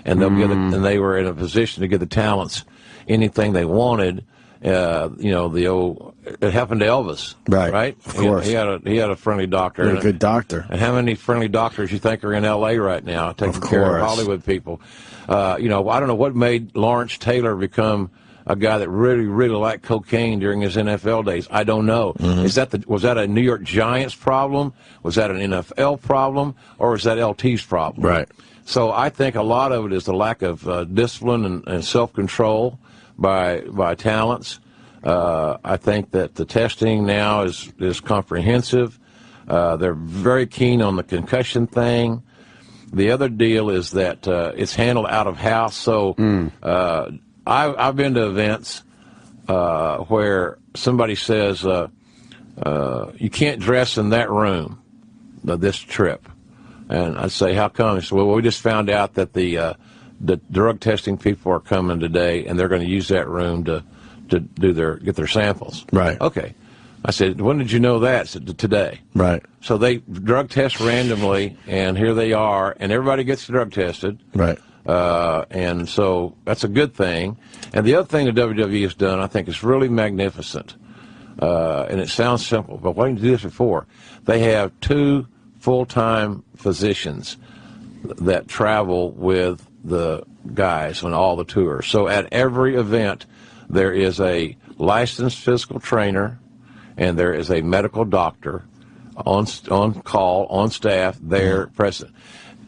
and and they were in a position to give the talents anything they wanted. It happened to Elvis, right? Of course, he had a friendly doctor, a good doctor. And how many friendly doctors you think are in L.A. right now taking care of Hollywood people? I don't know what made Lawrence Taylor become a guy that really, really liked cocaine during his NFL days. I don't know. Was that a New York Giants problem? Was that an NFL problem? Or was that LT's problem? Right. So I think a lot of it is the lack of discipline and self-control by talents. I think that the testing now is comprehensive. They're very keen on the concussion thing. The other deal is that it's handled out of house, so I've been to events where somebody says you can't dress in that room this trip, and I say, how come? He said, well, we just found out that the drug testing people are coming today, and they're going to use that room to get their samples. Right. Okay. I said, when did you know that? I said, today. Right. So they drug test randomly, and here they are, and everybody gets drug tested. Right. And so that's a good thing. And the other thing the WWE has done, I think, is really magnificent. And it sounds simple, but why didn't you do this before? They have 2 full-time physicians that travel with the guys on all the tours. So at every event, there is a licensed physical trainer, and there is a medical doctor on call, on staff, there present.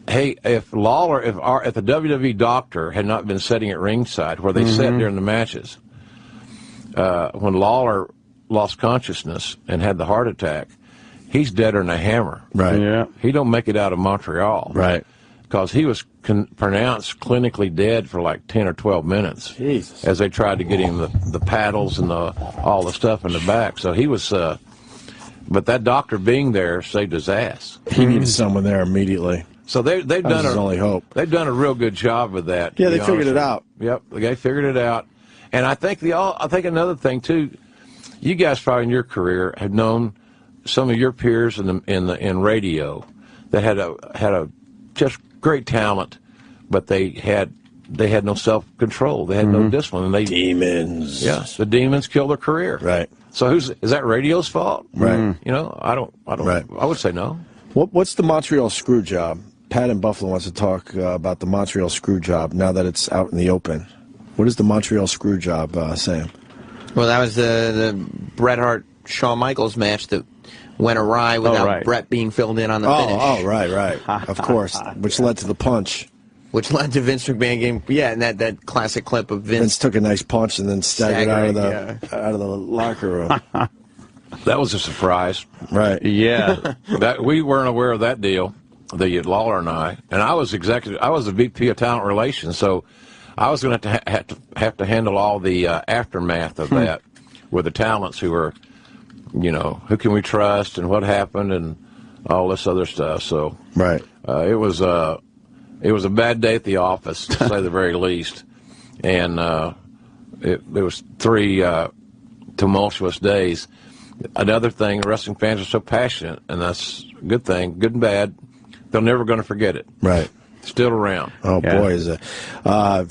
Hey, if Lawler, if the WWE doctor had not been sitting at ringside where they sat during the matches, when Lawler lost consciousness and had the heart attack, he's deader than a hammer. Right. Yeah. He don't make it out of Montreal. Right. Because he was pronounced clinically dead for like 10 or 12 minutes. Jesus. As they tried to get him the paddles and all the stuff in the back. So he was, but that doctor being there saved his ass. He needed someone there immediately. So they've done his only hope. They've done a real good job with that. Yeah, they figured it out. Yep, they figured it out. And I think another thing too, you guys probably in your career have known some of your peers in radio that had a just great talent, but they had no self-control. They had no discipline. And demons. Yeah, the demons killed their career. Right. So is that radio's fault? Right. You know, I don't. Right. I would say no. What's the Montreal Screwjob? Pat in Buffalo wants to talk about the Montreal Screwjob now that it's out in the open. What is the Montreal Screwjob, Sam? Well, that was the Bret Hart Shawn Michaels match that went awry without Bret being filled in on the finish. Oh, right. Of course, which led to the punch. Which led to Vince McMahon getting, and that classic clip of Vince took a nice punch and then staggered out of the locker room. That was a surprise. Right. Yeah. That we weren't aware of that deal, the Lawler and I was the VP of Talent Relations, so I was going to have to handle all the aftermath of that with the talents who were, who can we trust and what happened and all this other stuff. So right. It was a bad day at the office, to say the very least, and there was 3 tumultuous days. Another thing, wrestling fans are so passionate, and that's a good thing, good and bad. They're never going to forget it. Right. Still around. Oh, yeah. Boy, is it.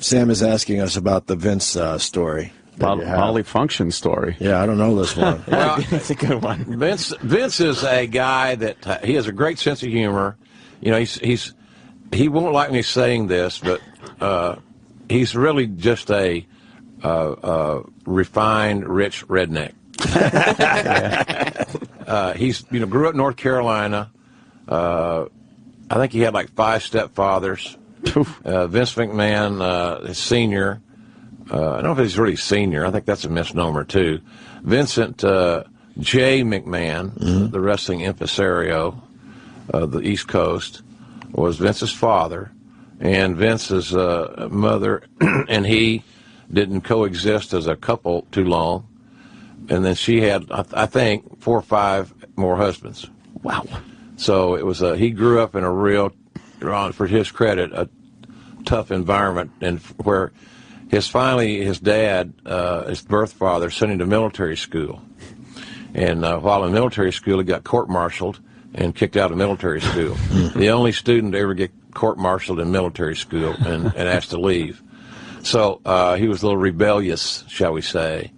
Sam is asking us about the Vince story. Molly Function story. Yeah, I don't know this one. Well, that's a good one. Vince is a guy that he has a great sense of humor. He won't like me saying this, but he's really just a refined, rich redneck. He's grew up in North Carolina. I think he had like 5 stepfathers. Vince McMahon, his senior. I don't know if he's really senior. I think that's a misnomer too. Vincent J. McMahon, the wrestling impresario of the East Coast, was Vince's father, and Vince's mother and he didn't coexist as a couple too long, and then she had, I think, 4 or 5 more husbands. Wow. So it was he grew up in a real, for his credit, a tough environment, and where his dad, his birth father, sent him to military school, and while in military school he got court-martialed and kicked out of military school. The only student to ever get court-martialed in military school and asked to leave. So he was a little rebellious, shall we say.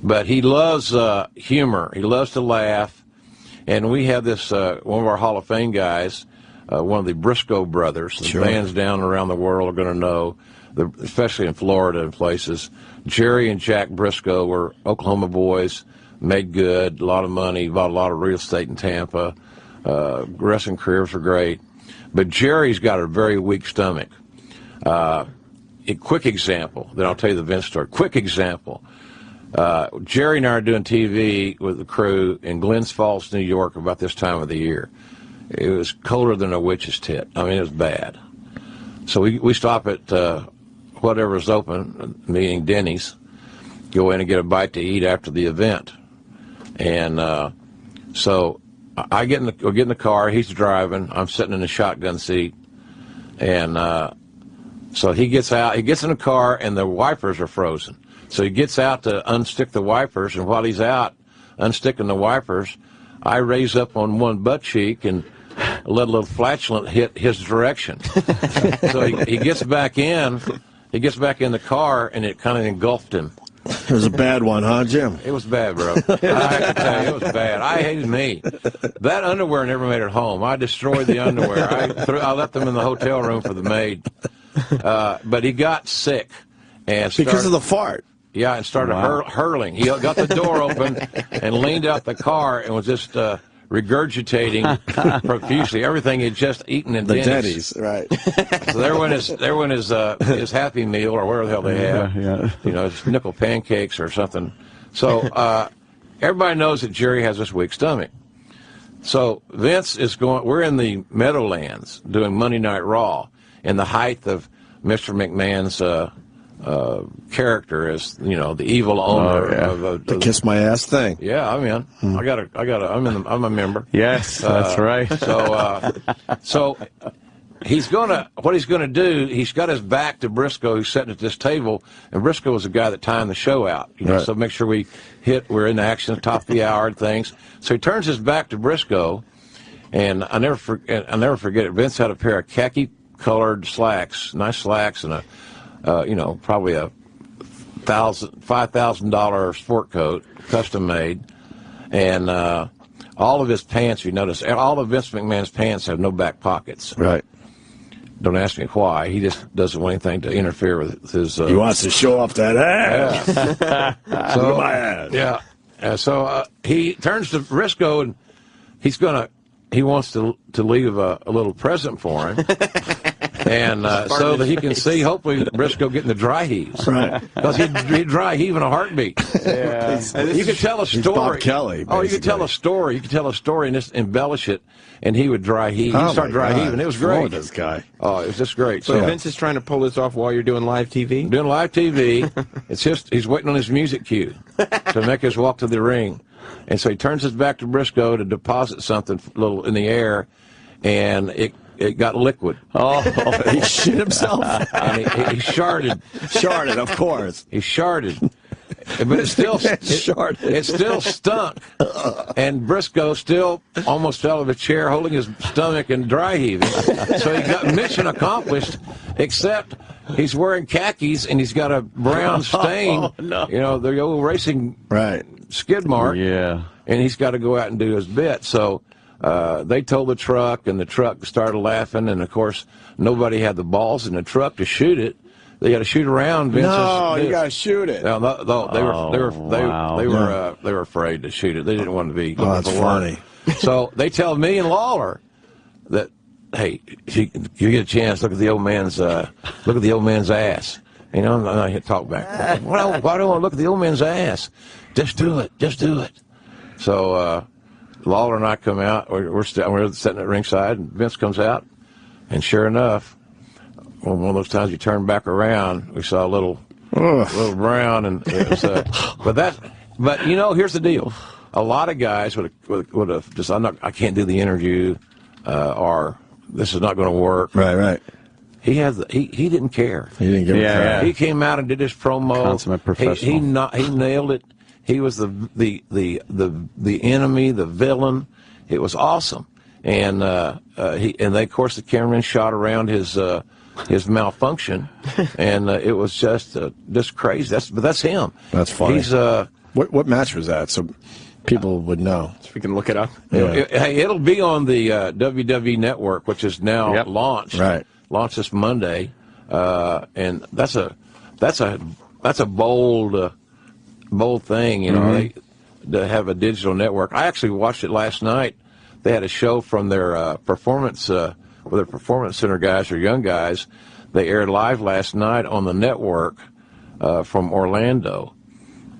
But he loves humor. He loves to laugh. And we have this, one of our Hall of Fame guys, one of the Briscoe brothers. The fans down around the world are going to know, especially in Florida and places. Jerry and Jack Briscoe were Oklahoma boys, made good, a lot of money, bought a lot of real estate in Tampa. Wrestling careers were great. But Jerry's got a very weak stomach. A quick example, then I'll tell you the Vince story. Quick example. Jerry and I are doing TV with the crew in Glens Falls, New York, about this time of the year. It was colder than a witch's tit. I mean, it was bad. So we stop at whatever's open, meaning Denny's, go in and get a bite to eat after the event. And so I get in the car. He's driving. I'm sitting in the shotgun seat. And so he gets out. He gets in the car, and the wipers are frozen. So he gets out to unstick the wipers, and while he's out unsticking the wipers, I raise up on one butt cheek and let a little flatulent hit his direction. So he gets back in. He gets back in the car, and it kind of engulfed him. It was a bad one, huh, Jim? It was bad, bro. I have to tell you, it was bad. I hated me. That underwear never made it home. I destroyed the underwear. I left them in the hotel room for the maid. But he got sick. Because of the fart? Yeah, and started hurling. He got the door open and leaned out the car and was just regurgitating profusely everything he'd just eaten in Denny's. Right. So there went his Happy Meal, or whatever the hell they have. Yeah. You know, just nickel pancakes or something. So everybody knows that Jerry has this weak stomach. So Vince is going. We're in the Meadowlands doing Monday Night Raw in the height of Mr. McMahon's character as, you know, the evil owner of the kiss my ass thing. Yeah, I'm in. I'm a member. Yes, that's right. So what he's gonna do, he's got his back to Briscoe, who's sitting at this table, and Briscoe was the guy that timed the show out. You know, so make sure we're in action at the top of the hour and things. So he turns his back to Briscoe, and I'll never forget it. Vince had a pair of khaki colored slacks, nice slacks, and probably a $5,000 sport coat, custom made, and all of his pants. You notice all of Vince McMahon's pants have no back pockets. Right. Don't ask me why. He just doesn't want anything to interfere with his. He wants to show off that ass. Yeah. So my ass. Yeah. So he turns to Briscoe, and he wants to leave a little present for him. And so that he can see, hopefully, Briscoe getting the dry heaves. Right. Because he'd dry heave in a heartbeat. Yeah. You could tell a story. He's Bob Kelly, basically. Oh, you could tell a story. You could tell a story and just embellish it, and he would dry heave. He'd start dry heaving. It was great. This guy. Oh, it was just great. So Vince is trying to pull this off while you're doing live TV? Doing live TV. It's just, he's waiting on his music cue to make his walk to the ring. And so he turns his back to Briscoe to deposit something a little in the air, and it got liquid. Oh, he shit himself. And he sharted. Sharted, of course. He sharted. But it still stunk. And Briscoe still almost fell out of a chair holding his stomach and dry heaving. So he got mission accomplished, except he's wearing khakis and he's got a brown stain. Oh, no. You know, the old racing skid mark. Yeah. And he's got to go out and do his bit. So they told the truck, and the truck started laughing. And, of course, nobody had the balls in the truck to shoot it. They got to shoot around Vince's. No, you got to shoot it. No, they were afraid to shoot it. They didn't want to be. Oh, that's funny. So they tell me and Lawler that, hey, if you get a chance, look at the old man's ass. You know, and I talk back. Why do I want to look at the old man's ass? Just do it. Just do it. So Lawler and I come out. We're sitting at ringside, and Vince comes out, and sure enough, on one of those times you turn back around, we saw a little brown, and it was, but you know, here's the deal: a lot of guys would have just, I can't do the interview, or this is not going to work. Right. He didn't care. He didn't give a crap. Yeah. He came out and did his promo. Consummate professional. He nailed it. He was the enemy, the villain. It was awesome, and of course the cameraman shot around his malfunction, and it was just crazy. That's him. That's funny. He's what match was that? So people would know. So we can look it up. Yeah. It'll be on the WWE Network, which is now launched. Right. Launched this Monday, and that's a bold thing, you know. To have a digital network. I actually watched it last night. They had a show from their performance center guys or young guys. They aired live last night on the network from Orlando,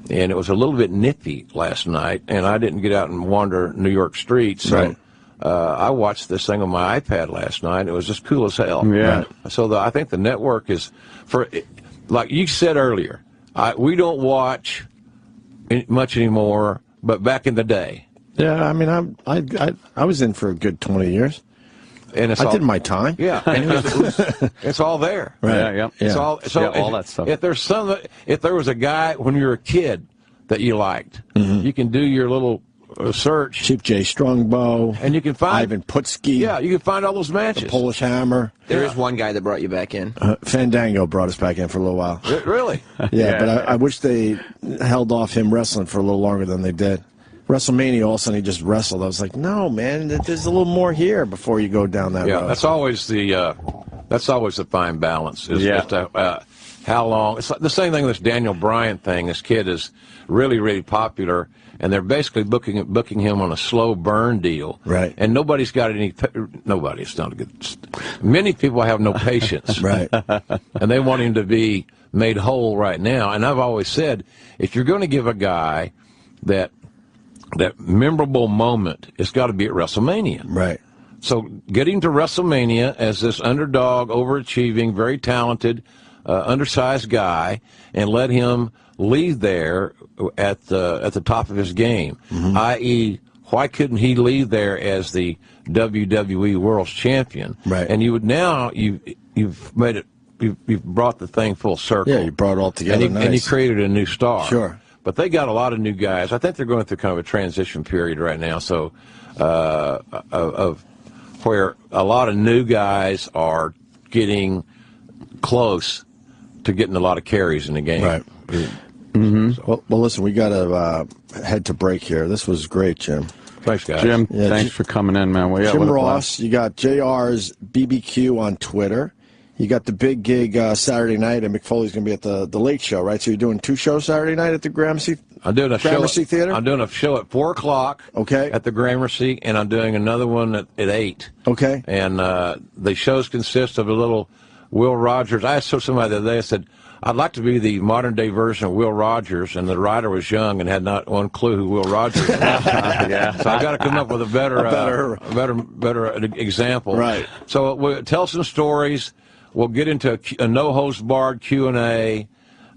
and it was a little bit nippy last night. And I didn't get out and wander New York streets. So, right. I watched this thing on my iPad last night. It was just cool as hell. Yeah. So I think the network is like you said earlier, we don't watch much anymore, but back in the day. Yeah, I mean, I was in for a good 20 years. And I did my time. Yeah, and it's all there. Right. Yeah. It's all that stuff. If there was a guy when you were a kid that you liked, you can do your little search. Chief J. Strongbow. And you can find Ivan Putski. Yeah, you can find all those matches. The Polish Hammer. There is one guy that brought you back in. Fandango brought us back in for a little while. Really? Yeah, but I wish they held off him wrestling for a little longer than they did. WrestleMania, all of a sudden he just wrestled. I was like, no, man, there's a little more here before you go down that road. Yeah, that's always the fine balance. Is just how long. It's like the same thing with this Daniel Bryan thing. This kid is really, really popular, and they're basically booking him on a slow burn deal. Right. And nobody's got any. Nobody. It's not a good. Many people have no patience. Right. And they want him to be made whole right now. And I've always said, if you're going to give a guy that memorable moment, it's got to be at WrestleMania. Right. So getting to WrestleMania as this underdog, overachieving, very talented, undersized guy, and let him leave there at the top of his game, i.e., why couldn't he leave there as the WWE World Champion? Right. And you would now you've made it. You've brought the thing full circle. Yeah, you brought it all together. And you created a new star. Sure. But they got a lot of new guys. I think they're going through kind of a transition period right now. So, of where a lot of new guys are getting close to getting a lot of carries in the game. Right. Well, listen, we got to head to break here. This was great, Jim. Thanks, guys. Jim, thanks for coming in, man. Well, Jim Ross, you got JR's BBQ on Twitter. You got the big gig Saturday night, and McFoley's going to be at the Late Show, right? So you're doing 2 shows Saturday night at the Gramercy Theater? I'm doing a show at 4 o'clock at the Gramercy, and I'm doing another one at 8. Okay. And the shows consist of a little Will Rogers. I asked somebody the other day, I said, I'd like to be the modern-day version of Will Rogers, and the writer was young and had not one clue who Will Rogers was. So I've got to come up with a better example. Right. So we'll tell some stories. We'll get into a no-host-barred Q&A.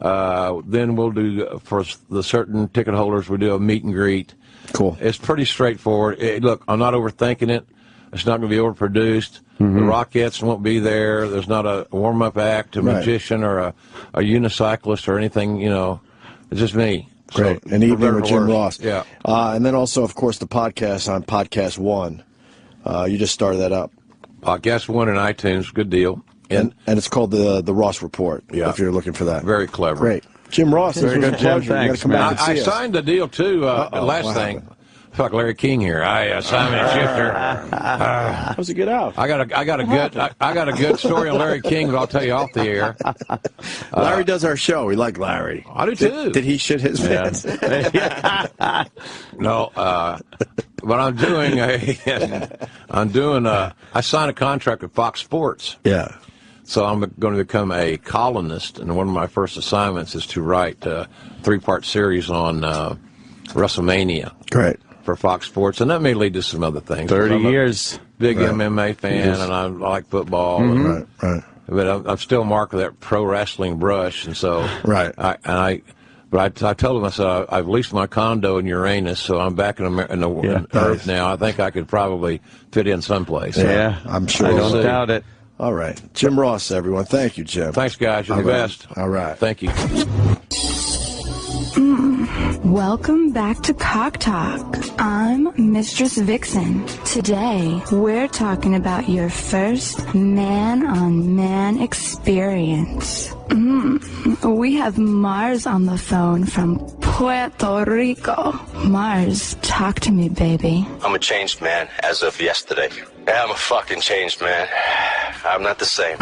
Then we'll do, for the certain ticket holders, we'll do a meet and greet. Cool. It's pretty straightforward. Look, I'm not overthinking it. It's not going to be overproduced. The Rockettes won't be there. There's not a warm-up act, a magician, or a unicyclist or anything, It's just me. Great. So, An evening with Jim Ross. Yeah. And then also, of course, the podcast on Podcast One. You just started that up. Podcast One in iTunes. Good deal. And it's called the Ross Report, if you're looking for that. Very clever. Great. Jim Ross, this was a pleasure. Thanks, you got to come back and see I us. signed the deal, too. Last thing. Happened? Fuck Larry King here. Simon and Shifter. That was a good out. I got a good story on Larry King, but I'll tell you off the air. Larry does our show. We like Larry. I do too. Did he shit his pants? No, but I signed a contract with Fox Sports. Yeah. So I'm going to become a columnist, and one of my first assignments is to write a 3-part series on WrestleMania. Great. For Fox Sports, and that may lead to some other things. 30 years. Big MMA fan, and I like football. Right. But I'm still marked with that pro wrestling brush, and so I told him, I said, I've leased my condo in Uranus, so I'm back in Earth now. I think I could probably fit in someplace. Yeah, I'm sure. I don't doubt it. All right. Jim Ross, everyone. Thank you, Jim. Thanks, guys. You're the best. All right. Thank you. Welcome back to Cock Talk. I'm Mistress Vixen. Today, we're talking about your first man-on-man experience. We have Mars on the phone from Puerto Rico. Mars, talk to me, baby. I'm a changed man as of yesterday. Yeah, I'm a fucking changed man. I'm not the same.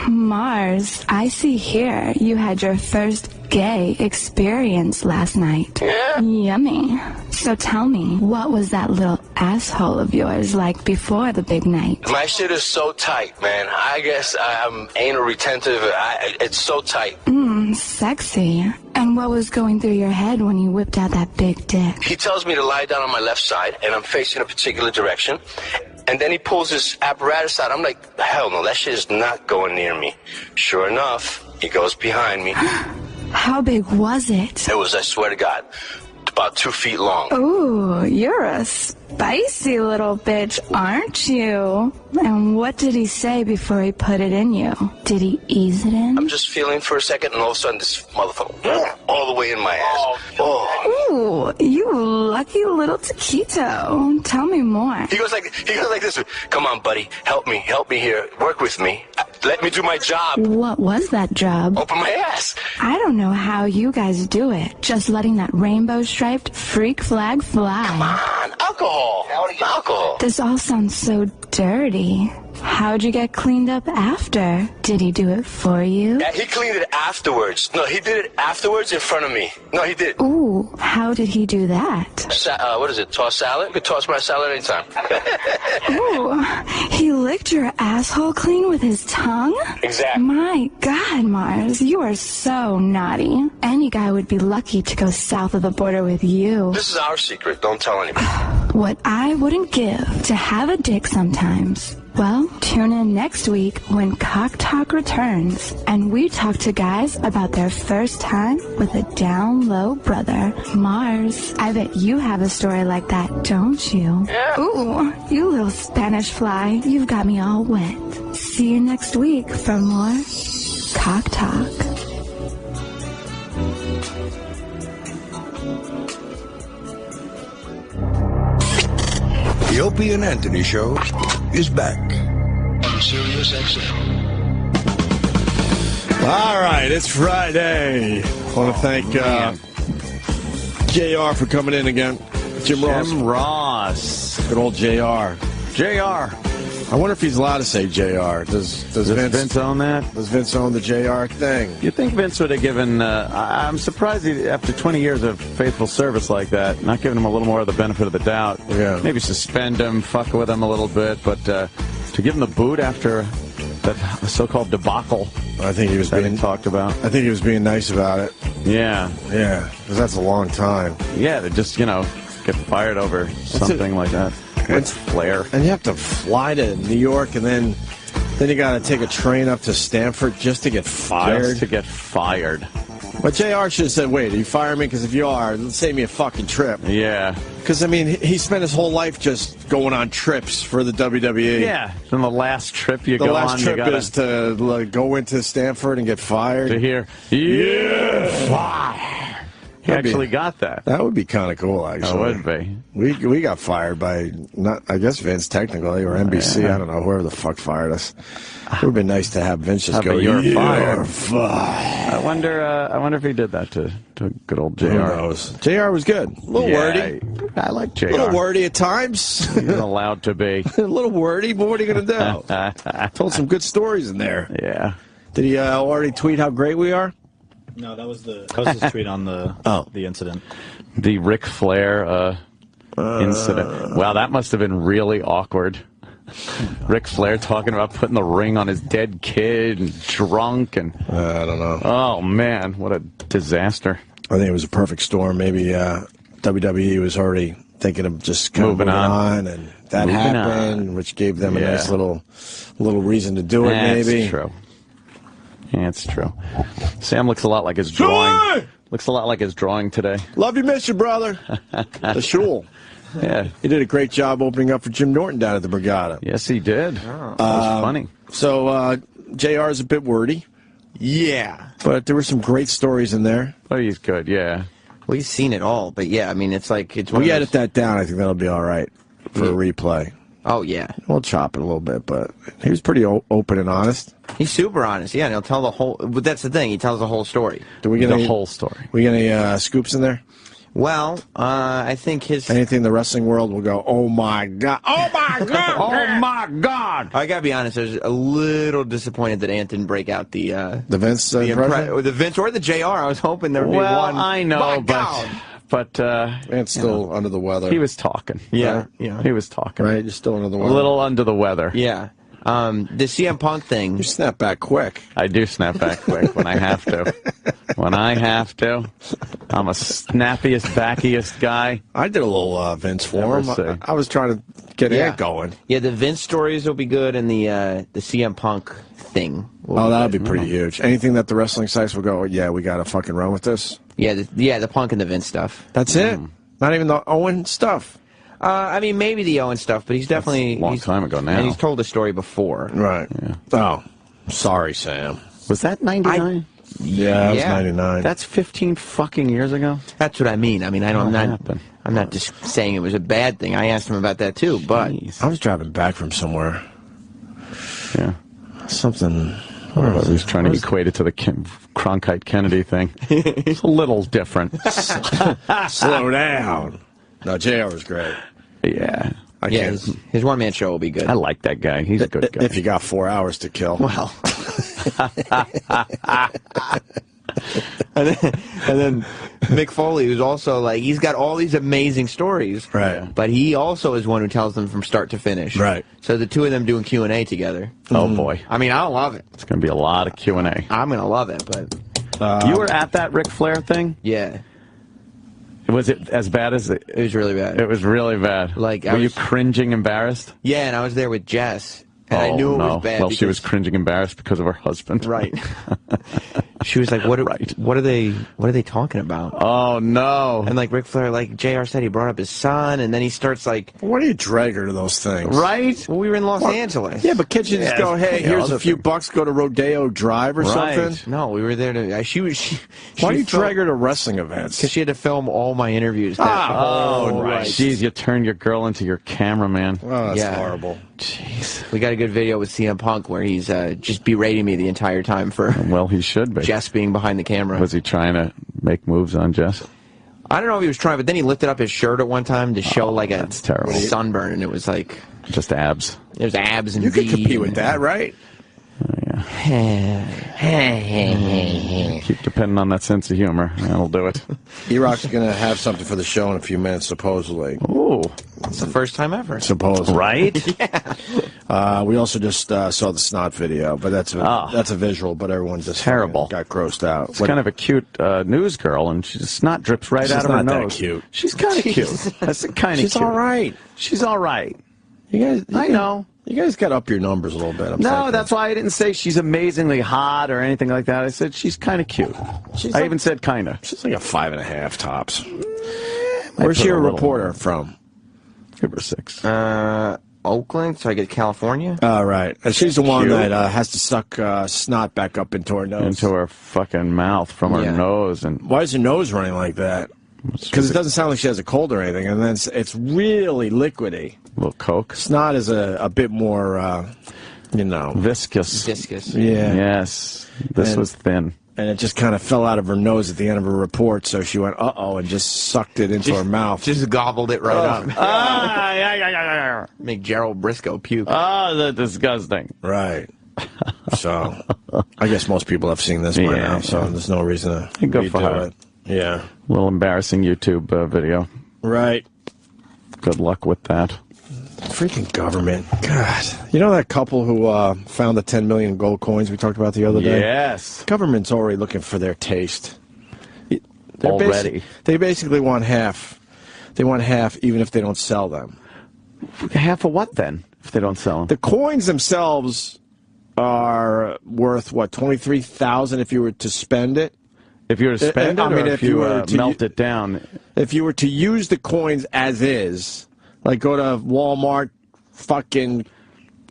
Mars, I see here you had your first gay experience last night. Yeah. Yummy. So tell me, what was that little asshole of yours like before the big night? My shit is so tight, man. I guess I'm anal retentive. It's so tight. Sexy. And what was going through your head when you whipped out that big dick? He tells me to lie down on my left side, and I'm facing a particular direction. And then he pulls his apparatus out. I'm like, hell no, that shit is not going near me. Sure enough, He goes behind me. How big was it? It was, I swear to God, about 2 feet long. Ooh, you're a spicy little bitch, aren't you? And what did he say before he put it in you? Did he ease it in? I'm just feeling for a second, and all of a sudden, this motherfucker all the way in my ass. Oh. Ooh, you lucky little taquito. Tell me more. He goes like this. Come on, buddy, help me here. Work with me. Let me do my job. What was that job? Open my ass. I don't know how you guys do it. Just letting that rainbow-striped freak flag fly. Come on, alcohol. This all sounds so dirty. How'd you get cleaned up after? Did he do it for you? Yeah, he cleaned it afterwards. No, he did it afterwards in front of me. No, he did. Ooh, how did he do that? What is it, toss salad? You can toss my salad anytime. Ooh, he licked your asshole clean with his tongue? Exactly. My God, Mars, you are so naughty. Any guy would be lucky to go south of the border with you. This is our secret. Don't tell anybody. What I wouldn't give to have a dick sometimes. Well, tune in next week when Cock Talk returns, and we talk to guys about their first time with a down low brother. Mars, I bet you have a story like that, don't you? Yeah. Ooh, you little Spanish fly, you've got me all wet. See you next week for more Cock Talk. The Opie and Anthony Show is back on Sirius XM. All right, it's Friday. I want to thank JR for coming in again. Jim Ross. Good old JR. JR. I wonder if he's allowed to say JR. Does Vince own that? Does Vince own the JR thing? You think Vince would have given... I'm surprised he, after 20 years of faithful service like that, not giving him a little more of the benefit of the doubt. Yeah. Maybe suspend him, fuck with him a little bit, but to give him the boot after that so-called debacle I think he was being talked about. I think he was being nice about it. Yeah. Yeah, because that's a long time. Yeah, they just, get fired over something like that. It's Flair. And you have to fly to New York, and then you got to take a train up to Stamford just to get fired. Just to get fired. But JR should have said, wait, are you firing me? Because if you are, save me a fucking trip. Yeah. Because, I mean, he spent his whole life just going on trips for the WWE. Yeah. Then the last trip you go on, the last trip is to go into Stamford and get fired. To hear, yeah, fire. He actually got that. That would be kind of cool, actually. That would be. We got fired by, I guess Vince technically, or NBC. Yeah. I don't know, whoever the fuck fired us. It would have been nice to have Vince just go, you're fired. Fired. I wonder if he did that to good old JR. Who knows? JR was good. A little wordy. I like JR. A little wordy at times. He's allowed to be. A little wordy, but what are you going to do? Told some good stories in there. Yeah. Did he already tweet how great we are? No, that was his tweet on the incident. The Ric Flair incident. Wow, that must have been really awkward. Ric Flair talking about putting the ring on his dead kid and drunk and I don't know. Oh man, what a disaster. I think it was a perfect storm. Maybe WWE was already thinking of just kind of moving on, and that happened, which gave them a nice little reason to do it. Maybe. That's true. Yeah, it's true. Sam looks a lot like his drawing. Looks a lot like his drawing today. Love you, miss you, brother. The shul. Yeah. He did a great job opening up for Jim Norton down at the Borgata. Yes, he did. That was funny. So, JR is a bit wordy. Yeah. But there were some great stories in there. Oh, he's good, yeah. Well, he's seen it all, but yeah, I mean, it's like... We edit that down. I think that'll be all right for a replay. Oh, yeah. We'll chop it a little bit, but he was pretty open and honest. He's super honest, yeah, and he'll tell the whole... But that's the thing, he tells the whole story. Do we get the whole story? We get any scoops in there? Well, I think his... Anything in the wrestling world will go, oh, my God. Oh, my God. Oh, my God. I got to be honest, I was a little disappointed that Ant didn't break out the Vince or the Vince or the JR. I was hoping there would be one. Well, I know, but Ant's still under the weather. He was talking. Yeah. He was talking. Right, you're still under the weather. A little under the weather. Yeah. The CM Punk thing. You snap back quick. I do snap back quick when I have to. When I have to. I'm a snappiest, backiest guy. I did a little Vince for him. I was trying to get it going. Yeah, the Vince stories will be good, and the CM Punk thing. That'll be pretty huge. Anything that the wrestling sites will go, yeah, we got to fucking run with this. Yeah, the Punk and the Vince stuff. That's it. Not even the Owen stuff. I mean, maybe the Owen stuff, but he's definitely... That's a long time ago now. And he's told the story before. Right. Yeah. Oh, sorry, Sam. Was that 99? Yeah, it was 99. That's 15 fucking years ago? That's what I mean. I mean, I'm not just saying it was a bad thing. I asked him about that, too, but... I was driving back from somewhere. Yeah. Something... He was trying to equate it to the Cronkite-Kennedy thing. It's a little different. Slow down. No, JR was great. Yeah. His one-man show will be good. I like that guy. He's a good guy. If you got 4 hours to kill. Well. and then Mick Foley, who's also like, he's got all these amazing stories. Right. But he also is one who tells them from start to finish. Right. So the two of them doing Q&A together. Oh, boy. I mean, I'll love it. It's going to be a lot of Q&A. I'm going to love it, but... you were at that Ric Flair thing? Yeah. Was it as bad as it? It was really bad. It was really bad. Like, were you cringing embarrassed? Yeah, and I was there with Jess, and I knew it was bad. Well, she was cringing embarrassed because of her husband. Right. She was like, "What are they talking about?" Oh no! And like Ric Flair, like JR said, he brought up his son, and then he starts like, "Why do you drag her to those things?" Right? Well, we were in Los Angeles. Yeah, but can't you just go, "Hey, here's a few bucks, go to Rodeo Drive or something"? No, we were there to. Why do you drag her to wrestling events? Because she had to film all my interviews. Right. Jeez, you turned your girl into your cameraman. Oh, that's horrible. Jeez. We got a good video with CM Punk where he's just berating me the entire time for. Well, he should be. Jess being behind the camera. Was he trying to make moves on Jess? I don't know if he was trying, but then he lifted up his shirt at one time to show like a terrible sunburn, and it was like just abs. There's abs and you could compete with that, right? Keep depending on that sense of humor. That'll do it. E-Rock's going to have something for the show in a few minutes, supposedly. Ooh. It's the first time ever. Supposedly. Right? Yeah. We also just saw the snot video, but that's a visual, but everyone just terrible. Got grossed out. It's kind of a cute news girl, and snot drips right out of her nose. She's not that cute. She's kind of cute. That's kind of cute. She's all right. She's all right. You guys, I know. You guys got to up your numbers a little bit. No, that's why I didn't say she's amazingly hot or anything like that. I said she's kind of cute. I even said kind of. She's like a 5.5 tops. Where's she a reporter from? Give her 6. Oakland, so I get California. Right. And she's the one that has to suck snot back up into her nose. Into her fucking mouth from her nose. And why is her nose running like that? Because it doesn't sound like she has a cold or anything, and then it's really liquidy. A little Coke. Snot is a bit more, viscous. Viscous. Yeah. Yes. This was thin. And it just kind of fell out of her nose at the end of her report, so she went, uh-oh, and just sucked it into her mouth. Just gobbled it right up. Yeah. Make Gerald Briscoe puke. Oh, that's disgusting. Right. So, I guess most people have seen this by now, so there's no reason to redo it. Yeah. A little embarrassing YouTube video. Right. Good luck with that. Freaking government. God. You know that couple who found the 10 million gold coins we talked about the other day? Yes. Government's already looking for their taste. Already. They basically want half. They want half even if they don't sell them. Half of what then, if they don't sell them? The coins themselves are worth, what, $23,000 if you were to spend it? If you were to spend it, or if you were to melt it down? If you were to use the coins as is, like go to Walmart, fucking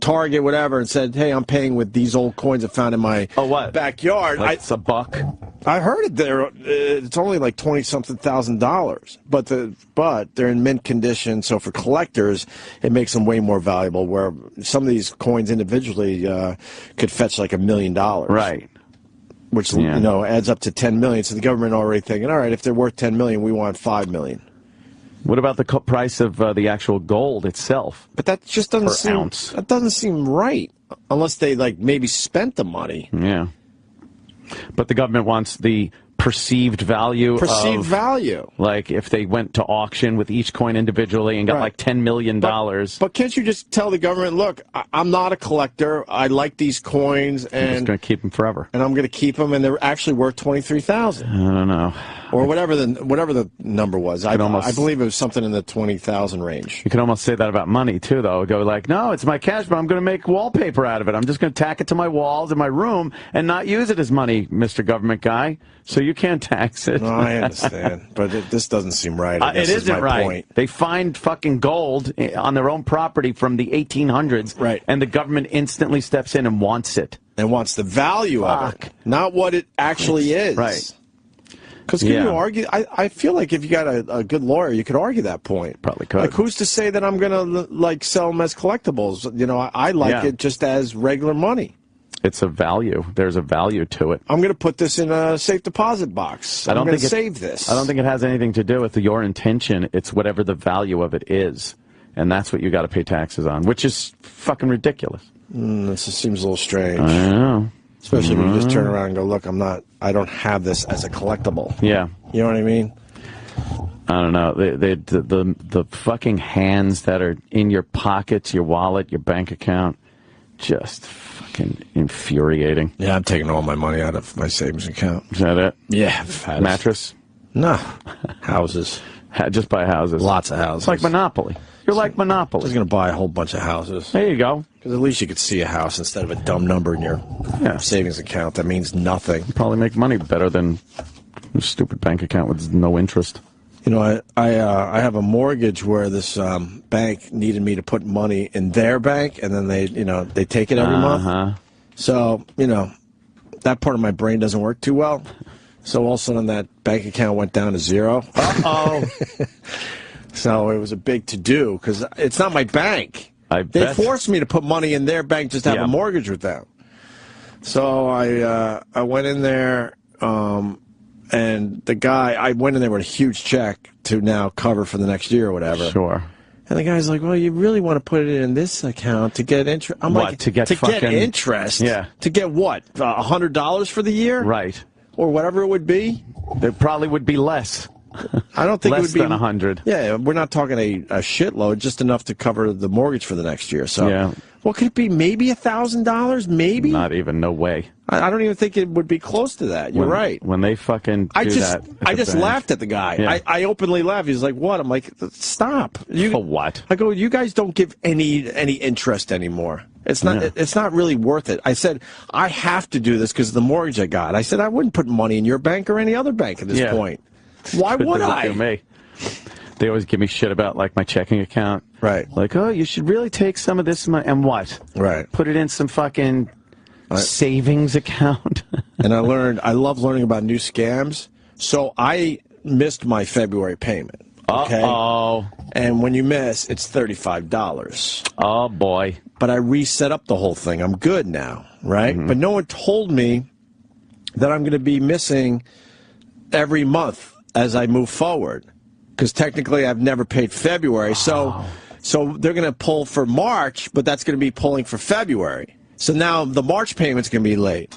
Target, whatever, and said, hey, I'm paying with these old coins I found in my backyard. Like it's a buck? I heard it there. It's only like $20-something thousand, but they're in mint condition, so for collectors, it makes them way more valuable, where some of these coins individually could fetch like $1 million. Right. Which, adds up to 10 million. So the government already thinking, all right, if they're worth 10 million, we want 5 million. What about the price of the actual gold itself? But that just doesn't seem ounce? That doesn't seem right, unless they maybe spent the money. Yeah. But the government wants the perceived value. Value. Like if they went to auction with each coin individually and got like $10 million. But can't you just tell the government, look, I'm not a collector. I like these coins, and I'm just going to keep them forever. And I'm going to keep them, and they're actually worth $23,000. I don't know. Or whatever the number was. I believe it was something in the 20,000 range. You can almost say that about money, too, though. Go like, no, it's my cash, but I'm going to make wallpaper out of it. I'm just going to tack it to my walls in my room and not use it as money, Mr. Government Guy. So you can't tax it. No, I understand. But this doesn't seem right. It isn't right. Point. They find fucking gold on their own property from the 1800s. Right. And the government instantly steps in and wants it. And wants the value of it. Not what it actually is. Right. Because can you argue? I feel like if you got a good lawyer, you could argue that point. Probably could. Like, who's to say that I'm going to sell them as collectibles? You know, I like it just as regular money. It's a value. There's a value to it. I'm going to put this in a safe deposit box. I'm going to save this. I don't think it has anything to do with your intention. It's whatever the value of it is. And that's what you got to pay taxes on, which is fucking ridiculous. This just seems a little strange. I know. Especially when you just turn around and go, look, I don't have this as a collectible. Yeah. You know what I mean? I don't know. The fucking hands that are in your pockets, your wallet, your bank account, just fucking infuriating. Yeah, I'm taking all my money out of my savings account. Is that it? Yeah. Mattress? No. Houses. Just buy houses. Lots of houses. It's like Monopoly. You're like Monopoly. I was going to buy a whole bunch of houses. There you go. Because at least you could see a house instead of a dumb number in your savings account. That means nothing. You probably make money better than a stupid bank account with no interest. You know, I have a mortgage where this bank needed me to put money in their bank, and then they take it every month. So, that part of my brain doesn't work too well. So all of a sudden that bank account went down to zero. Uh-oh. So it was a big to-do because it's not my bank. They forced me to put money in their bank just to have a mortgage with them. So I went in there, and the guy, I went in there with a huge check to now cover for the next year or whatever. Sure. And the guy's like, well, you really want to put it in this account to get interest? I'm like, to get interest? Yeah. To get what? $100 for the year? Right. Or whatever it would be? There probably would be less. I don't think less it would be than 100. Yeah, we're not talking a shitload, just enough to cover the mortgage for the next year. So, what could it be? Maybe $1,000? Maybe? Not even. No way. I don't even think it would be close to that. You're right. When they fucking do that. I just laughed at the guy. Yeah. I openly laughed. He's like, what? I'm like, stop. For what? I go, you guys don't give any interest anymore. It's not. Yeah. It's not really worth it. I said, I have to do this because of the mortgage I got. I said, I wouldn't put money in your bank or any other bank at this point. Why would I? Me. They always give me shit about like my checking account. Right. Like, oh, you should really take some of this money. And what? Right. Put it in some fucking savings account. And I love learning about new scams. So I missed my February payment. Okay? Uh-oh. And when you miss, it's $35. Oh, boy. But I reset up the whole thing. I'm good now, right? But no one told me that I'm going to be missing every month as I move forward. Because technically I've never paid February. So they're going to pull for March, but that's going to be pulling for February. So now the March payment's going to be late.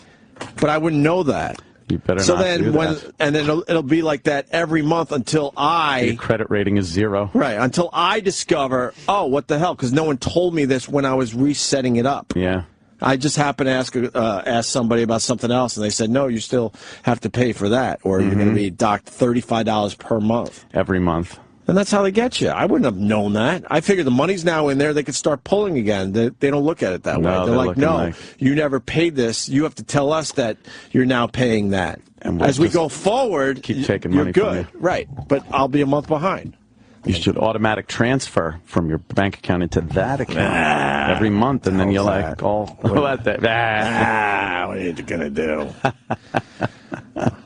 But I wouldn't know that. You better so not then do that. And then it'll be like that every month until your credit rating is 0. Right, until I discover, oh, what the hell? Because no one told me this when I was resetting it up. Yeah. I just happened to ask somebody about something else, and they said, no, you still have to pay for that, or you're going to be docked $35 per month. Every month. And that's how they get you. I wouldn't have known that. I figured the money's now in there. They could start pulling again. They don't look at it that way. They're like, no, you never paid this. You have to tell us that you're now paying that. And we'll as we go forward, keep taking you're money good. from you. Right, but I'll be a month behind. You should automatic transfer from your bank account into that account every month, and then you're like, oh, what the? What are you going to do?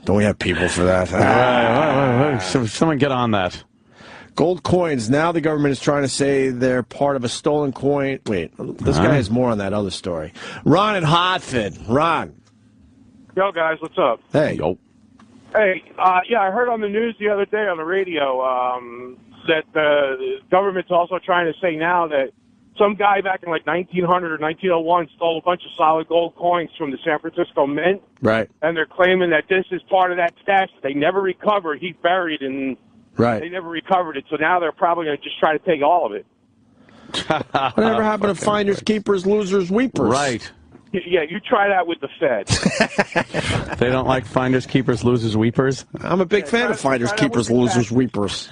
Don't we have people for that? Someone get on that. Gold coins. Now the government is trying to say they're part of a stolen coin. Wait, this guy has more on that other story. Ron in Hartford. Ron. Yo, guys, what's up? Hey. Yo. Hey, yeah, I heard on the news the other day on the radio that the government's also trying to say now that some guy back in like 1900 or 1901 stole a bunch of solid gold coins from the San Francisco Mint. Right. And they're claiming that this is part of that stash they never recovered. He buried and they never recovered it. So now they're probably going to just try to take all of it. Whatever happened to finders, keepers, losers, weepers? Right. Yeah, you try that with the Fed. They don't like finders, keepers, losers, weepers? I'm a big fan of finders, keepers, losers, weepers.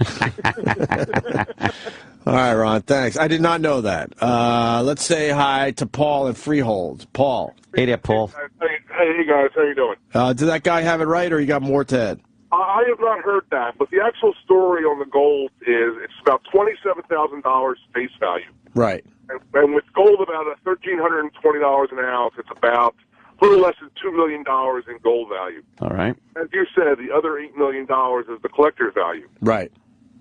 All right, Ron, thanks. I did not know that. Let's say hi to Paul at Freehold. Paul. Hey there, Paul. Hey, guys, how you doing? Did that guy have it right, or you got more to add? I have not heard that, but the actual story on the gold is it's about $27,000 face value. Right. And with gold about $1,320 an ounce, it's about a little less than $2 million in gold value. All right. As you said, the other $8 million is the collector's value. Right.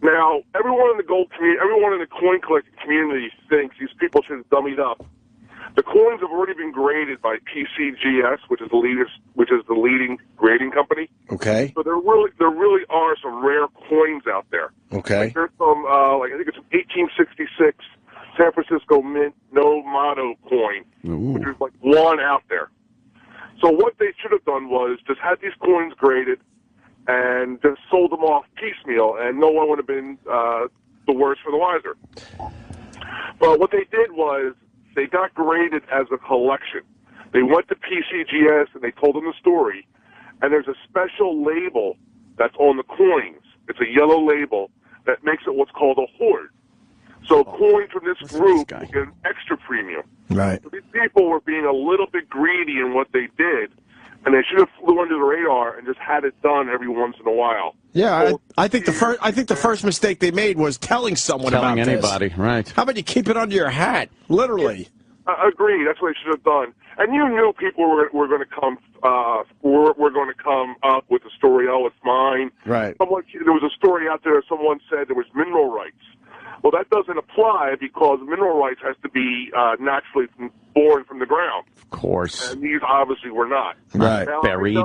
Now, everyone in the gold community, everyone in the coin collecting community thinks these people should have dummied up. The coins have already been graded by PCGS, which is the leading grading company. Okay. So there really are some rare coins out there. Okay. Like there's some, I think it's 1866 San Francisco Mint no motto coin, which is like one out there. So what they should have done was just had these coins graded and just sold them off piecemeal, and no one would have been the worse for the wiser. But what they did was they got graded as a collection. They went to PCGS and they told them the story, and there's a special label that's on the coins. It's a yellow label that makes it what's called a hoard. So coins from this group get an extra premium. Right. So these people were being a little bit greedy in what they did, and they should have flew under the radar and just had it done every once in a while. Yeah, I think the first mistake they made was telling someone about this. Telling anybody, right. How about you keep it under your hat, literally? I agree. That's what they should have done. And you knew people were going to come. We're going to come up with a story. Oh, it's mine. Right. There was a story out there. Someone said there was mineral rights. Well, that doesn't apply because mineral rights has to be naturally born from the ground. Of course. And these obviously were not. Right. Now, Buried.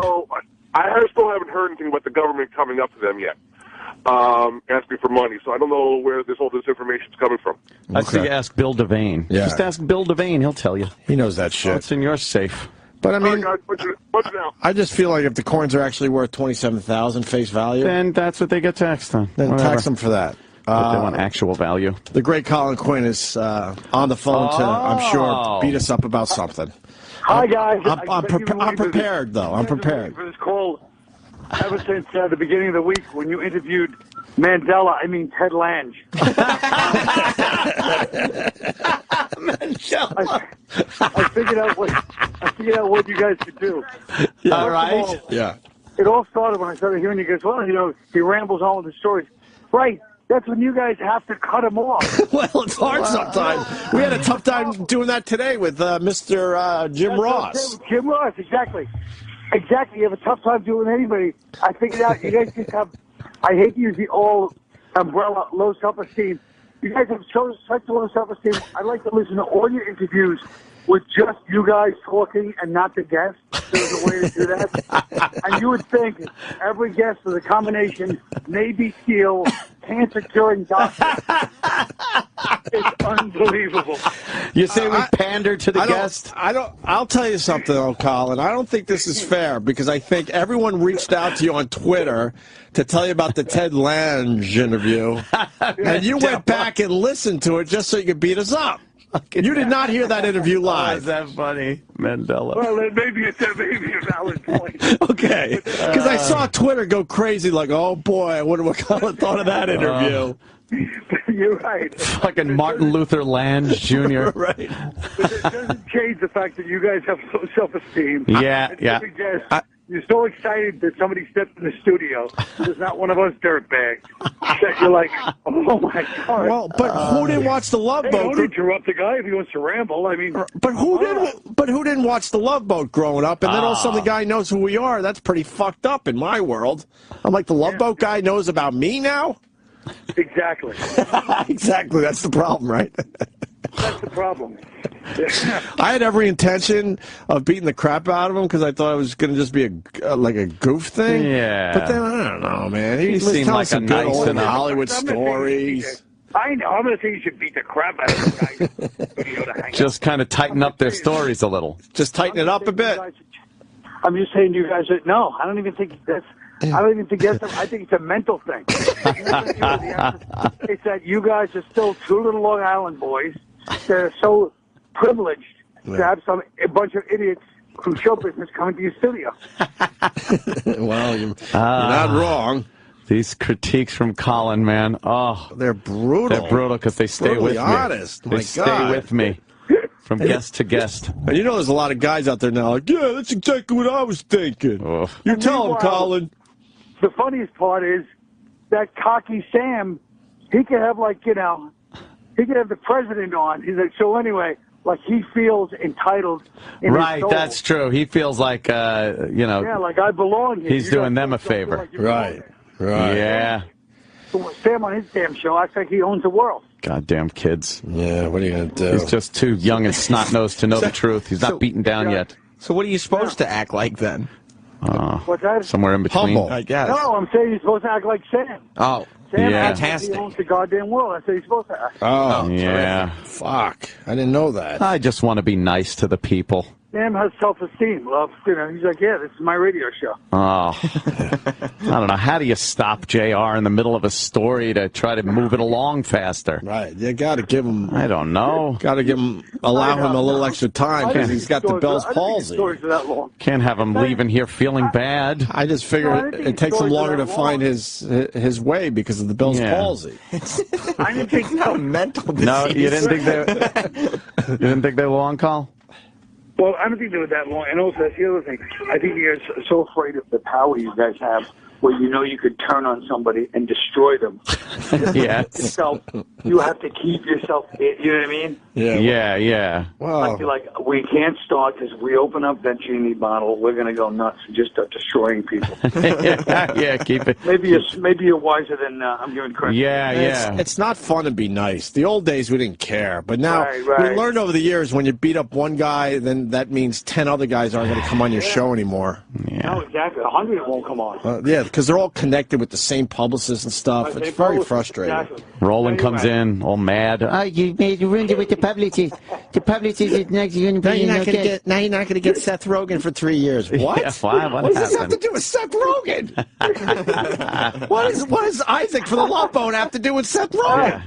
I still haven't heard anything about the government coming up to them yet, asking for money. So I don't know where all this information is coming from. I think you ask Bill Devane. Yeah. Just ask Bill Devane. He'll tell you. He knows that shit. It's in your safe. But I mean, what's now? I just feel like if the coins are actually worth $27,000 face value, then that's what they get taxed on. Then Whatever. tax them for that. But they want actual value. The great Colin Quinn is on the phone to, I'm sure, beat us up about something. Hi, guys. I'm prepared, though. I'm prepared. For this call, ever since the beginning of the week when you interviewed Ted Lange. I figured out what you guys could do. Yeah. All right. Yeah. It all started when I started hearing you guys. Well, he rambles on with the stories. Right. That's when you guys have to cut him off. Well, it's hard sometimes. We had a tough time doing that today with Mr. Jim Ross. Jim Ross, exactly. Exactly. You have a tough time doing anybody. I figured out you guys just have, I hate to use the all umbrella, low self-esteem. You guys have such low self-esteem. I'd like to listen to all your interviews with just you guys talking and not the guests. There's a way to do that. And you would think every guest is a combination Navy SEAL, cancer-curing doctor. It's unbelievable. You say we pander to the guest? I'll tell you something, though, Colin. I don't think this is fair because I think everyone reached out to you on Twitter to tell you about the Ted Lange interview, and you went back and listened to it just so you could beat us up. You did not hear that interview live. Oh, is that funny, Mandela? Well, then maybe it's a valid point. Okay, because I saw Twitter go crazy, like, oh boy, I wonder what Colin thought of that interview. You're right. Fucking Martin Luther Lange Jr. Right. But it doesn't change the fact that you guys have low self-esteem. Yeah, and yeah. You're so excited that somebody stepped in the studio. There's not one of us dirtbags. That you're like, oh my God. Well, but who didn't watch the Love Boat? Don't interrupt the guy if he wants to ramble. I mean, but who didn't watch the Love Boat growing up? And then all of a sudden the guy knows who we are. That's pretty fucked up in my world. I'm like, the Love Boat guy knows about me now. Exactly. Exactly. That's the problem, right? That's the problem. I had every intention of beating the crap out of him because I thought it was going to just be like a goof thing. Yeah. But then I don't know, man. He was seemed telling like some a good nice old enough Hollywood stories. I know. I'm going to say you should beat the crap out of the guy. Just kind of tighten up their stories a little. Just tighten it up a bit. I'm just saying you guys are, no, I don't even think that's, I don't even think that's, I think it's a mental thing. It's that you guys are still two little Long Island boys that are so privileged to have a bunch of idiots from show business coming to your studio. Well, you're not wrong. These critiques from Colin, man. Oh, they're brutal. They're brutal because they stay with me. Honest. They stay with me from guest to guest. And you know there's a lot of guys out there now like, yeah, that's exactly what I was thinking. Oh. You tell him, Colin. The funniest part is that cocky Sam, he could have, like, he could have the president on. He's like, so anyway, like he feels entitled in his soul. That's true. He feels like, Yeah, like I belong here. He's doing them a favor. Right. Yeah. Sam on his damn show acts like he owns the world. Goddamn kids. Yeah, what are you going to do? He's just too young and snot-nosed to know the truth. He's not beaten down yet. So what are you supposed to act like then? What's that? Somewhere in between. Humble, I guess. No, I'm saying he's supposed to act like Sam. Oh, Sam fantastic. He owns the goddamn world. That's what he's supposed to act. Oh, yeah. Fuck. I didn't know that. I just want to be nice to the people. Sam has self-esteem. Well, he's like, yeah, this is my radio show. Oh. I don't know. How do you stop JR in the middle of a story to try to move it along faster? Right. You got to give him... I don't know. Got to allow him a little extra time because he's got the Bell's palsy. Can't have him leaving here feeling bad. I just figure it takes him longer to find his way because of the Bell's palsy. I didn't think no mental disease. No, you didn't think they were long, Call? Well, I don't think they were that long. And also, that's the other thing. I think you're so afraid of the power you guys have where you could turn on somebody and destroy them. Yes. So you have to keep yourself, you know what I mean? Yeah. Well, I feel like we can't start because we open up that genie bottle, we're going to go nuts and just start destroying people. Yeah, keep it. Maybe you're wiser than I'm giving credit. Yeah. It's not fun to be nice. The old days we didn't care, but now we learned over the years when you beat up one guy, then that means 10 other guys aren't going to come on your show anymore. Yeah. No, exactly. 100 won't come on. Yeah, because they're all connected with the same publicists and stuff. It's very frustrating. Exactly. Roland comes in all mad. Oh, you ruined it with the publicist. The publicist is next. Now you're not going to get Seth Rogen for 3 years. What? Yeah, what does this have to do with Seth Rogen? What does Isaac for the Love Boat have to do with Seth Rogen?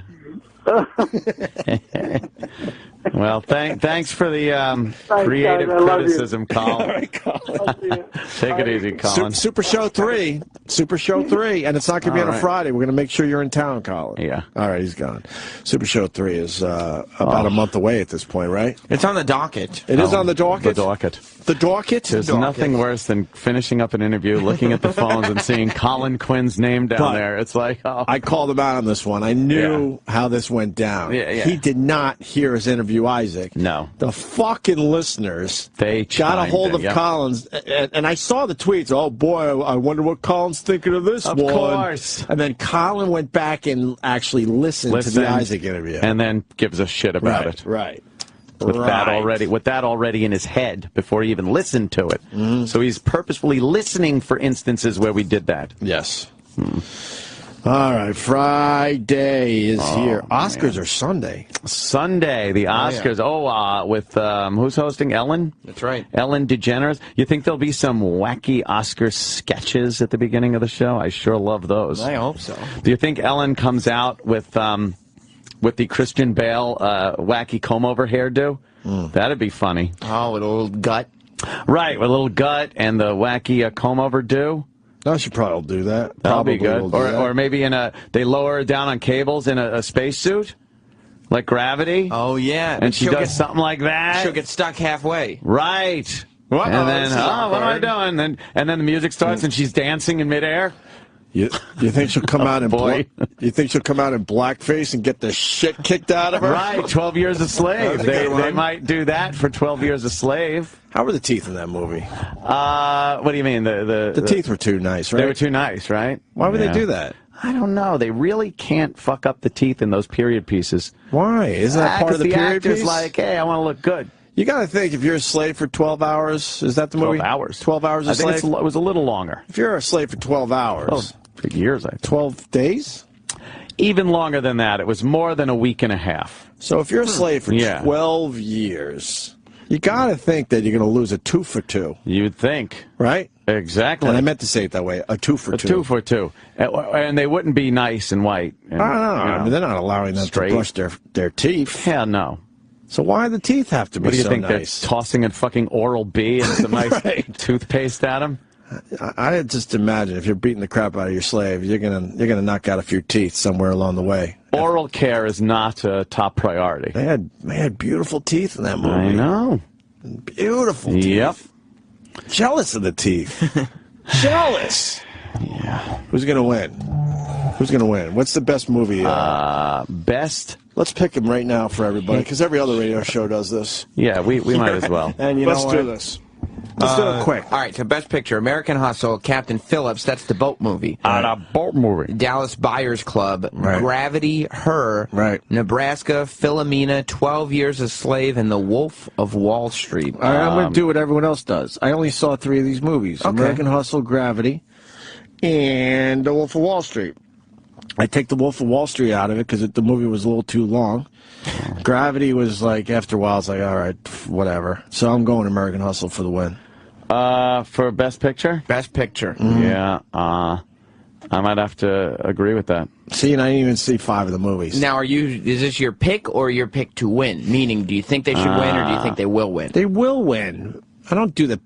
Well, thanks for the creative criticism, Colin. All right, Colin. Take it easy, Colin. Super Show 3. Super Show 3. And it's not going to be on a Friday. We're going to make sure you're in town, Colin. Yeah. All right, he's gone. Super Show 3 is about a month away at this point, right? It's on the docket. It is on the docket? The docket. The docket? There's nothing worse than finishing up an interview, looking at the phones, and seeing Colin Quinn's name down there. It's like, oh. I called him out on this one. I knew how this went down. Yeah. He did not hear his interview, Isaac. No. The fucking listeners they got a hold of Collins, and I saw the tweets. Oh, boy, I wonder what Colin's thinking of this one. Of course. And then Colin went back and actually listened to the Isaac interview. And then gives a shit about it. Right. With that already in his head before he even listened to it. Mm-hmm. So he's purposefully listening for instances where we did that. Yes. All right, Friday is here. Oscars are Sunday. Sunday, the Oscars. With who's hosting? Ellen? That's right. Ellen DeGeneres. You think there'll be some wacky Oscar sketches at the beginning of the show? I sure love those. I hope so. Do you think Ellen comes out with the Christian Bale wacky comb-over hairdo? That'd be funny. Oh, with a little gut. Right, with a little gut and the wacky comb-over do. No, she probably will do that. That'll be good. Or maybe they lower her down on cables in a spacesuit, like Gravity. Oh, yeah. And she does something like that. She'll get stuck halfway. Right. And then, what am I doing? And then the music starts and she's dancing in midair. You think she'll come out in You think she'll come out in blackface and get the shit kicked out of her? Right, 12 Years a Slave. They might do that for 12 Years a Slave. How were the teeth in that movie? What do you mean? The teeth were too nice, right? They were too nice, right? Why would they do that? I don't know. They really can't fuck up the teeth in those period pieces. Why? Isn't that part of the period piece? Like, hey, I want to look good. You got to think, if you're a slave for 12 hours, is that the movie? 12 hours. 12 hours a slave? I think it was a little longer. If you're a slave for 12 hours. 12 years, I think. 12 days? Even longer than that. It was more than a week and a half. So if you're a slave for 12 years, you got to think that you're going to lose a 2 for 2. You'd think. Right? Exactly. And I meant to say it that way, a 2 for 2. A 2 for 2. And they wouldn't be nice and white. And, I don't know. I mean, they're not allowing them to brush their teeth. Hell no. So why do the teeth have to be so nice? What do you think, they're tossing a fucking Oral-B and some nice toothpaste at them? I just imagine if you're beating the crap out of your slave, you're gonna knock out a few teeth somewhere along the way. Oral care is not a top priority. They had beautiful teeth in that movie. I know. Beautiful teeth. Yep. Jealous of the teeth. Jealous. Yeah. Who's gonna win? Who's gonna win? What's the best movie? Best. Let's pick him right now for everybody, because every other radio show does this. Yeah, we might as well. And let's do this. Let's do it quick. All right, so Best Picture, American Hustle, Captain Phillips, that's the boat movie. A boat movie. Dallas Buyers Club, Gravity, Her, Nebraska, Philomena, 12 Years a Slave, and The Wolf of Wall Street. All right, I'm going to do what everyone else does. I only saw 3 of these movies. Okay. American Hustle, Gravity, and The Wolf of Wall Street. I take The Wolf of Wall Street out of it because the movie was a little too long. Gravity was like, after a while, it's like, all right, whatever. So I'm going American Hustle for the win. For Best Picture? Best Picture. Mm-hmm. Yeah. I might have to agree with that. See, and I didn't even see 5 of the movies. Now, is this your pick or your pick to win? Meaning, do you think they should win or do you think they will win? They will win. I don't do the...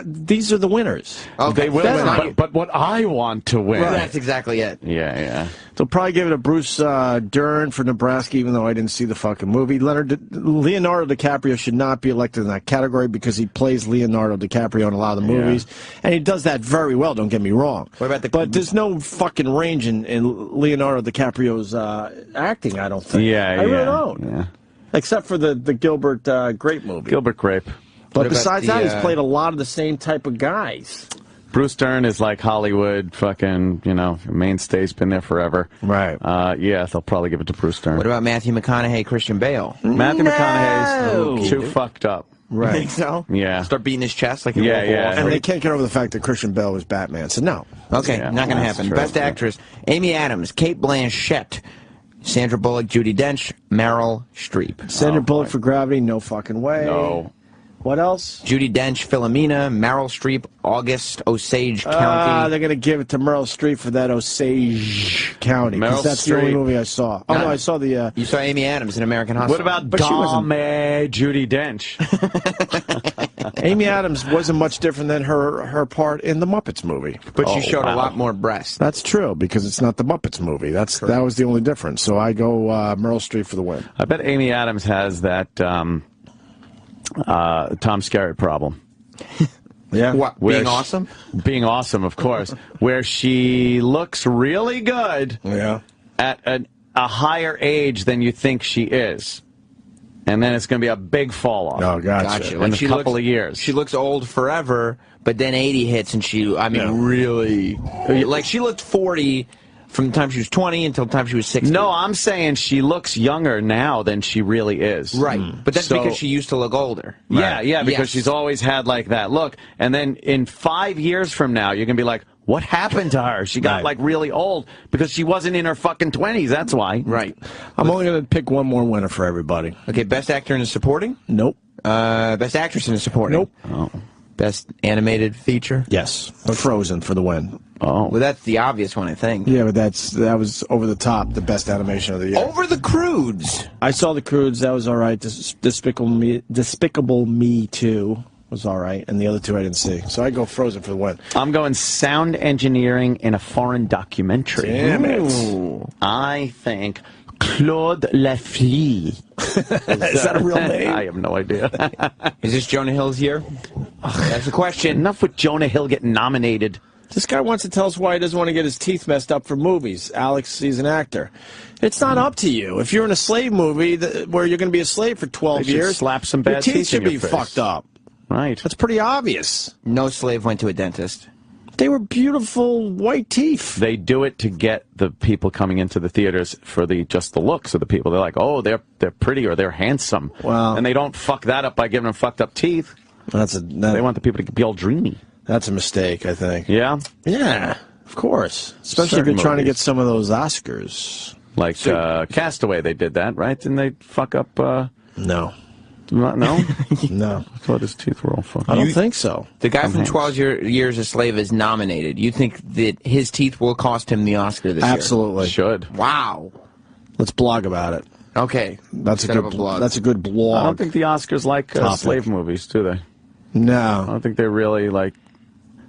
these are the winners. Okay, they will win, but what I want to win. Right. That's exactly it. Yeah. So probably give it to Bruce Dern for Nebraska, even though I didn't see the fucking movie. Leonardo DiCaprio should not be elected in that category because he plays Leonardo DiCaprio in a lot of the movies. And he does that very well, don't get me wrong. What about but there's no fucking range in Leonardo DiCaprio's acting, I don't think. I really don't. Yeah. Except for the Gilbert Grape movie. Gilbert Grape. But besides that, he's played a lot of the same type of guys. Bruce Dern is like Hollywood, fucking, mainstay's been there forever. Right. Yeah, they'll probably give it to Bruce Dern. What about Matthew McConaughey, Christian Bale? Matthew McConaughey's too fucked up. Right. You think so? Yeah. Start beating his chest like And they can't get over the fact that Christian Bale was Batman, so no. Okay, not going to happen. True. Best Actress, Amy Adams, Cate Blanchett, Sandra Bullock, Judi Dench, Meryl Streep. Sandra Bullock for Gravity, no fucking way. No. What else? Judi Dench, Philomena, Meryl Streep, August Osage County. They're going to give it to Meryl Streep for that Osage County. Because that's the only movie I saw. Oh, no, I saw the... You saw Amy Adams in American Hustle. What about Judi Dench? Amy Adams wasn't much different than her part in the Muppets movie. But she showed a lot more breasts. That's true, because it's not the Muppets movie. That was the only difference. So I go Meryl Streep for the win. I bet Amy Adams has that... Tom Skerritt problem. Yeah. What, being awesome? Being awesome, of course. Where she looks really good at a higher age than you think she is. And then it's going to be a big fall off. Oh, gotcha. In a couple of years. She looks old forever, but then 80 hits and really... Like, she looked 40... From the time she was 20 until the time she was 60. No, I'm saying she looks younger now than she really is. Right. But that's because she used to look older. Yeah, because she's always had like that look. And then in 5 years from now, you're going to be like, what happened to her? She got like really old because she wasn't in her fucking 20s. That's why. Right. I'm only going to pick one more winner for everybody. Okay, Best Actor in a Supporting? Nope. Best Actress in a Supporting? Nope. Oh. Best Animated Feature? Yes. Frozen for the win. Oh. Well, that's the obvious one, I think. Yeah, but that was over the top, the best animation of the year. Over the Croods. I saw the Croods. That was all right. Despicable Me 2 was all right, and the other 2 I didn't see. So I go Frozen for the win. I'm going sound engineering in a foreign documentary. Damn it. I think Claude Lafleur. Is that a real name? I have no idea. Is this Jonah Hill's year? That's the question. Enough with Jonah Hill getting nominated. This guy wants to tell us why he doesn't want to get his teeth messed up for movies. Alex, he's an actor. It's not up to you. If you're in a slave movie where you're going to be a slave for 12 years, slap some bad your teeth should be face. fucked up. Right. That's pretty obvious. No slave went to a dentist. They were beautiful white teeth. They do it to get the people coming into the theaters for just the looks of the people. They're like, oh, they're pretty or they're handsome. Wow. And they don't fuck that up by giving them fucked up teeth. They want the people to be all dreamy. That's a mistake, I think. Yeah? Yeah, of course. Especially if you're trying to get some of those Oscars. Like Castaway, they did that, right? Didn't they fuck up? No. No? No. I thought his teeth were all fucked. I don't think so. The guy from 12 Years a Slave is nominated. You think that his teeth will cost him the Oscar this year? Absolutely. Should. Wow. Let's blog about it. Okay. That's a good blog. That's a good blog. I don't think the Oscars like slave movies, do they? No. I don't think they really, like,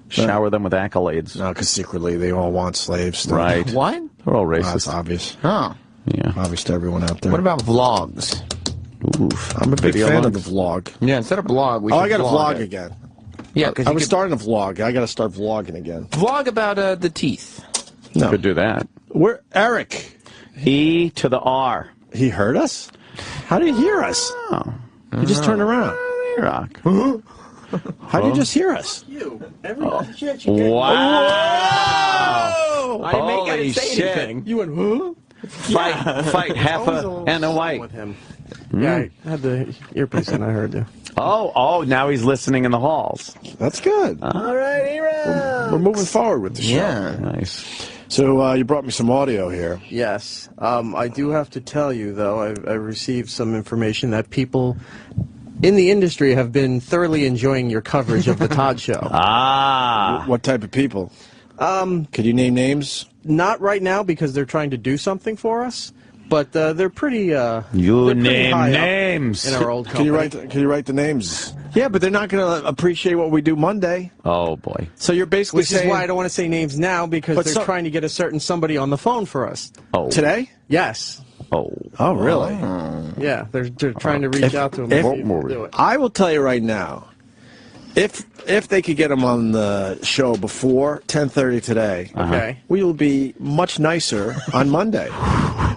shower them with accolades. No, because secretly they all want slaves. Right. What? They're all racist. That's obvious. Huh. Yeah. Obvious to everyone out there. What about vlogs? Oof. I'm a big fan of the vlog. Yeah, instead of blog, we should I got to vlog it. again. Yeah, because I was starting to vlog. I got to start vlogging again. Vlog about the teeth. No. Could do that. Where Eric? E to the R. He heard us? How did he hear us? Oh. He just turned around. Rock. How did you just hear us? Wow. I didn't make Holy it say shit. anything. You went, huh? Fight half and a white. With him. Yeah, I had the earpiece in. I heard you. Oh, now he's listening in the halls. That's good. All right, hero. We're moving forward with the show. Yeah. Nice. So you brought me some audio here. Yes. I do have to tell you, though, I received some information that people in the industry have been thoroughly enjoying your coverage of the Todd Show. What type of people? Could you name names? Not right now because they're trying to do something for us, but they're pretty. You they're pretty name high up names. in our old Can company. you write the names? Yeah, but they're not going to appreciate what we do Monday. Oh boy. So you're basically Which saying, is why I don't want to say names now because they're trying to get a certain somebody on the phone for us. Oh. Today? Yes. Oh. Oh, really? Yeah, they're trying to reach out to him. and do it. I will tell you right now, if they could get him on the show before 10:30 today, Okay. we will be much nicer on Monday.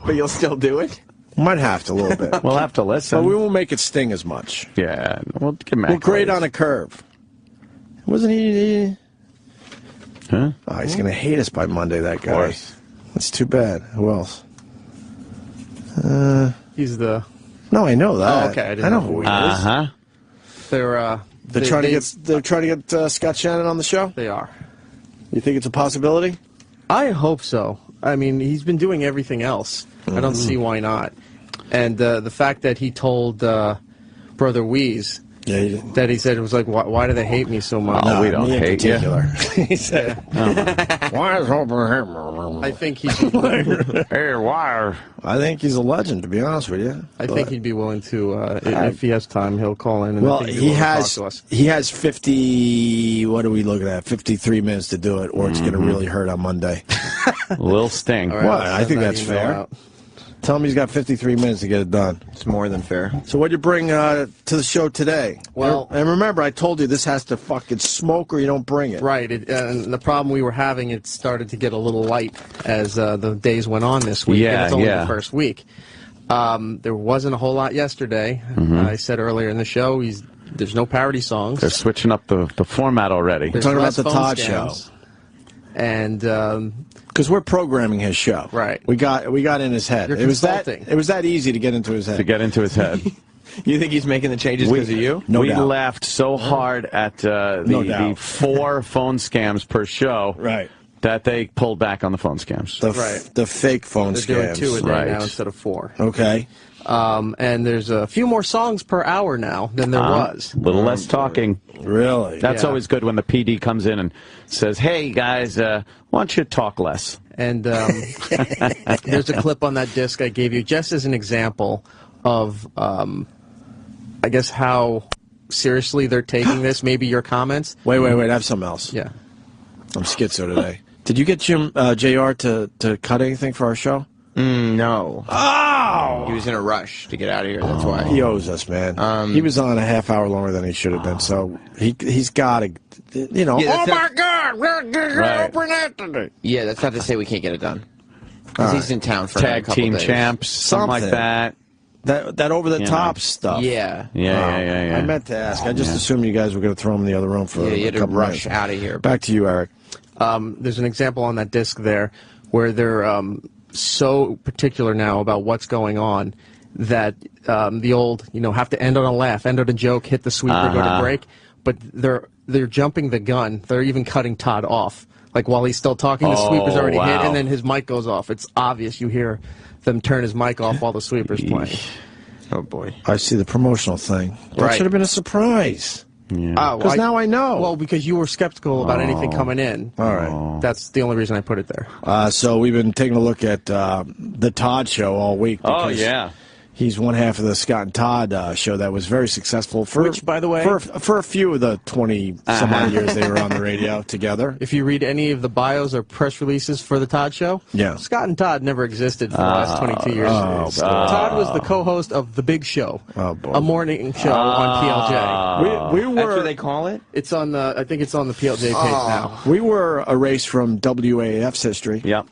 But you'll still do it? Might have to a little bit. We'll have to listen. But we won't make it sting as much. Yeah, we'll give him We're great accolades. on a curve. Wasn't he? Huh? Oh, he's going to hate us by Monday, that guy. course. That's too bad. Who else? He's the. No, I know that. Oh, okay. I didn't know know who he is. Uh-huh. They're trying to get Scott Shannon on the show? They are. You think it's a possibility? I hope so. I mean, he's been doing everything else. I don't see why not. And the fact that he told Brother Weeze that he said it was like, why do they hate me so much? Oh, we don't hate you. He said, why is I think he'd Hey, why? I think he's a legend, to be honest with you. I think he'd be willing to, if he has time, he'll call in. And Well, I think he he'll has talk to us. 50, what are we looking at, 53 minutes to do it, or it's going to really hurt on Monday. Lil Sting. All right, What? I'll I send think that that's email fair. out. Tell him he's got 53 minutes to get it done. It's more than fair. So what'd you bring to the show today? Well- and remember, I told you this has to fucking smoke or you don't bring it. Right, and the problem we were having, it started to get a little light as the days went on this week, and it's only the first week. There wasn't a whole lot yesterday. I said earlier in the show, there's no parody songs. They're switching up the format already. We're talking about the phone Todd scams. Show. And because we're programming his show, right? We got in his head. You're It was consulting. that easy to get into his head. To get into his head. You think he's making the changes because of you? No we doubt. laughed so hard at the 4 phone scams per show, Right. that they pulled back on the phone scams. The fake phone They're scams. doing 2 a day Right. now instead of 4. Okay. And there's a few more songs per hour now than there was. A little less talking. Really? That's Yeah. always good when the PD comes in and says, hey, guys, why don't you talk less? And there's a clip on that disc I gave you just as an example of, I guess, how seriously they're taking this. Maybe your comments. Wait. I have something else. Yeah. I'm schizo today. Did you get JR to cut anything for our show? No. Oh! He was in a rush to get out of here, that's why. He owes us, man. He was on a half hour longer than he should have been, so he's got to, Yeah, oh that's my God, open that today. Yeah, that's not to say we can't get it done. Because he's in town for Tag a couple team days. champs, something like that. That over the top know. stuff. Yeah. Yeah. I meant to ask. I just assumed you guys were going to throw him in the other room for Yeah, you a had to couple rush minutes. out of here. Back to you, Eric. There's an example on that disc there where they're so particular now about what's going on that the old, have to end on a laugh, end on a joke, hit the sweeper, go to break. But they're jumping the gun. They're even cutting Todd off. Like while he's still talking, the sweeper's already hit, and then his mic goes off. It's obvious. You hear them turn his mic off while the sweeper's playing. Oh, boy. I see the promotional thing. That Right. should have been a surprise. Because now I know. Well, because you were skeptical about anything coming in. All right. That's the only reason I put it there. So we've been taking a look at the Todd Show all week. Oh, because yeah. He's one half of the Scott and Todd show that was very successful. Which, by the way... For a few of the 20-some-odd years they were on the radio together. If you read any of the bios or press releases for the Todd Show, Scott and Todd never existed for the last 22 years. Todd was the co-host of The Big Show, a morning show on PLJ. We were... That's what they call it? It's on the... I think it's on the PLJ page now. We were erased from WAAF's history. Yep.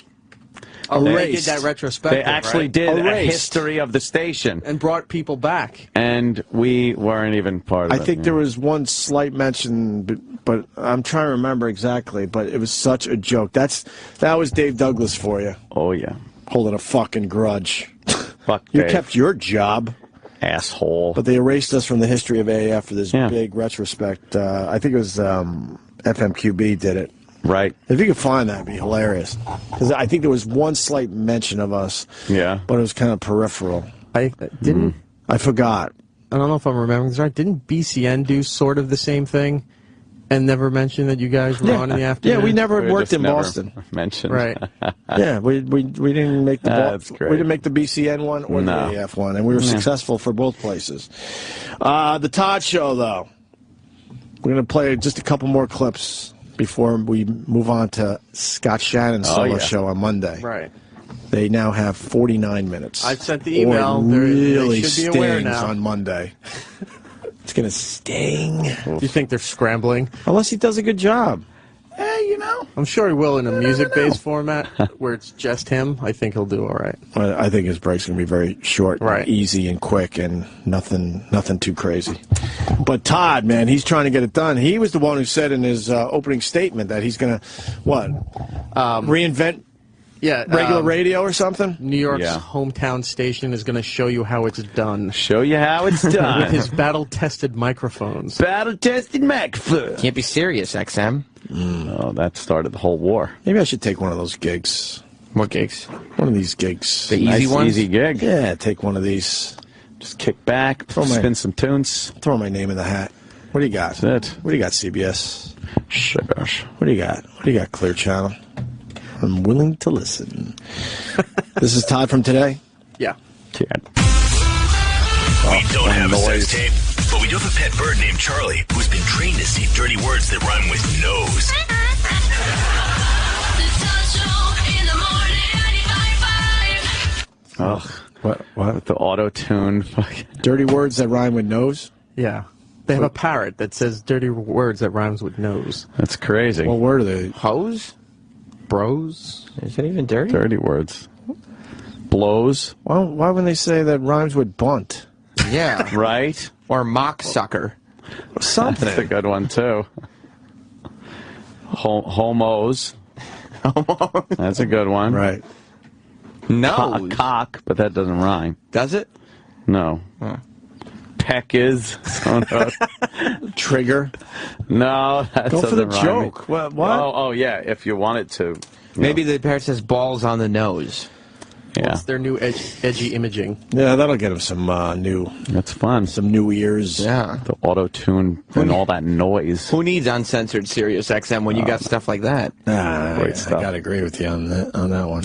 They did that retrospective. They actually did a history of the station. And brought people back. And we weren't even part of it. I think there was one slight mention, but I'm trying to remember exactly, but it was such a joke. That was Dave Douglas for you. Oh, yeah. Holding a fucking grudge. Fuck You Dave. kept your job. Asshole. But they erased us from the history of AAF for this big retrospect. I think it was FMQB did it. Right. If you could find that, it'd be hilarious. Because I think there was one slight mention of us. Yeah. But it was kind of peripheral. I didn't... I forgot. I don't know if I'm remembering this right. Didn't BCN do sort of the same thing and never mention that you guys were on in the afternoon? Yeah, we never worked in Boston. Mentioned. Right. Yeah, we didn't make the we didn't make the BCN one or the AF one, and we were successful for both places. The Todd Show, though. We're going to play just a couple more clips before we move on to Scott Shannon's solo show on Monday. Right. They now have 49 minutes. I sent the email. Or it really they should be aware stings now. on Monday. It's going to sting. Do you think they're scrambling? Unless he does a good job. I'm sure he will in a music-based format where it's just him. I think he'll do all right. I think his break's going to be very short, easy, and quick, and nothing too crazy. But Todd, man, he's trying to get it done. He was the one who said in his opening statement that he's going to, reinvent regular radio or something? New York's hometown station is going to show you how it's done. Show you how it's done. With his battle-tested microphones. Battle-tested microphone. Can't be serious, XM. Oh, that started the whole war. Maybe I should take one of those gigs. What gigs? One of these gigs. The easy ones? Easy gig. Yeah, take one of these. Just kick back, spin some tunes. Throw my name in the hat. What do you got? That's it. What do you got, CBS? Shush. What do you got? What do you got, Clear Channel? I'm willing to listen. This is Todd from today? Yeah. We don't have a sex tape, but we do have a pet bird named Charlie who's been trained to say dirty words that rhyme with nose. What? With the auto-tune. Dirty words that rhyme with nose? Yeah. They have a parrot that says dirty words that rhymes with nose. That's crazy. What word are they? Hose? Bros? Is it even dirty? Dirty words. Blows. Why wouldn't they say that rhymes with bunt? Yeah. Right? Or mock sucker. Something. That's a good one, too. Homos. That's a good one. Right. No. Cock, but that doesn't rhyme. Does it? No. Peck is. Oh, no. Trigger. No, that Go for the doesn't rhyme. joke. What? Oh, yeah, if you want it to. Maybe the parrot says balls on the nose. Yeah. It's their new edgy imaging. Yeah, that'll get them some new. That's fun. Some new ears. Yeah. The auto-tune and all that noise. Who needs uncensored Sirius XM when you got stuff like that? I gotta agree with you on that one.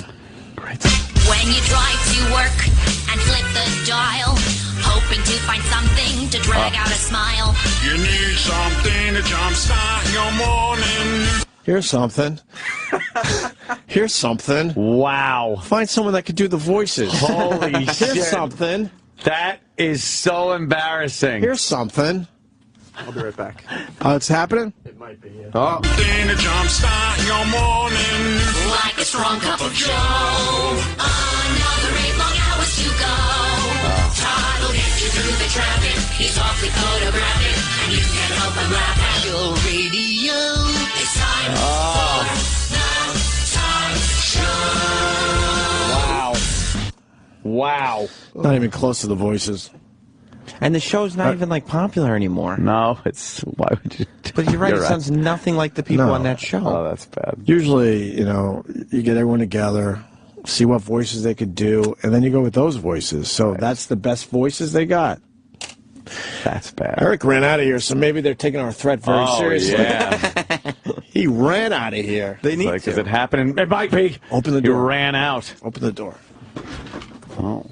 Great. When you drive to work and flip the dial, hoping to find something to drag out a smile. You need something to jumpstart your morning. Here's something. Here's something. Wow. Find someone that could do the voices. Holy shit. Here's something. That is so embarrassing. Here's something. I'll be right back. It's happening? It might be, yeah. Oh. Something to jumpstart your morning. Like a strong cup of joe. Another 8 long hours to go. Todd will get you through the traffic. He's awfully photographic. And you can't help but laugh at your radio. It's time for the Todd Show. Wow. Not even close to the voices. And the show's not even like popular anymore. No, it's why would you? But you're right. It sounds nothing like the people No. on that show. Oh, that's bad. Usually, you get everyone together, see what voices they could do, and then you go with those voices. So that's the best voices they got. That's bad. Eric ran out of here, so maybe they're taking our threat very seriously. Yeah. He ran out of here. They need to. Is it happening? It might be. Open the door. He ran out. Open the door. Oh.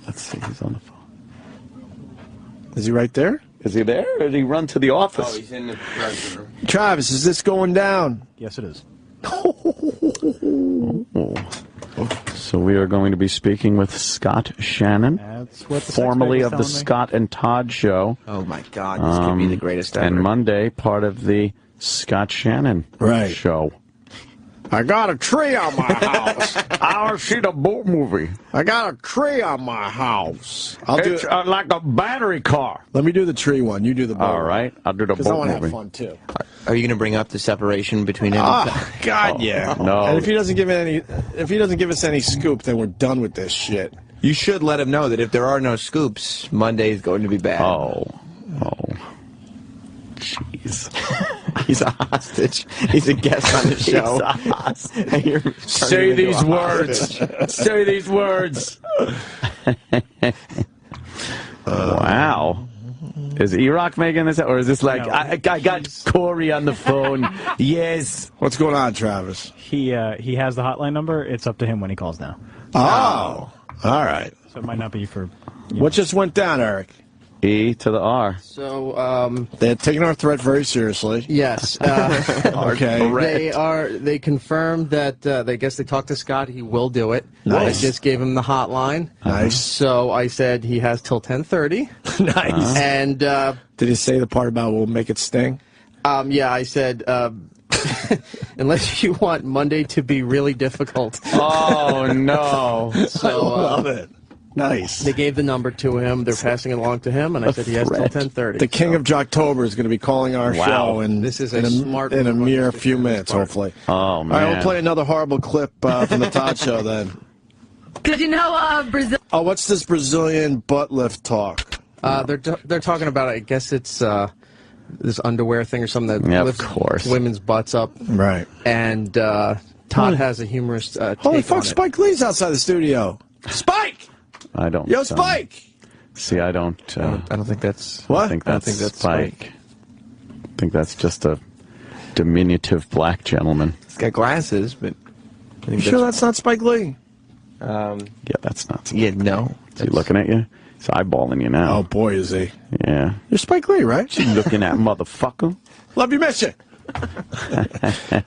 Let's see. He's on the phone. Is he right there? Is he there, or did he run to the office? Oh, he's in the front room. Travis, is this going down? Yes, it is. So we are going to be speaking with Scott Shannon, That's what the formerly sex of the baby's telling me. Scott and Todd Show. Oh my God, this could be the greatest ever. And Monday, part of the Scott Shannon show. I got a tree on my house. I want to see the boat movie. I got a tree on my house. It's like a battery car. Let me do the tree one. You do the boat. All right, I'll do the Because I boat want to movie. have fun too. Are you going to bring up the separation between him and Oh God, yeah. No. And if he doesn't give us any scoop, then we're done with this shit. You should let him know that if there are no scoops, Monday is going to be bad. Oh. Jeez. He's a hostage. He's a guest on the show. Say these words. Say these words. Wow. Is E-Rock making this, or is this like, No, I got Corey on the phone? Yes. What's going on, Travis? He has the hotline number. It's up to him when he calls now. Oh. All right. So it might not be for... What just went down, Eric? E to the R. So, they're taking our threat very seriously. Yes. Okay. They confirmed that, I guess they talked to Scott, he will do it. Nice. I just gave him the hotline. Nice. So I said he has till 10:30. Nice. And, did he say the part about we'll make it sting? yeah, I said, unless you want Monday to be really difficult. Oh, no. So, I love it. Nice. They gave the number to him. They're passing it along to him, and I said he has till 10:30. The King of Jocktober is going to be calling our show, and This is in a smart in a move. mere few minutes, hopefully. Oh, man. All right, we'll play another horrible clip from the Todd Show then. Did you know Brazil? Oh, what's this Brazilian butt lift talk? They're talking about, I guess it's this underwear thing or something that Yeah, of lifts course. women's butts up. Right. And Todd has a humorous Holy take fuck, on it. Spike Lee's outside the studio. Spike! I don't. Yo, Spike! See, I don't. I don't think that's... What? I think that's Spike. Spike. I think that's just a diminutive black gentleman. He's got glasses, but... I You think sure that's not Spike Lee? Yeah, that's not. Yeah, no. Is he looking at you? He's eyeballing you now. Oh, boy, is he. Yeah. You're Spike Lee, right? She's looking at motherfucker. Love you, miss you.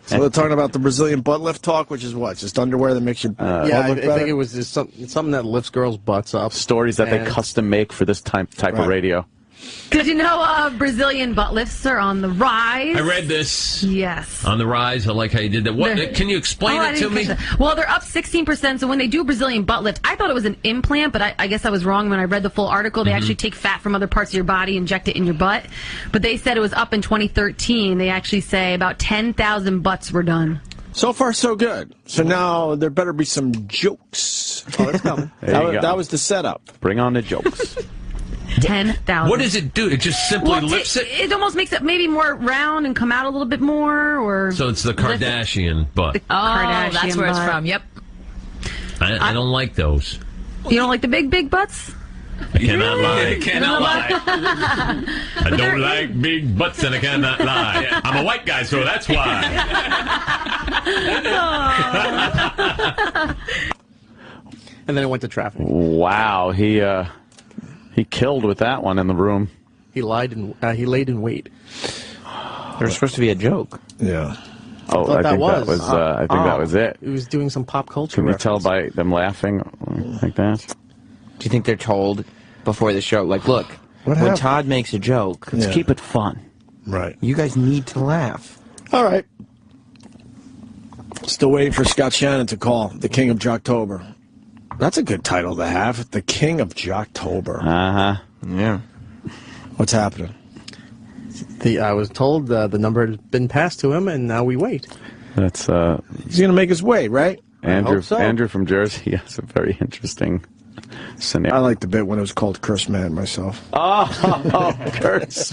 So they're talking about the Brazilian butt lift talk, which is what? Just underwear that makes your butt Yeah, I look better? think it was just something that lifts girls' butts up. Stories that they And- custom make for this type of radio. Did you know Brazilian butt lifts are on the rise? I read this. Yes. On the rise. I like how you did that. What? Can you explain I it to didn't me? catch that. Well, they're up 16%. So when they do Brazilian butt lift, I thought it was an implant, but I guess I was wrong when I read the full article. They actually take fat from other parts of your body, inject it in your butt. But they said it was up in 2013. They actually say about 10,000 butts were done. So far, so good. So now there better be some jokes. Oh, it's coming. That was the setup. Bring on the jokes. 10,000. What does it do? It just simply lifts it? It almost makes it maybe more round and come out a little bit more, or So it's the Kardashian butt. Kardashian that's where it's butt. from. Yep. I don't like those. You don't like the big butts? I cannot lie. I cannot lie. I don't like big butts and I cannot lie. I'm a white guy, so that's why. And then it went to traffic. Wow, he killed with that one in the room. He laid in wait. There's supposed to be a joke. Yeah. Oh, I think that was. I think that was it. He was doing some pop culture. Can you reference. tell by them laughing like that? Do you think they're told before the show, like, look, when happened? Todd makes a joke, Let's keep it fun. Right. you guys need to laugh. All right. Still waiting for Scott Shannon to call, the King of Jocktober. That's a good title to have, the King of Jocktober. Uh-huh. Yeah. What's happening? I was told the number had been passed to him, and now we wait. That's He's going to make his way, right? Andrew. hope so. Andrew from Jersey has a very interesting scenario. I like the bit when it was called Curse Man myself. Oh, curse.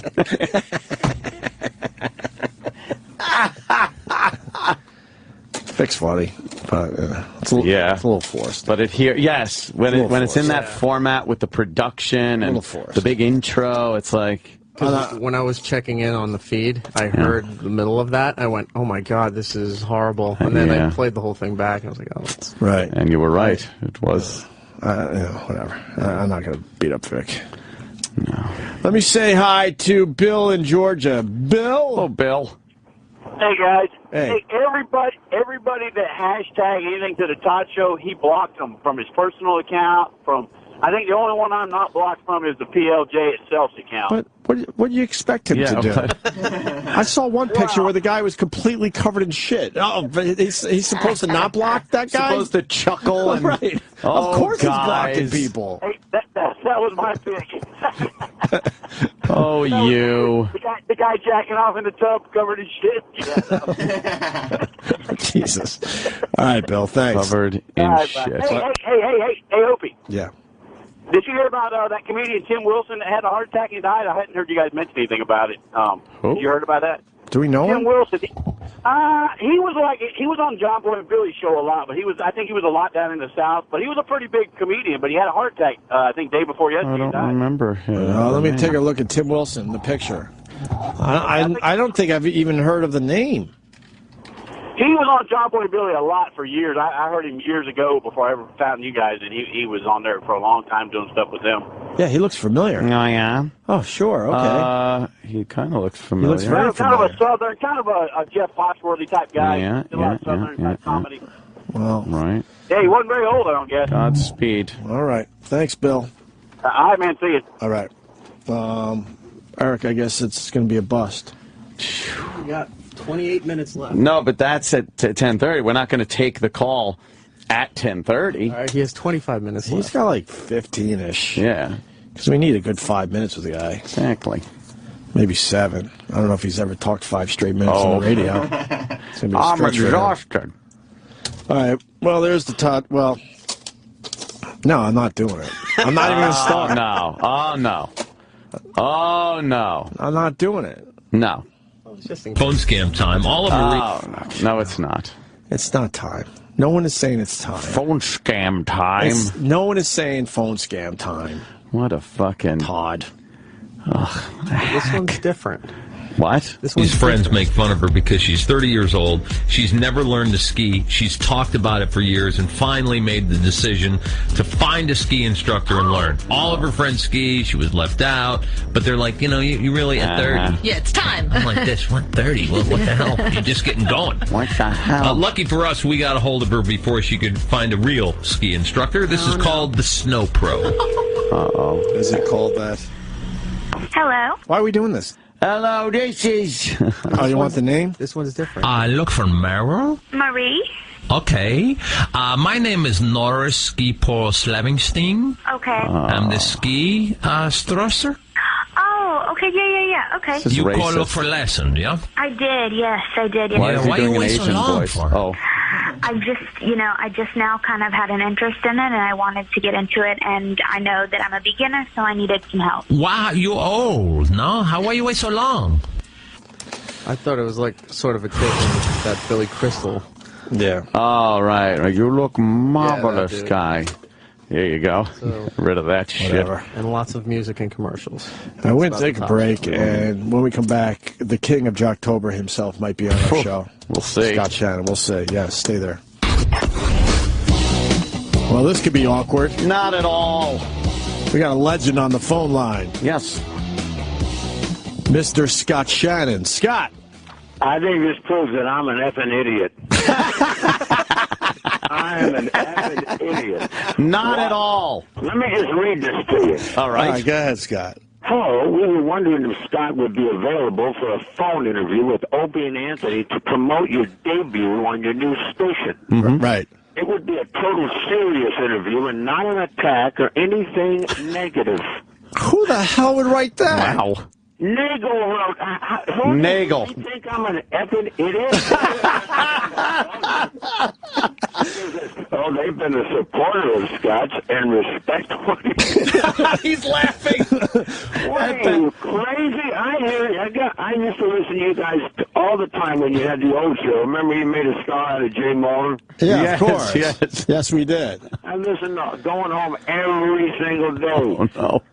Vic's funny. But it's a little forced. But yes, when it's in that format with the production and the big intro, it's like. When I was checking in on the feed, I heard the middle of that. I went, "Oh my God, this is horrible!" And then I played the whole thing back, and I was like, "Oh, it's right." And you were right. It was. Whatever. I'm not going to beat up Vic. No. Let me say hi to Bill in Georgia. Bill. Oh, Bill. Hey guys. Hey. Everybody that hashtag anything to the Todd Show, he blocked them from his personal account. I think the only one I'm not blocked from is the PLJ itself's account. But what do you expect him to do? I saw one picture where the guy was completely covered in shit. Oh, but he's supposed to not block that guy? Supposed to chuckle and right. Of course he's blocking people. Hey, that was my pick. Oh, you. The guy jacking off in the tub covered in shit. Jesus. All right, Bill, thanks. Covered in shit. Hey, Opie. Yeah. Did you hear about that comedian Tim Wilson that had a heart attack and died? I hadn't heard you guys mention anything about it. Who? You heard about that? Do we know Tim him? Wilson. He was on John Boy and Billy's show a lot, but I think he was a lot down in the South. But he was a pretty big comedian. But he had a heart attack. I think day before yesterday. I don't remember. Let me take a look at Tim Wilson, the picture. I don't think I've even heard of the name. He was on John Boy and Billy a lot for years. I heard him years ago before I ever found you guys, and he was on there for a long time doing stuff with them. Yeah, he looks familiar. Oh, yeah? Oh, sure, okay. He kind of looks familiar. He looks very kind of a Southern, kind of a Jeff Foxworthy type guy. Yeah, a lot of Southern type comedy. Well, right. Yeah, he wasn't very old, I don't guess. Godspeed. All right. Thanks, Bill. All right, man. See you. All right. Eric, I guess it's going to be a bust. We got 28 minutes left. No, but that's at 10:30. We're not going to take the call at 10:30. All right, he has 25 minutes left. He's got like 15-ish. Yeah. Because we need a good 5 minutes with the guy. Exactly. Maybe 7. I don't know if he's ever talked 5 straight minutes on the radio. It's gonna be a I'm stretch for him. exhausted. All right. Well, there's the Todd. Well, no, I'm not doing it. I'm not even going to start. No. Oh, no. Oh, no. I'm not doing it. No. Phone scam time. All of No, it's not. It's not time. No one is saying it's time. Phone scam time. No one is saying phone scam time. What a fucking Todd. Ugh, this one's different. What? His friends make fun of her because she's 30 years old. She's never learned to ski. She's talked about it for years and finally made the decision to find a ski instructor and learn. All of her friends ski. She was left out. But they're like, you really at 30. Yeah, it's time. I'm like, this, what, 30? Well, what the hell? You're just getting going. What the hell? Lucky for us, we got a hold of her before she could find a real ski instructor. This is called the Snow Pro. Uh-oh. Is it called that? Hello. Why are we doing this? Hello, this is... Oh, you want the name? This one's different. Look for Meryl. Marie. Okay. My name is Norris Ski Paul Slavenstein. Okay. I'm the ski strasser. Oh, okay. Yeah. Okay. You called up for lesson, yeah? I did. Yes, I did. Yes. Why you wait so long for? Oh. I just now kind of had an interest in it, and I wanted to get into it, and I know that I'm a beginner, so I needed some help. Wow, you're old, no? Why you wait so long? I thought it was like sort of a take on that Billy Crystal. Yeah. All right. You look marvelous, guy. Here you go. So, Get rid of that whatever. shit. And lots of music and commercials. I went to take a break, and when we come back, the king of Jocktober himself might be on our show. We'll see. Scott Shannon, we'll see. Yes, stay there. Well, this could be awkward. Not at all. We got a legend on the phone line. Yes. Mr. Scott Shannon. Scott. I think this proves that I'm an effing idiot. I am an effing idiot. Not at all. Let me just read this to you. All right. All right, go ahead, Scott. Hello, we were wondering if Scott would be available for a phone interview with Opie and Anthony to promote your debut on your new station. Mm-hmm. Right. It would be a total serious interview and not an attack or anything negative. Who the hell would write that? Wow. Nagel wrote... Nagel. You think I'm an effing idiot? Oh, they've been a supporter of Scott's and respect what he He's laughing. What are you, crazy? I used to listen to you guys all the time when you had the old show. Remember you made a star out of Jay Moore? Yeah, Yes, of course. yes. Yes, we did. I listened to going home every single day. Oh, no.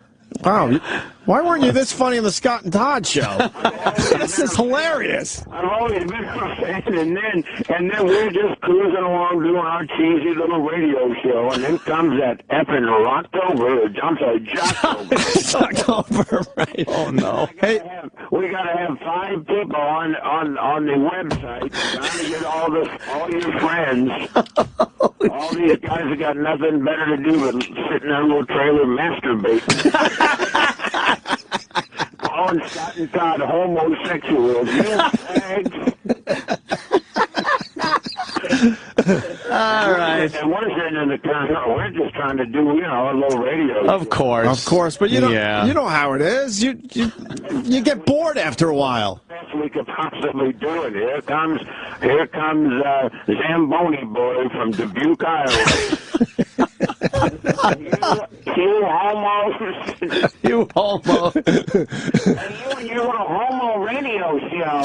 Wow. Why weren't you this funny on the Scott and Todd Show? This is hilarious. I've always been a fan, and then we're just cruising along doing our cheesy little radio show, and then comes that effing Rocktober, I'm sorry, Jocktober. Jocktober, right? Oh, no. We gotta have 5 people on the website trying to get all your friends. All these guys have got nothing better to do but sit in their little trailer masturbating. Calling Scott and Todd homosexuals. You fags. All right. And we're sitting in the car. We're just trying to do, a little radio. Of course, but you know how it is. You get bored after a while. Best we could possibly do it. Here comes Zamboni boy from Dubuque, Iowa. You homos. You homo. You're a homo radio show.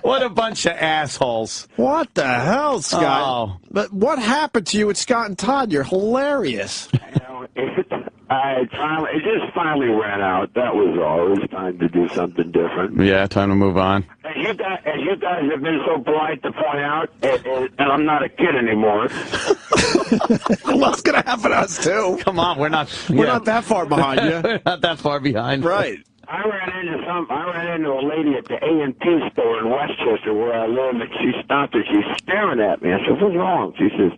What a bunch of assholes. What the hell, Scott? Oh. But what happened to you with Scott and Todd? You're hilarious. It just finally ran out. That was all. It was time to do something different. Yeah, time to move on. As you guys have been so polite to point out, and I'm not a kid anymore. What's going to happen to us, too? Come on, we're not that far behind you. We're not that far behind. Right. I ran into a lady at the A&P store in Westchester where I live, and she stopped and she's staring at me. I said, "What's wrong?" She says,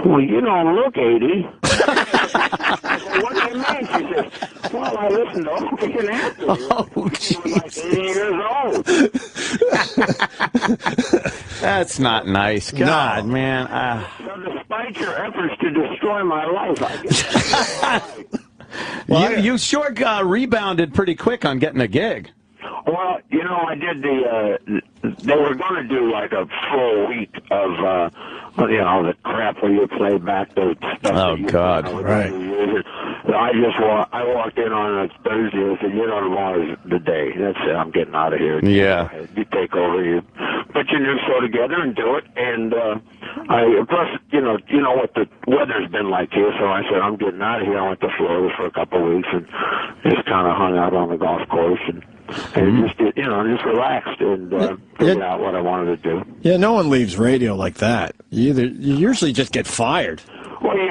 "Well, you don't look 80. I said, "What do you mean?" She says, "Well, I listened to Opie and Anthony. Oh, like 80 years old." That's not nice. God, No. man. So despite your efforts to destroy my life, I guess. Well, you sure rebounded pretty quick on getting a gig. Well, I did they were going to do like a full week of, the crap where you play back the stuff. Oh, God. Right. I walked in on a Thursday and said, tomorrow's the day. That's it. I'm getting out of here. Yeah. You take over. You put your new show together and do it. And, plus, you know what the weather's been like here. So I said, I'm getting out of here. I went to Florida for a couple of weeks and just kind of hung out on the golf course and just relaxed and figured out what I wanted to do. Yeah, no one leaves radio like that. You usually just get fired. Well, you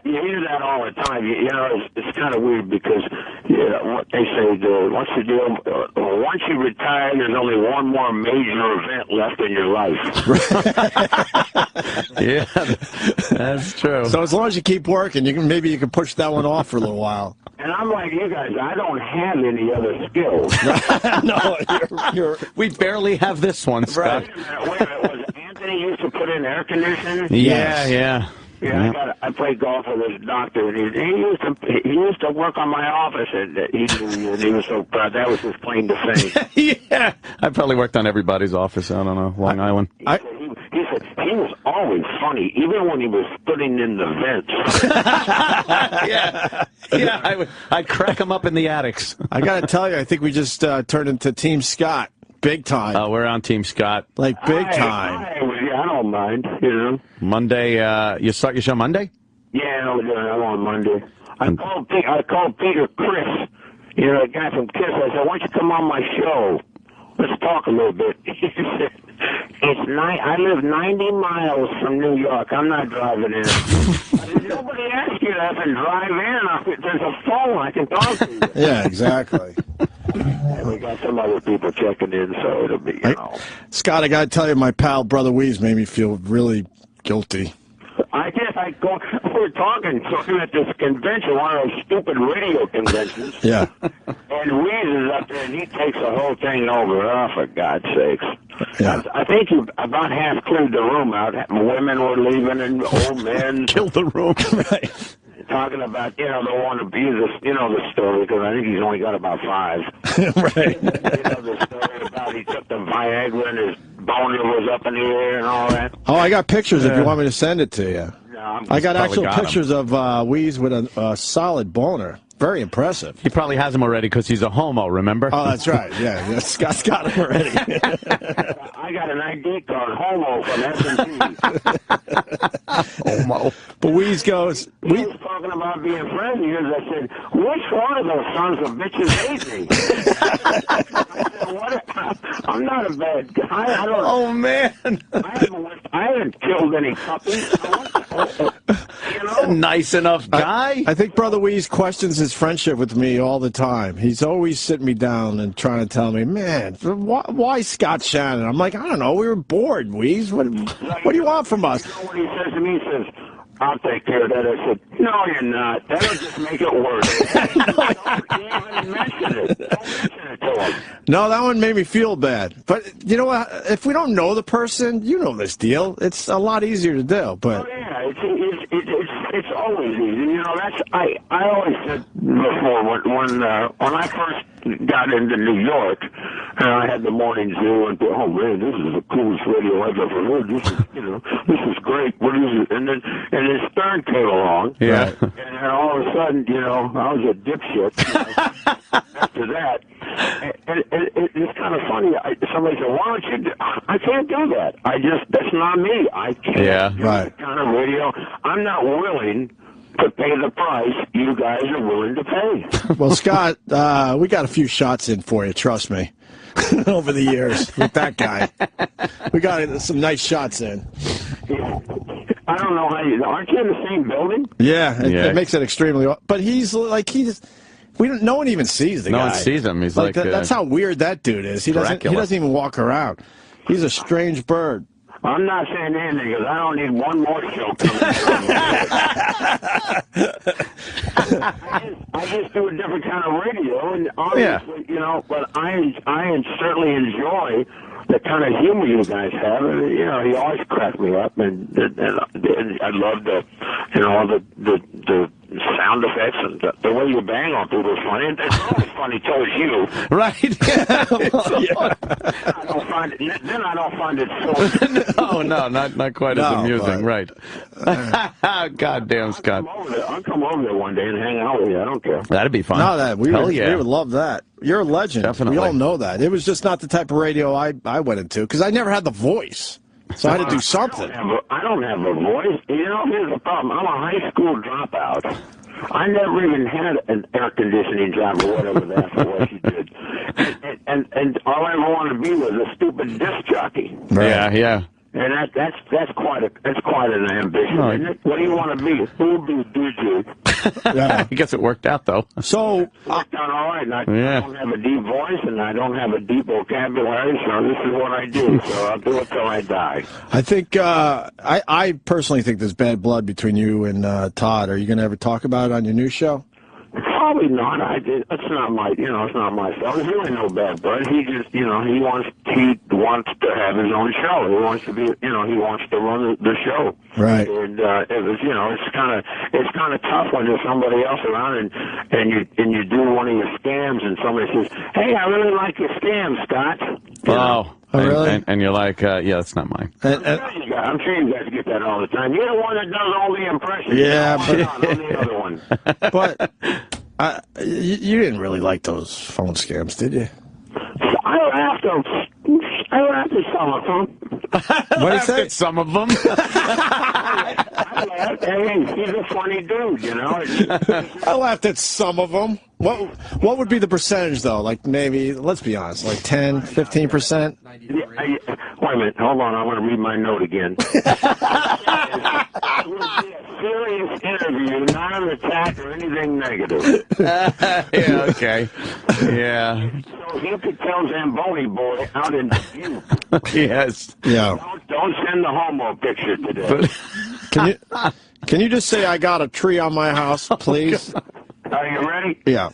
hear that all the time. It's kind of weird because what they say, what's the deal? Once you retire, there's only one more major event left in your life. Yeah, that's true. So as long as you keep working, maybe you can push that one off for a little while. And I'm like you guys, I don't have any other skills. No, we barely have this one, Scott. Wait a minute, was Anthony used to put in air conditioning? Yeah. Yeah, I played golf with his doctor, and he used to work on my office, and he was so proud. That was his claim to fame. Yeah, I probably worked on everybody's office out on Long Island. He said he was always funny, even when he was putting in the vents. Yeah, I'd crack him up in the attics. I got to tell you, I think we just turned into Team Scott. Big time. Oh, we're on Team Scott. Like big time. I don't mind, Monday, you start your show Monday? Yeah, I'm on Monday. I called Peter Chris, the guy from Kiss. I said, "Why don't you come on my show? Let's talk a little bit." He said, I live 90 miles from New York. I'm not driving in. I said, nobody asked you to have to drive in. There's a phone. I can talk to you. Yeah, exactly. And we got some other people checking in, so it'll be, Scott, I got to tell you, my pal, Brother Weeze, made me feel really guilty. I guess we're talking at this convention, one of those stupid radio conventions. Yeah. And Weeze is up there, and he takes the whole thing over. Oh, for God's sakes. Yeah. I think he about half cleared the room out. Women were leaving, and old men. Killed the room. Right. Talking about, they want to be the story, because I think he's only got about 5. Right. The story about he took the Viagra in his boner was up in the air and all that. Oh, I got pictures if you want me to send it to you. I got actual pictures of Weeze with a solid boner. Very impressive. He probably has him already because he's a homo, remember? Oh, that's right. Yeah, Scott's got him already. I got an ID card, homo, from S&P. Homo. But Weeze goes... He was talking about being friends of yours. I said, which one of those sons of bitches hate me? I said, I'm not a bad guy. I don't, oh, man. I haven't killed any puppies. You know? Nice enough guy. I think Brother Weeze questions his friendship with me all the time. He's always sitting me down and trying to tell me, man, why Scott Shannon? I'm like, I don't know. We were bored, Weeze. What do you want from us? You know what he says to me? He says, I'll take care of that. I said, no, you're not. That'll just make it worse. Don't even mention it. Don't mention it to him. No, that one made me feel bad. But you know what? If we don't know the person, you know this deal. It's a lot easier to do. But oh, yeah, it's always easy. You know, that's I always said before when I first got into New York and I had the morning zoo and oh man, this is the coolest radio I've ever heard. This is this is great. What is it? And then Stern came along. Yeah. And then all of a sudden, I was a dipshit. After that. And it's kind of funny. Somebody said, why don't you do? I can't do that. That's not me. I can't do that kind of radio. I'm not willing to pay the price you guys are willing to pay. Well, Scott, we got a few shots in for you, trust me. Over the years with that guy. We got some nice shots in. I don't know how aren't you in the same building? Yeah, it makes it extremely. But no one even sees the guy. No one sees him. He's like that's how weird that dude is. He doesn't even walk around. He's a strange bird. I'm not saying anything because I don't need one more show coming. I just do a different kind of radio, and obviously, but I certainly enjoy the kind of humor you guys have. And, he always cracks me up, and I love the sound effects and the way you bang on people is funny. And it's always funny towards you. Right. I don't find it so. No, not quite as amusing. Right. God damn, Scott. I'll come over there one day and hang out with you. I don't care. That'd be fun. No, we would love that. You're a legend. Definitely. We all know that. It was just not the type of radio I went into because I never had the voice. So I had to do something. I don't have a voice. Here's the problem. I'm a high school dropout. I never even had an air conditioning job or whatever that's what you did. And all I ever wanted to be was a stupid disc jockey. Right. Yeah. And that's quite an ambition, isn't it? What do you want to be? Who do DJ? I guess it worked out though. So it worked out all right. I don't have a deep voice and I don't have a deep vocabulary, so this is what I do. So I'll do it till I die. I think I personally think there's bad blood between you and Todd. Are you going to ever talk about it on your new show? Probably not. It's not my, it's not my fault. There's really no bad blood. He just, he wants to have his own show. He wants to be, he wants to run the show. Right. And it was, it's kind of tough when there's somebody else around and you do one of your scams and somebody says, "Hey, I really like your scam, Scott." Wow. Oh, really? And you're like, yeah, that's not mine. I'm sure you guys get that all the time. You're the one that does all the impressions. Yeah, I'm the other one. But you didn't really like those phone scams, did you? I laughed at some of them. What did you say? Some of them. I laughed. Hey, he's a funny dude, I laughed at some of them. What would be the percentage, though? Like maybe, let's be honest, like 10, 15%? Wait a minute. Hold on. I want to read my note again. It would be a serious interview, not an attack or anything negative. Yeah, okay. Yeah. So he could tell Zamboni boy out in Dubuque. Yes. Yeah. Don't send the homo picture today. Can you just say I got a tree on my house, please? Are you ready? Yeah.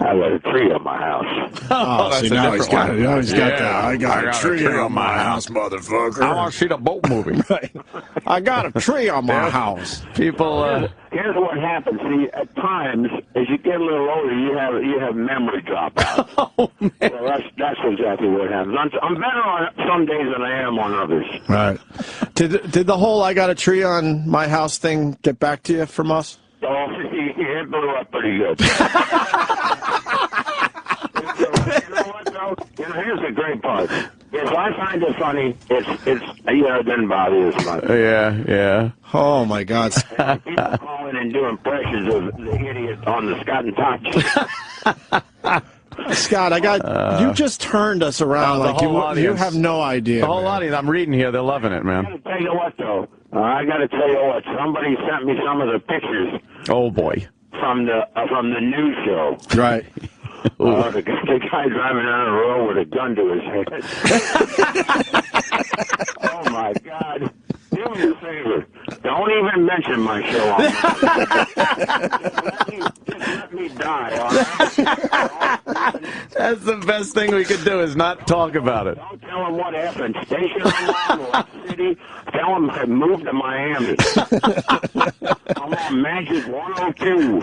I got a tree on my house. See, now he's got it. Now he's got that. I got a tree on my house, motherfucker. I want to see the boat movie. Right. I got a tree on my house. People. Here's what happens. See, at times, as you get a little older, you have memory drop out. Oh, man. Well, that's exactly what happens. I'm better on some days than I am on others. Right. Did the whole "I got a tree on my house" thing get back to you from us? Oh, it blew up pretty good. You know what, though? Here's the great part. If I find it funny, it's it doesn't bother you as much. Yeah. Oh, my God. People calling and do impressions of the idiot on the Scott and Todd Show. Scott, you just turned us around like you have no idea. The whole audience, I'm reading here, they're loving it, man. I gotta tell you what, though. I got to tell you what. Somebody sent me some of the pictures. Oh, boy. From the news show. Right. The guy driving down the road with a gun to his head. Oh, my God. Do me a favor. Don't even mention my show on just let me die, all right? That's the best thing we could do is not talk about it. Don't tell him what happened. Station I'm on, what city. Tell him I moved to Miami. I'm on Magic 102.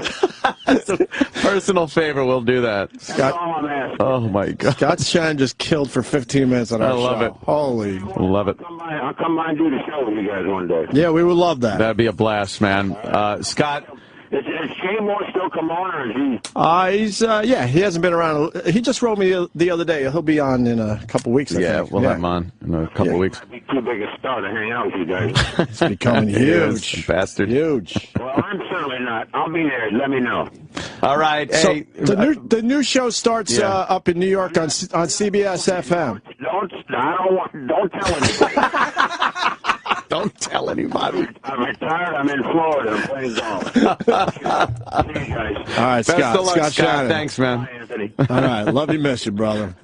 That's a personal favor. We'll do that. That's all I'm asking. Oh, my God. Scott Shannon just killed for 15 minutes on our show. I love it. Holy. Love it. I'll come by and do the show with you guys one day. Yeah, we would love that. That'd be a blast, man. Scott. Is Shane Moore still come on, or is he? He hasn't been around. He just wrote me the other day. He'll be on in a couple weeks, I think. We'll have him on in a couple weeks. I'd be too big a star to hang out with you guys. It's becoming huge. Bastard. Huge. Well, I'm certainly not. I'll be there. Let me know. All right. So hey, the new show starts up in New York on CBS FM. Don't tell anybody. Don't tell anybody. I'm retired. I'm in Florida. I'm playing golf. See you guys. All right, Best Scott. of luck, Scott Shannon. Thanks, man. Bye, Anthony. All right, love you, miss you, brother.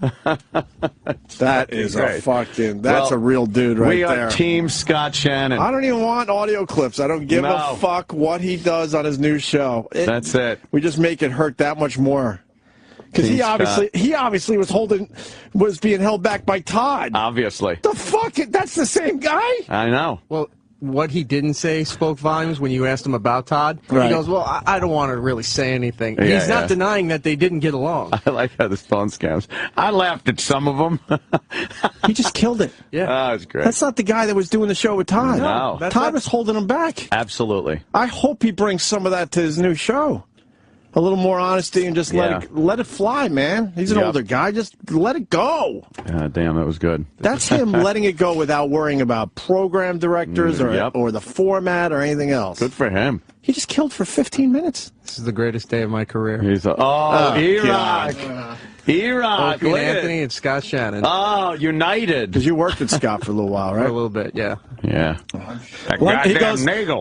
That is a fucking. That's a real dude right there. We are Team Scott Shannon. I don't even want audio clips. I don't give a fuck what he does on his new show. That's it. We just make it hurt that much more. Because he obviously was being held back by Todd. Obviously. The fuck? That's the same guy? I know. Well, what he didn't say spoke volumes when you asked him about Todd. Right. He goes, well, I don't want to really say anything. Yeah, He's not denying that they didn't get along. I like how this phone scams. I laughed at some of them. He just killed it. Yeah. That was great. That's not the guy that was doing the show with Todd. No. Todd was holding him back. Absolutely. I hope he brings some of that to his new show. A little more honesty and just let it fly, man. He's an older guy. Just let it go. Damn, that was good. That's him letting it go without worrying about program directors or the format or anything else. Good for him. He just killed for 15 minutes. This is the greatest day of my career. He's Iraq. Iraq. Opie and Anthony and Scott Shannon. Oh, united. Because you worked with Scott for a little while, right? For a little bit, yeah. Yeah.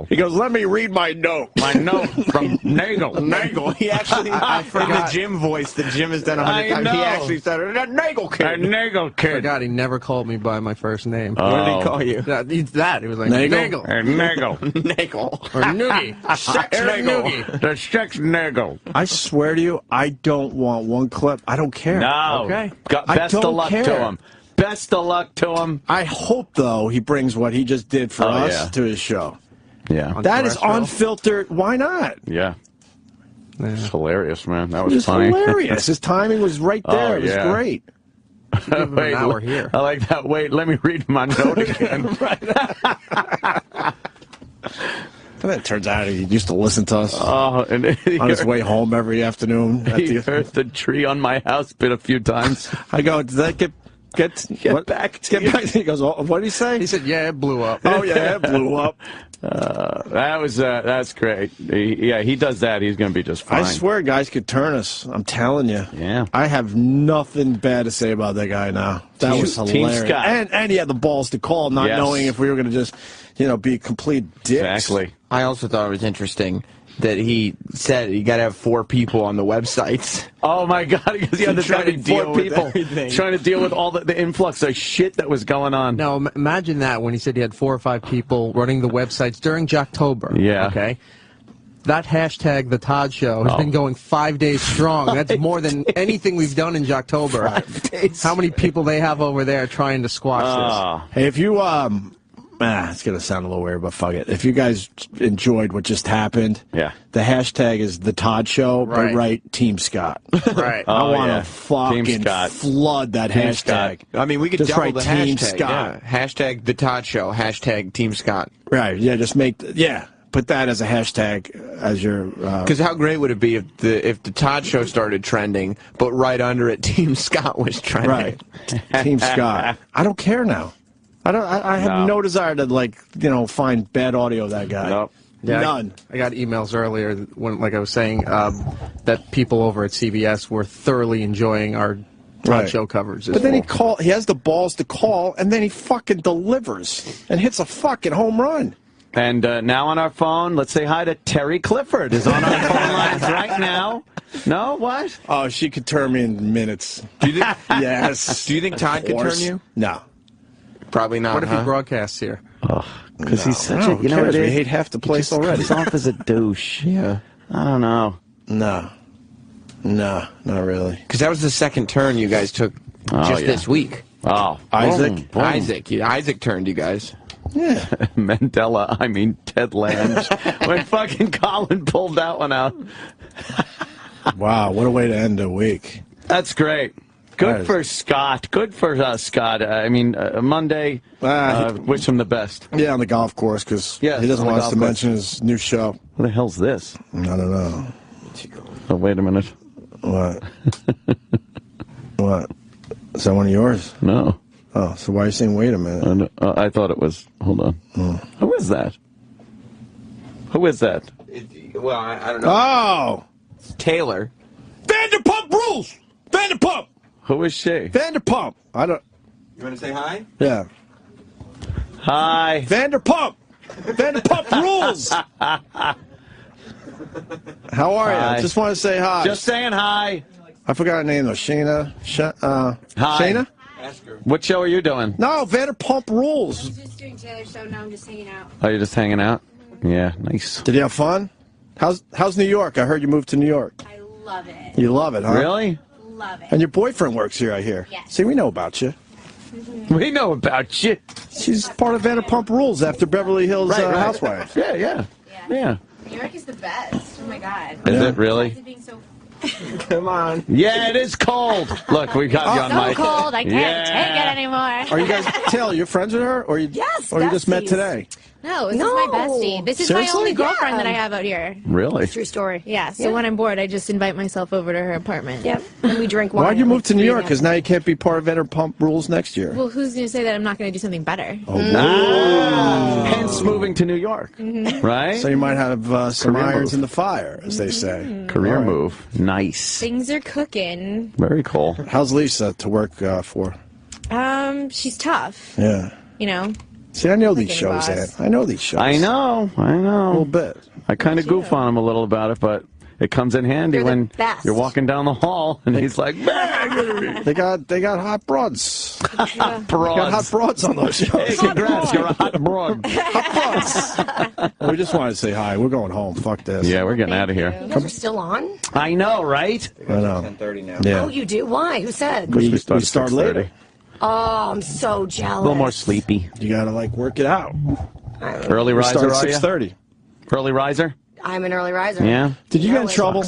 He goes, let me read my note. My note from Nagel. Nagel. He actually, I forgot the Jim voice that Jim has done 100 times. He actually said, Nagel kid. Nagel kid. I forgot he never called me by my first name. What did he call you? He was like, Nagel. Nagel. Nagel. Or Noogie. Sex Nagel. The sex Nagel. I swear to you, I don't want one clip. I don't care. No. Okay. Best of luck to him. Best of luck to him. I hope, though, he brings what he just did for us to his show. Yeah. That is unfiltered. Why not? Yeah. It's hilarious, man. That was funny. Hilarious. His timing was right there. It was great. Wait, now we're here. I like that. Wait, let me read my note again. And it turns out he used to listen to us and on his way home every afternoon. He heard the tree on my house bit a few times. I go, did that get back to you? He goes, what did he say? He said, yeah, it blew up. Oh, yeah, it blew up. That's great. He does that. He's going to be just fine. I swear guys could turn us. I'm telling you. Yeah. I have nothing bad to say about that guy now. That was hilarious. Scott. And he had the balls to call, not knowing if we were going to just, be complete dicks. Exactly. I also thought it was interesting that he said you got to have 4 people on the websites. Oh, my God. Because he had to try to deal with everything. Trying to deal with all the influx of shit that was going on. Now, imagine that when he said he had 4 or 5 people running the websites during Jocktober. Yeah. Okay. that hashtag, The Todd Show, has been going 5 days strong. That's more than anything we've done in Jocktober. How many people they have over there trying to squash this? Hey, if you, it's going to sound a little weird, but fuck it. If you guys enjoyed what just happened, the hashtag is The Todd Show, but write Team Scott. Right. I want to fucking flood that Team hashtag. Scott. I mean, we could just double write the Team hashtag. Scott. Yeah. Hashtag The Todd Show. Hashtag Team Scott. Right, yeah, just make, put that as a hashtag as your... Because how great would it be if the Todd Show started trending, but right under it, Team Scott was trending? Right. Team Scott. I don't care now. I have no desire to, find bad audio of that guy. Nope. Yeah, None. I got emails earlier when, like I was saying, that people over at CBS were thoroughly enjoying our Todd Show coverage. But then he has the balls to call, and then he fucking delivers and hits a fucking home run. And now on our phone, let's say hi to Terry Clifford is on our phone lines right now. No? What? Oh, she could turn me in minutes. Do you think, yes. Do you think Todd could turn you? No. Probably not, What if he broadcasts here? Because he's such a... You know what? We hate half the place already. He's off as a douche. Yeah. I don't know. No, not really. Because that was the second turn you guys took just this week. Oh. Isaac? Boom. Isaac turned you guys. Yeah. Ted Lange. When fucking Colin pulled that one out. Wow, what a way to end a week. That's great. Good for Scott. Good for Scott. Monday, wish him the best. Yeah, on the golf course, because he doesn't want us to mention his new show. What the hell's this? I don't know. Oh, wait a minute. What? What? Is that one of yours? No. Oh, so why are you saying wait a minute? I thought it was. Hold on. Who is that? Who is that? Well, I don't know. Oh! It's Taylor. Vanderpump Rules! Vanderpump! Who is she? Vanderpump! I don't... You want to say hi? Yeah. Hi. Vanderpump! Vanderpump Rules! How are you? Just want to say hi. Just saying hi. I forgot her name though. Shayna? Hi. Shayna? Ask her. What show are you doing? No, Vanderpump Rules. I was just doing Taylor's show, now I'm just hanging out. Oh, you're just hanging out? Yeah, nice. Did you have fun? How's New York? I heard you moved to New York. I love it. You love it, huh? Really? Love it. And your boyfriend works here, I hear. Yes. See, we know about you. We know about you. She's part of Vanderpump Rules after Beverly Hills Housewives. Yeah. New York is the best. Oh my God. Is it really? Being so Come on. Yeah, it is cold. Look, we got you on so mic. cold, I can't take it anymore. Are you guys, Taylor, you're friends with her? Or you just met today? No, this is my bestie. This is Seriously? my only girlfriend that I have out here. Really? True story. Yeah, so when I'm bored, I just invite myself over to her apartment. Yep, and we drink wine. Why'd you move to New York? Because now you can't be part of Vanderpump Rules next year. Well, who's going to say that I'm not going to do something better? Hence moving to New York, right? So you might have some Career irons move. in the fire, as they say. Career move. Nice. Things are cooking. Very cool. How's Lisa to work for? She's tough. Yeah. You know. See, I know these Freaking shows, boss. Ed. I know these shows. I know. A little bit. I kind of goof on him a little about it, but it comes in handy They're the when best. you're walking down the hall and he's like, They got hot broads. broads. Got hot broads on those shows. Hey, congrats, you're a hot broad. Hot broads. We just wanted to say hi. We're going home. Fuck this. Yeah, we're getting out of here. You guys are still on? I know, right? I know. 10:30 now. Yeah. Oh, you do? Why? Who said? We start start at 6:30. later. Oh, I'm so jealous. A little more sleepy. You gotta work it out. Early We riser, start are at you? 6:30. Early riser? I'm an early riser. Yeah. Did you get in trouble?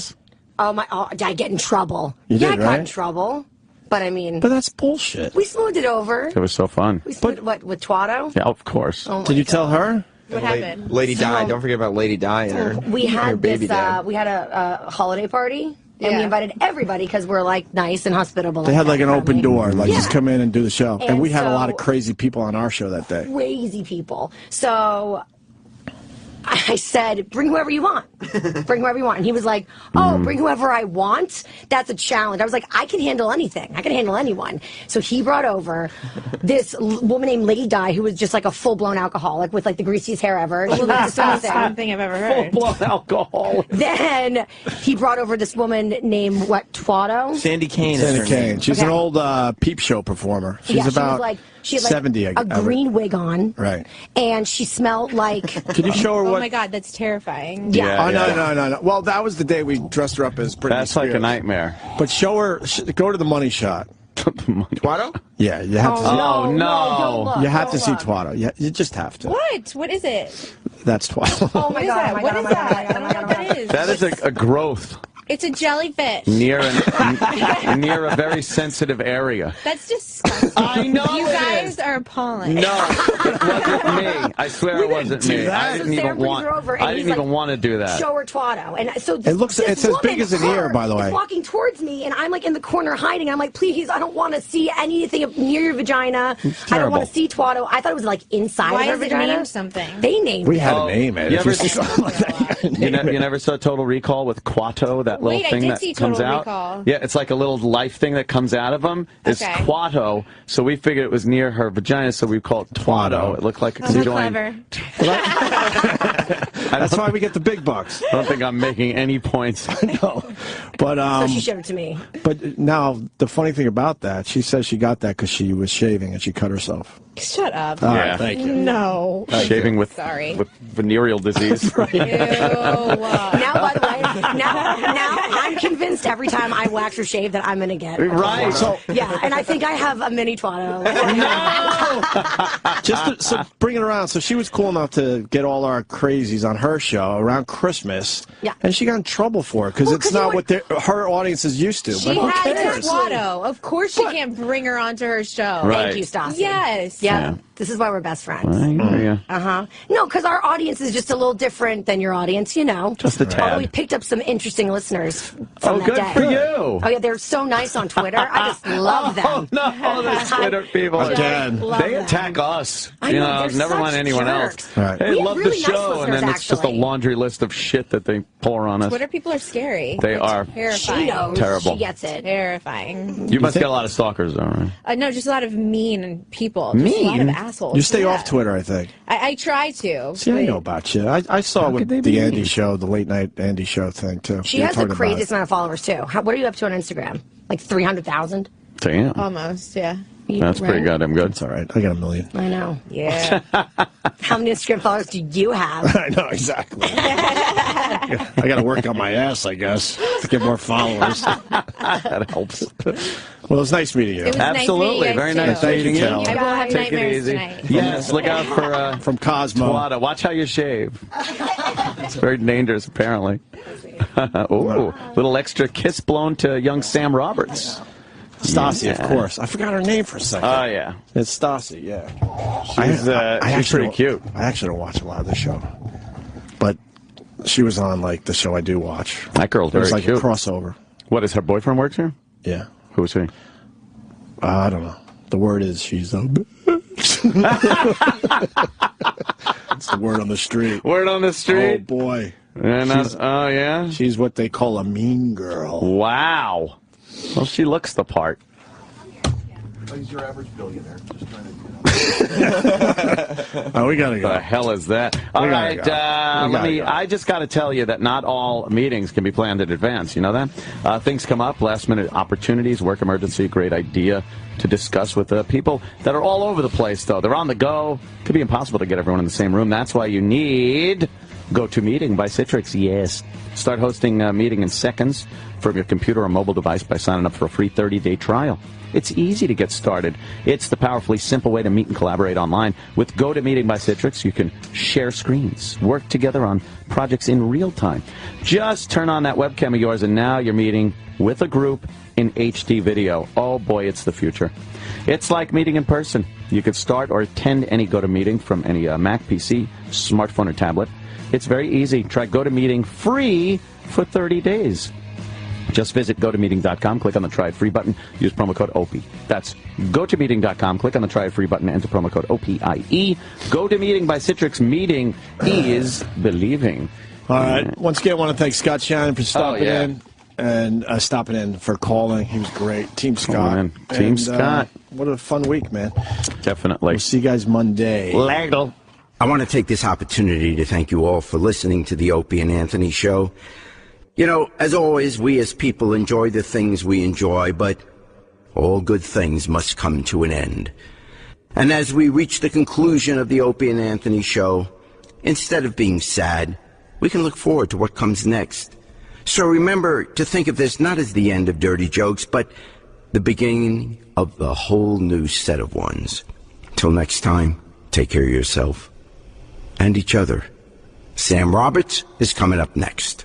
Oh my! Oh, did I get in trouble? You yeah, did, I got in right? trouble. But I mean, But that's bullshit. we smoothed it over. It was so fun. We smoothed what with Twato? Yeah, of course. Oh my Did you tell her? What happened? Lady Di. Don't forget about Lady Di and her. We her had baby this. dad. We had a holiday party, and we invited everybody because we're nice and hospitable. They had that, an open friendly. door, Yeah. just come in and do the show. And we had a lot of so- crazy people on our show that day. Crazy people. So I said, bring whoever you want. Bring whoever you want. And he was like, oh, bring whoever I want? That's a challenge. I was like, I can handle anything. I can handle anyone. So he brought over this woman named Lady Di, who was just like a full-blown alcoholic with the greasiest hair ever. She was disgusting. Something I've ever heard. Full-blown alcohol. Then he brought over this woman named, Twato? Sandy Kane is her Sandy Kane. name. She's an old peep show performer. She's Yeah, about she had 70. a green wig on. Right. And she smelled like... Can you show her what? Oh my God, that's terrifying. Yeah. No. Well, that was the day we dressed her up as Britney That's like a Spears. nightmare. But show her, go to the money shot. Twatto? Yeah, you have to. Oh, no. You have to see Twatto. You just have to. What? What is it? That's Twatto. Oh my God! What is that? I don't know what that is. That is a growth It's a jellyfish. near a very sensitive area. That's disgusting. I know You it guys is. are appalling. No, it wasn't me. I swear it wasn't me. I didn't Sarah even brings want. her over and I he's didn't even like, want to do that. Show her Twatto. And so It looks. this It's as big woman, as an ear, her, by the way. is walking towards me, and I'm like in the corner hiding. I'm like, please, I don't want to see anything near your vagina. I don't want to see Twatto. I thought it was like inside Why of her is it vagina. named something? They named We it. had to name it. You If ever, you see something like that, you never saw Total Recall with Quato, that little Wait, I thing did that see comes Total out? Recall. Yeah, it's like a little life thing that comes out of him. It's Okay. Quato, so we figured it was near her vagina, so we call it Twatto. It looked like a Oh, so conjoined. clever. That's why we get the big bucks. I don't think I'm making any points. No, but So she showed it to me. But now the funny thing about that, she says she got that because she was shaving and she cut herself. Shut up. All right, Yeah. thank you. No. Shaving with Sorry. with venereal disease. Ew. Now, by the way, now I'm convinced every time I wax or shave that I'm going to get a Right. Twatto. Yeah, and I think I have a mini Twatto. So bring it around. So she was cool enough to get all our crazies on her show around Christmas. Yeah. And she got in trouble for it because it's not what her audience is used to. She but who has cares? Twatto. Of course she can't bring her onto her show. Right. Thank you, Stassi. Yes. Yeah. This is why we're best friends. Yeah. Uh-huh. No, because our audience is just a little different than your audience, you know. Just a tad. Although we picked up some interesting listeners from Oh, that good day. for you. Oh, yeah, they're so nice on Twitter. I just love them. Oh, no, those Twitter people. Again. Love They them. attack us. I You know, know, they're never such mind anyone jerks. else. Right. Hey, We have love really the nice show, and then listeners, it's just a actually. laundry list of shit that they pour on us. Twitter people are scary. They They're are. terrifying. She knows. Terrible. She gets it. Terrifying. You must get a lot of stalkers, though, right? No, just a lot of mean people. Just a lot Mean? of assholes. You stay Yeah. off Twitter, I think. I try to. See, I but- know about you. I saw with the Andy show, the late night Andy show thing, too. She You were has the talking about craziest it. amount of followers, too. What are you up to on Instagram? Like 300,000? Damn. Almost, yeah. That's pretty goddamn good. It's all right. I got 1 million. I know. Yeah. How many Instagram followers do you have? I know, exactly. I got to work on my ass, I guess, to get more followers. That helps. Well, it was nice meeting you. It was nice Absolutely. meeting you Very guys, nice too. meeting you. I will have Take it nightmares easy. tonight. Yes, look out for From Cosmo. Twatto. Watch how you shave. It's very dangerous, apparently. Ooh, little extra kiss blown to young Sam Roberts. Stassi, Yeah. of course. I forgot her name for a second. Oh, yeah. It's Stassi, yeah. She's actually pretty cute. I actually don't watch a lot of the show. But she was on, like, the show I do watch. That girl's It was very like cute. a crossover. What, is her boyfriend works here? Yeah. Who is he? I don't know. The word is she's a bitch. That's the word on the street. Word on the Oh, street? boy. Oh, yeah? She's what they call a mean girl. Wow. Well, she looks the part. He's your average billionaire. Just trying to Oh, we gotta go. The hell is that? All right, go. I just got to tell you that not all meetings can be planned in advance. You know that? Things come up, last-minute opportunities, work emergency, great idea to discuss with people that are all over the place, though. They're on the go. Could be impossible to get everyone in the same room. That's why you need GoToMeeting by Citrix. Yes. Start hosting a meeting in seconds from your computer or mobile device by signing up for a free 30-day trial. It's easy to get started. It's the powerfully simple way to meet and collaborate online. With GoToMeeting by Citrix, you can share screens, work together on projects in real time. Just turn on that webcam of yours, and now you're meeting with a group in HD video. Oh, boy, it's the future. It's like meeting in person. You could start or attend any GoToMeeting from any Mac, PC, smartphone, or tablet. It's very easy. Try GoToMeeting free for 30 days. Just visit GoToMeeting.com, click on the Try It Free button, use promo code OPIE. That's GoToMeeting.com, click on the Try It Free button, enter promo code OPIE. GoToMeeting by Citrix. Meeting is believing. All right. Once again, I want to thank Scott Shannon for stopping in and stopping in for calling. He was great. Team Scott. Team Scott. What a fun week, man. Definitely. We'll see you guys Monday. Legal. I want to take this opportunity to thank you all for listening to the Opie and Anthony Show. You know, as always, we as people enjoy the things we enjoy, but all good things must come to an end. And as we reach the conclusion of the Opie and Anthony Show, instead of being sad, we can look forward to what comes next. So remember to think of this not as the end of dirty jokes, but the beginning of the whole new set of ones. Till next time, take care of yourself and each other. Sam Roberts is coming up next.